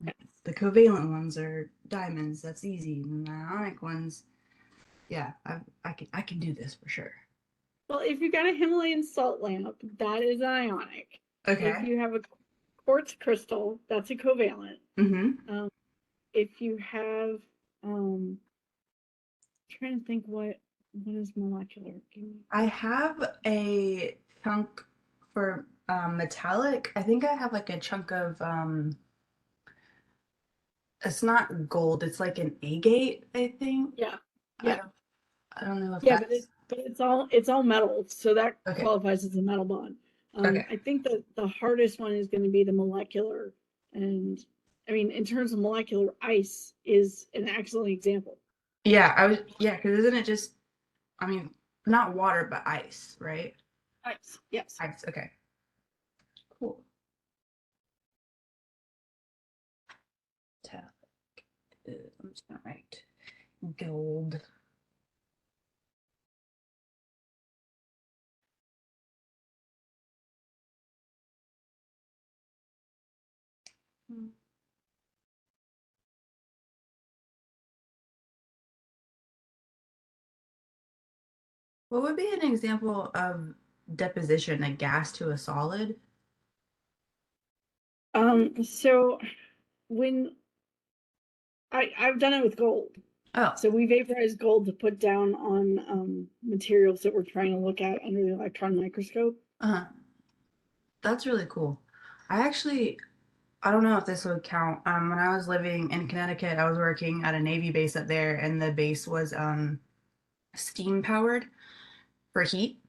Yes. The covalent ones are diamonds. That's easy. And the ionic ones, yeah, I can do this for sure. Well, if you got a Himalayan salt lamp, that is ionic. If Okay. you have a quartz crystal, that's a covalent. Mm-hmm. If you have, trying to think what is molecular. I have a chunk for metallic. I think I have like a chunk of it's not gold. It's like an agate. I think. Yeah, I yeah, don't. I don't know if yeah. But that's it's all metal, so that okay. qualifies as a metal bond. Okay. I think that the hardest one is going to be the molecular, and I mean, in terms of molecular, ice is an excellent example. Yeah, I was. Yeah, because isn't it just? I mean, not water, but ice, right? Ice, yes. Ice. Okay. Cool. Tap. I'm just gonna write gold. What would be an example of deposition, a gas to a solid? So when I've done it with gold. Oh, So we vaporize gold to put down on materials that we're trying to look at under the electron microscope. uh-huh. That's really cool. I don't know if this would count. When I was living in Connecticut, I was working at a Navy base up there, and the base was steam powered for heat.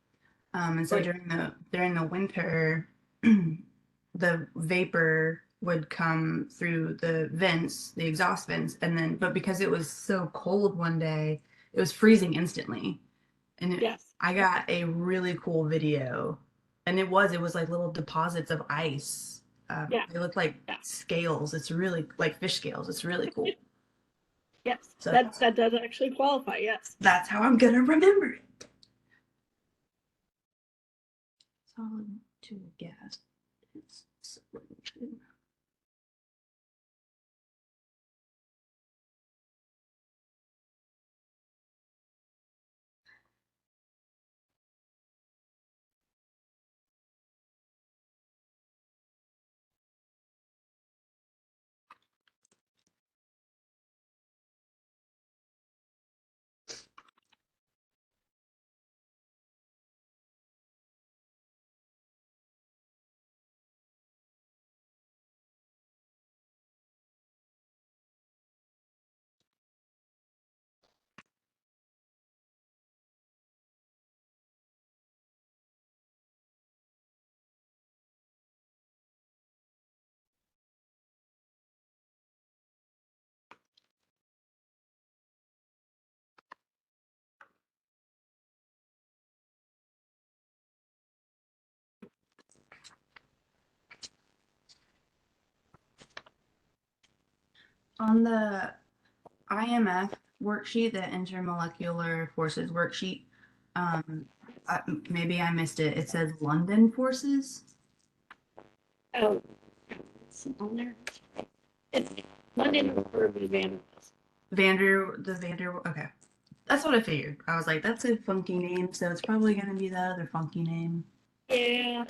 And so Right. during the winter, the vapor would come through the vents, the exhaust vents, and then but because it was so cold one day, it was freezing instantly. And Yes. I got a really cool video, and it was like little deposits of ice. Yeah. They look like Yeah. scales. It's really like fish scales. It's really cool. Yes. So That does actually qualify. Yes. that's how I'm gonna remember it. Solid to gas. It's solution. On the IMF worksheet, the intermolecular forces worksheet, um, maybe I missed it. It says London forces. Oh, it's on there. It's London or Vander. Okay, that's what I figured. I was like, that's a funky name, so it's probably gonna be that other funky name. Yeah,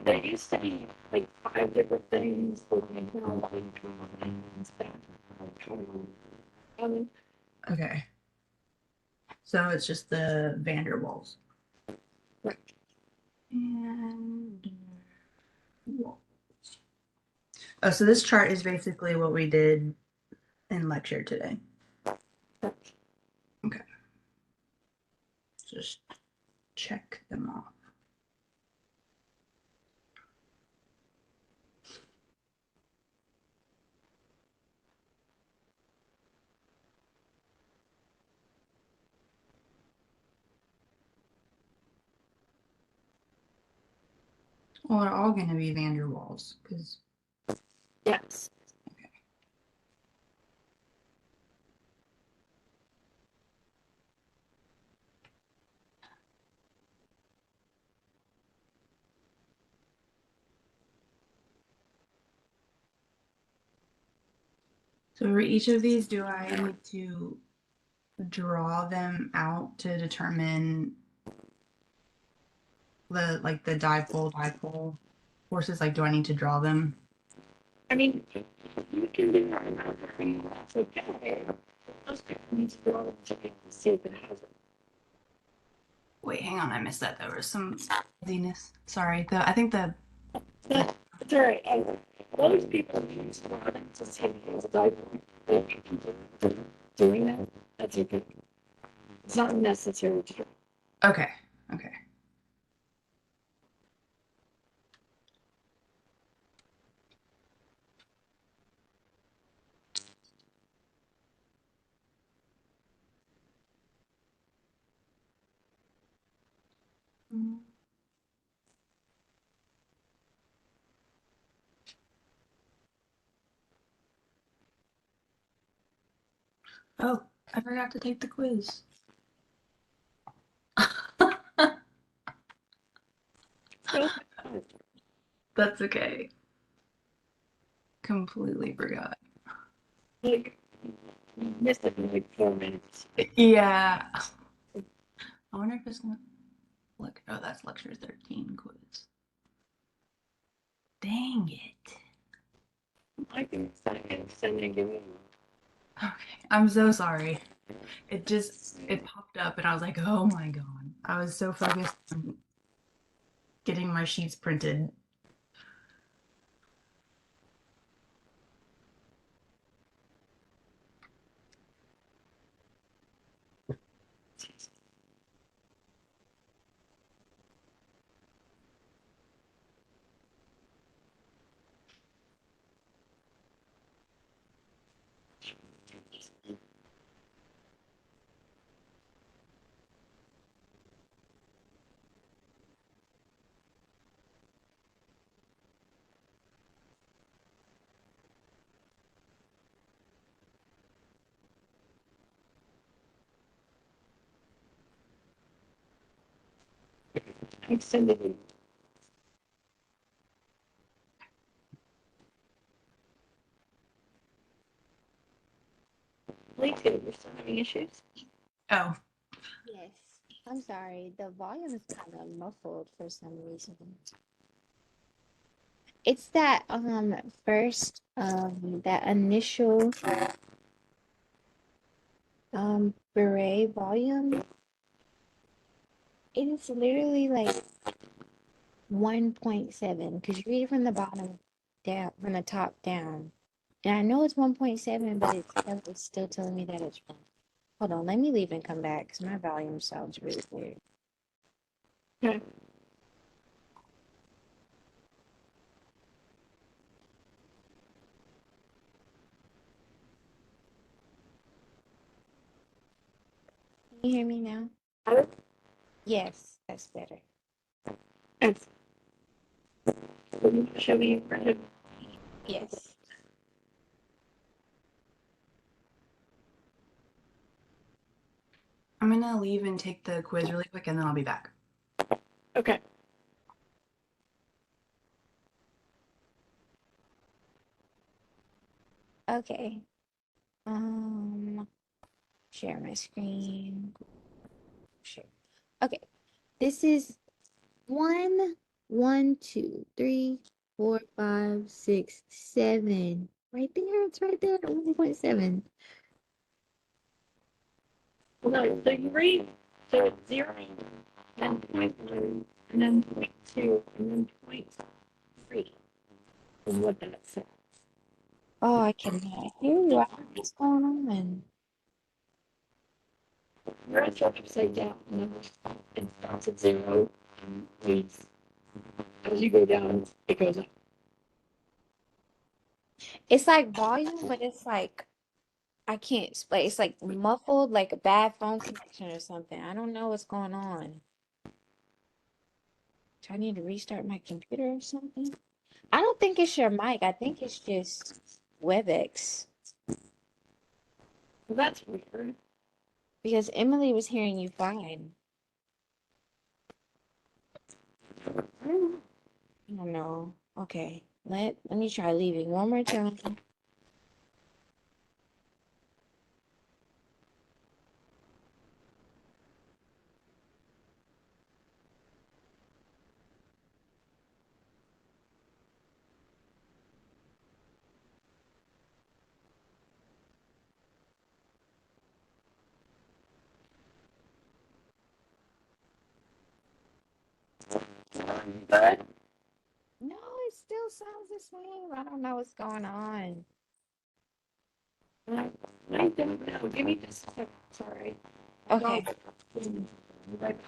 there used to be like 5 different things, but now like um, Okay. So it's just the Vanderwalls. right. And walls. Oh, so this chart is basically what we did in lecture today. Okay. Just check them off. Well, they're all going to be Vanderwalls because Yes. so for each of these, do I need to draw them out to determine the dipole forces? Like, do I need to draw them? I mean, you can do that. That's okay. Most people need to go out and see if it has it. Wait, hang on, I missed that. There was some fuzziness. Sorry. I think the No, it's all right. Most people use them to see if it has a diaper. Doing that, that's okay. It's not necessary to do. okay. Oh, I forgot to take the quiz. That's okay. Completely forgot. Like, you missed it in like 4 minutes. Yeah. I wonder if it's gonna look. Oh, that's lecture 13 quiz. Dang it. I can send it to you. Okay, I'm so sorry. It popped up and I was like, oh my god. I was so focused on getting my sheets printed. I send it to you. Please, you're still having issues? Oh, Yes. I'm sorry. The volume is kind of muffled for some reason. It's that first that initial beret volume. It is literally like 1.7 because you read it from the bottom down, from the top down. And I know it's 1.7, but it's still telling me that it's wrong. Hold on, let me leave and come back because my volume sounds really weird. Okay. Can you hear me now? Better? Yes, that's better. Yes. Show me your printed. Yes. I'm gonna leave and take the quiz really quick and then I'll be back. Okay. Okay. Share my screen. Share. Okay. This is one 1, 2, 3, 4, 5, 6, 7. Right there, it's right there, 1.7. No, so you read, so it's 0, then 0.1, and then 0.2, and then 0.3 is what that says. Oh, I cannot hear you. I don't know what's going on. You're upside down, and then it starts at 0, and reads, as you go down, it goes up. It's like volume, but it's like I can't explain. It's like muffled, like a bad phone connection or something. I don't know what's going on. Do I need to restart my computer or something? I don't think it's your mic. I think it's just WebEx. Well, that's weird. Because Emily was hearing you fine. I don't know. Okay. Let me try leaving one more time. But No, it still sounds the same. I don't know what's going on. I don't know. Give me just a second. Sorry. Okay. Right.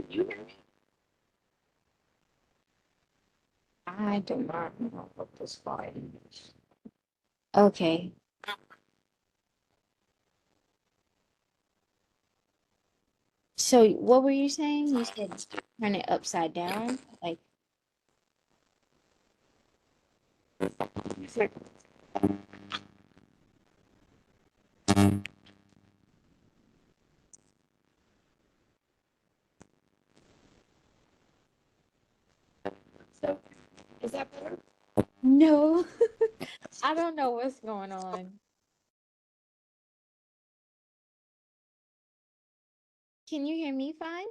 You hear me? I do not know what this fine is. Okay. So what were you saying? You said turn it upside down? Like, So, is that better? no. I don't know what's going on. Can you hear me fine?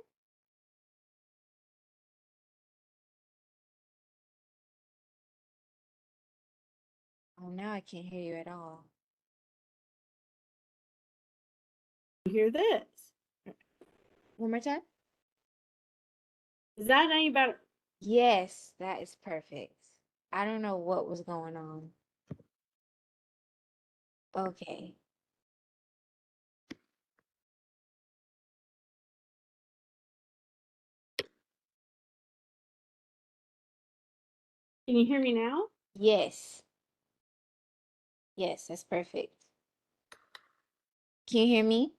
Oh, now I can't hear you at all. You hear this? One more time? Is that any better? Yes, that is perfect. I don't know what was going on. Okay. Can you hear me now? Yes. Yes, that's perfect. Can you hear me?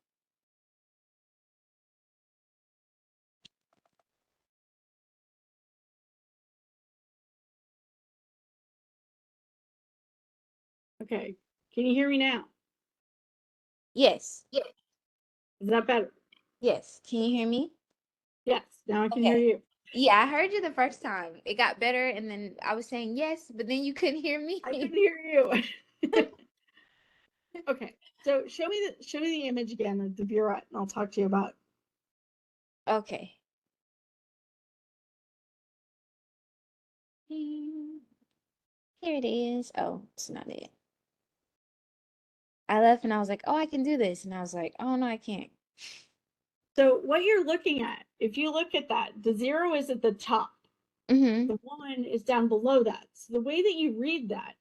Okay. Can you hear me now? Yes. Is that better? Yes. Can you hear me? Yes. Now I can hear Okay. you. Yeah, I heard you the first time. It got better, and then I was saying yes, but then you couldn't hear me. I couldn't hear you. Okay. So show me the image again of the burette, and I'll talk to you about. Okay. Here it is. Oh, it's not it. I left and I was like, oh, I can do this. And I was like, oh, no, I can't. So what you're looking at, if you look at that, the 0 is at the top. Mm-hmm. The 1 is down below that. So the way that you read that,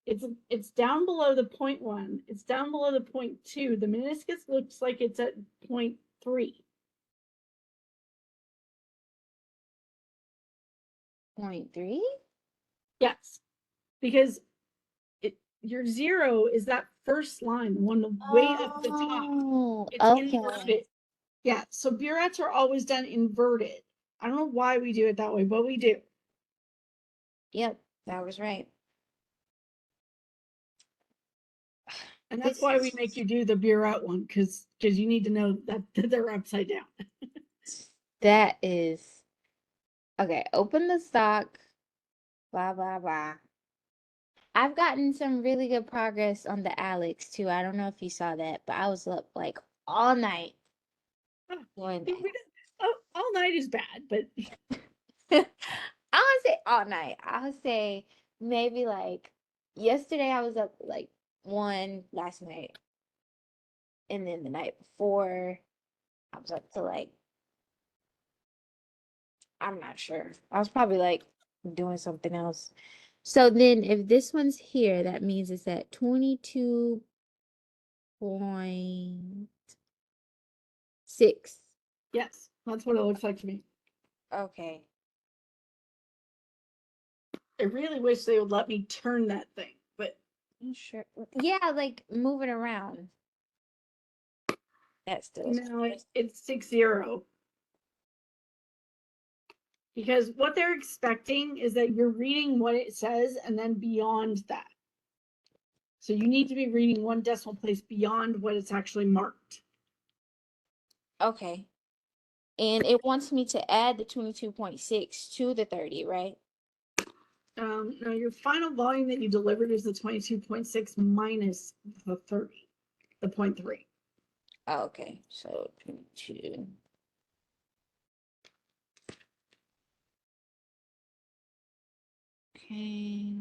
it's down below the 0.1. It's down below the 0.2. The meniscus looks like it's at 0.3. 0.3? Yes. because your 0 is that first line, the one way up the top. Oh, It's okay. inverted. Yeah, so burets are always done inverted. I don't know why we do it that way, but we do. Yep, that was right. And that's This why we is make you do the buret one, because you need to know that they're upside down. That is okay. Open the stock. Blah blah blah. I've gotten some really good progress on the Alex too. I don't know if you saw that, but I was up like all night doing We don't- all night is bad, but that. I would say all night. I would say maybe like yesterday I was up like 1 last night. And then the night before I was up to like I'm not sure. I was probably like doing something else. So then if this one's here, that means it's at 22.6. yes, that's what it looks like to me. Okay. I really wish they would let me turn that thing, but I'm sure. Yeah, like move it around. That still is no, it's 6-0. Because what they're expecting is that you're reading what it says and then beyond that. So you need to be reading 1 decimal place beyond what it's actually marked. okay. And it wants me to add the 22.6 to the 30, right? Now your final volume that you delivered is the 22.6 minus the 30, the 0.3. Oh, okay. So 22. Okay.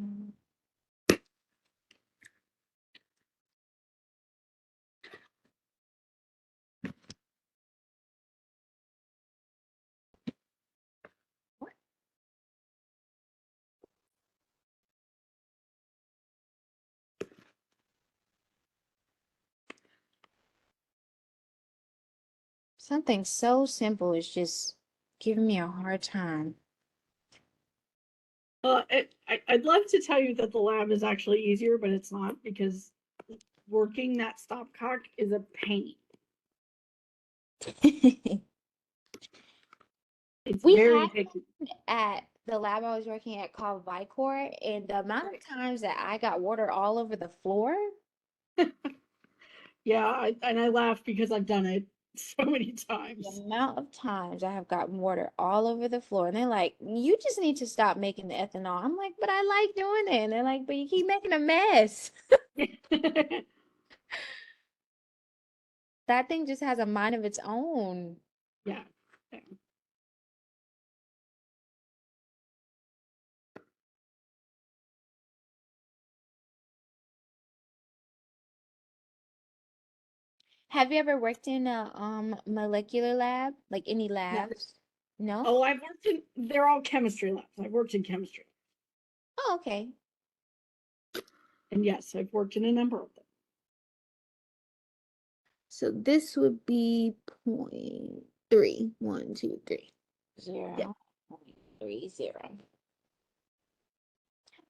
Something so simple is just giving me a hard time. I'd love to tell you that the lab is actually easier, but it's not, because working that stopcock is a pain. It's We very had picky. at the lab I was working at called Vicor, and the amount of times that I got water all over the floor. Yeah, and I laugh because I've done it so many The times. amount of times I have gotten water all over the floor, and they're like, "You just need to stop making the ethanol." I'm like, "But I like doing it." And they're like, "But you keep making a mess." That thing just has a mind of its own. Yeah. Have you ever worked in a molecular lab? Like any No. labs? No? Oh, I've worked in, they're all chemistry labs. I've worked in chemistry. Oh, okay. And yes, I've worked in a number of them. So this would be 0.3. 1, 2, 3. Yeah. 0.30.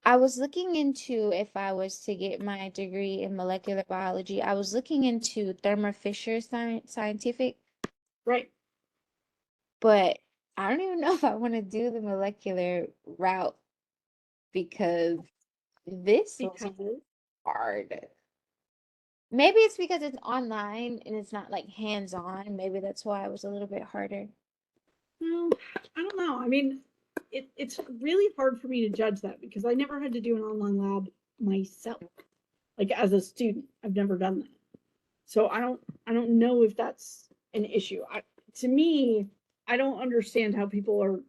I was looking into if I was to get my degree in molecular biology, I was looking into Thermo Fisher Scientific, Right. but I don't even know if I want to do the molecular route because this was Because, hard. Maybe it's because it's online and it's not like hands-on. Maybe that's why it was a little bit harder. well, I don't know. I mean, it's really hard for me to judge that because I never had to do an online lab myself. Like as a student, I've never done that. So I don't know if that's an issue. To me, I don't understand how people are.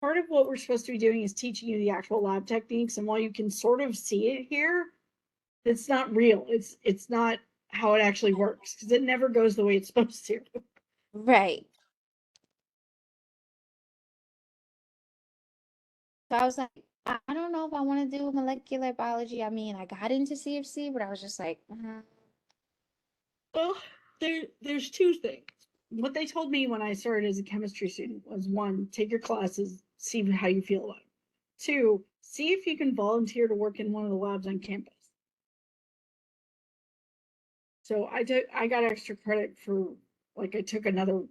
Part of what we're supposed to be doing is teaching you the actual lab techniques, and while you can sort of see it here, it's not real. It's not how it actually works because it never goes the way it's supposed to. Right. So I was like, I don't know if I want to do molecular biology. I mean, I got into CFC, but I was just like, Well, there's 2 things. What they told me when I started as a chemistry student was, 1, take your classes see how you feel about it. 2, see if you can volunteer to work in one of the labs on campus. So I got extra credit for, like, I took another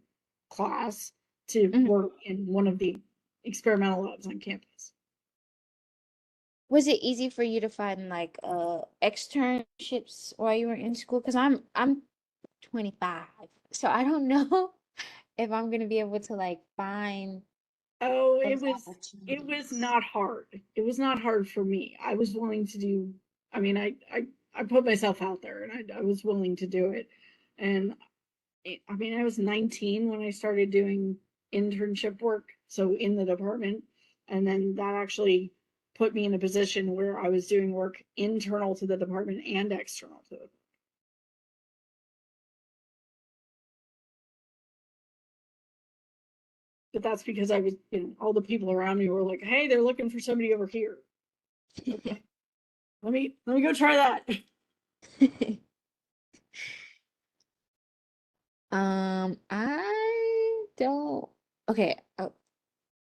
class to work in one of the experimental labs on campus. Was it easy for you to find like externships while you were in school? Because I'm 25, so I don't know if I'm gonna be able to like find Oh, those it was opportunities. not hard. It was not hard for me. I was willing to do, I mean, I put myself out there and I was willing to do it. And I mean, I was 19 when I started doing internship work, so in the department. And then that actually put me in a position where I was doing work internal to the department and external to it. But that's because I was, all the people around me were like, hey, they're looking for somebody over here. Okay. Let me go try that. I don't. Okay,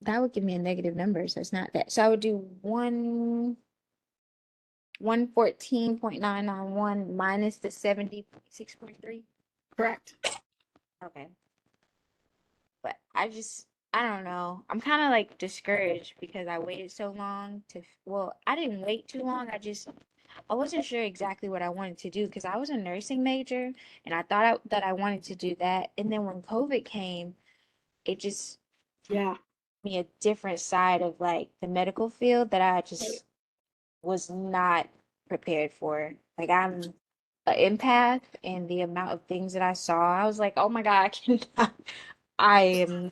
that would give me a negative number, so it's not that. So I would do 114.991 minus the 70.6.3. Correct. Okay. But I don't know. I'm kind of like discouraged because I waited so long well, I didn't wait too long. I wasn't sure exactly what I wanted to do because I was a nursing major and I thought that I wanted to do that. And then when COVID came, it just Yeah. me a different side of like the medical field that I just was not prepared for. Like I'm an empath and the amount of things that I saw, I was like, oh my God, I cannot. I am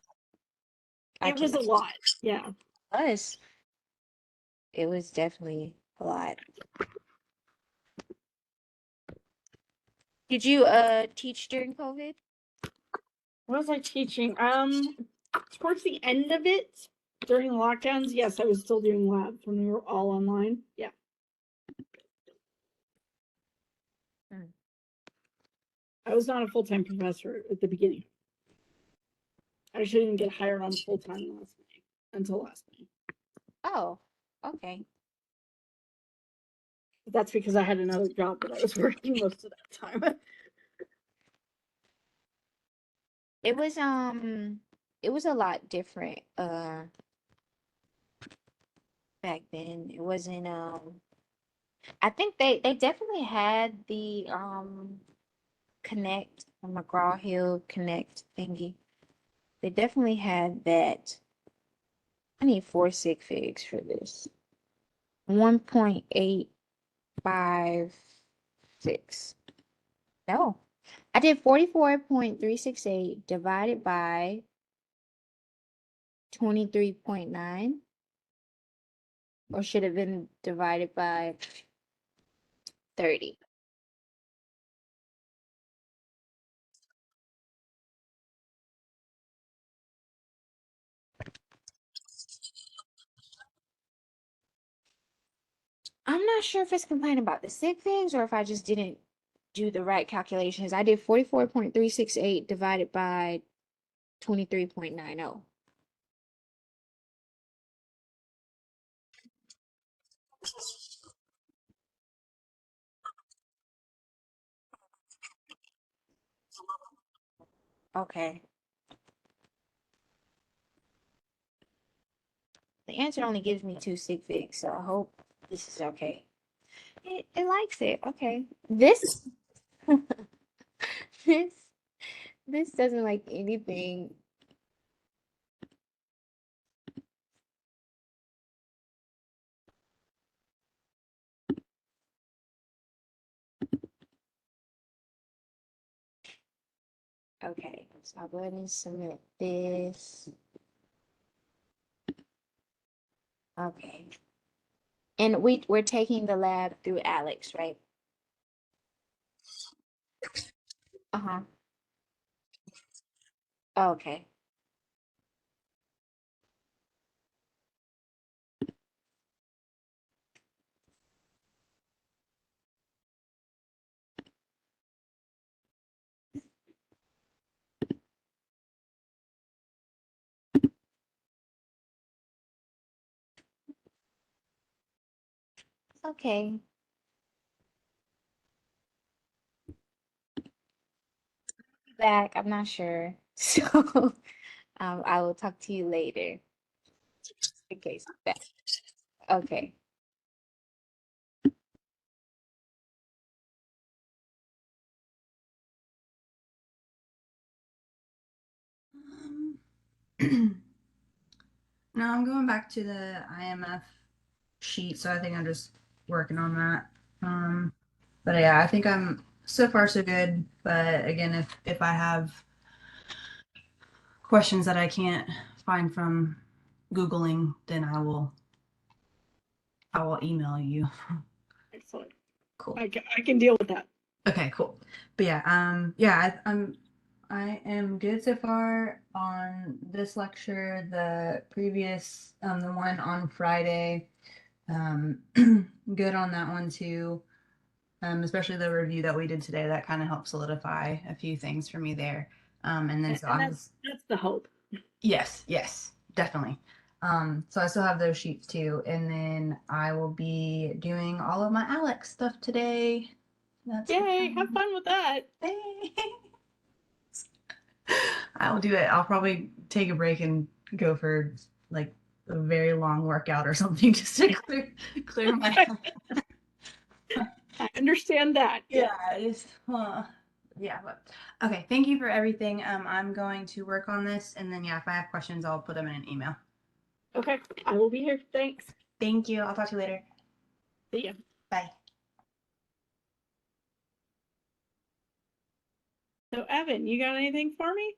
I It was a cannot. lot. Yeah. Us. It was definitely a lot. Did you teach during COVID? What was I teaching? Towards the end of it, during lockdowns, yes, I was still doing labs when we were all online. Yeah. Hmm. I was not a full-time professor at the beginning. I actually didn't get hired on full-time until last May. Oh, okay. But that's because I had another job that I was working most of that time. It was it was a lot different back then. It wasn't I think they definitely had the Connect, McGraw Hill Connect thingy. They definitely had that. I need 4 sig figs for this. 1.856. No. I did 44.368 divided by 23.9, or should have been divided by 30. I'm not sure if it's complaining about the sig figs or if I just didn't do the right calculations. I did 44.368 divided by 23.90. Okay. The answer only gives me 2 sig figs, so I hope this is okay. It likes it. Okay. This this doesn't like anything. Okay, so I'll go ahead and submit this. Okay. And we're taking the lab through Alex, right? Uh-huh. Okay. Okay. Back, I'm not sure. So, I will talk to you later. Okay, so back. Okay. No, I'm going back to the IMF sheet, so I think I'm just working on that. But yeah, I think I'm so far so good. But again, if I have questions that I can't find from Googling, then I will email you. Excellent. Cool. I can deal with that. Okay, cool. But yeah, I am good so far on this lecture. The previous, the one on Friday, good on that one too. Especially the review that we did today, that kind of helped solidify a few things for me there. And then so And I'm just that's the hope. yes, definitely. So I still have those sheets too, and then I will be doing all of my Alex stuff today. That's Yay, have fun with that. I will do it. I'll probably take a break and go for like a very long workout or something just to clear my I understand that. yeah, it's yeah, but okay, thank you for everything. I'm going to work on this, and then yeah, if I have questions, I'll put them in an email. Okay, I will be here. Thanks. Thank you. I'll talk to you later. See ya. Bye. So, Evan, you got anything for me?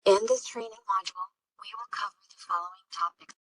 In this training module, we will cover the following topics.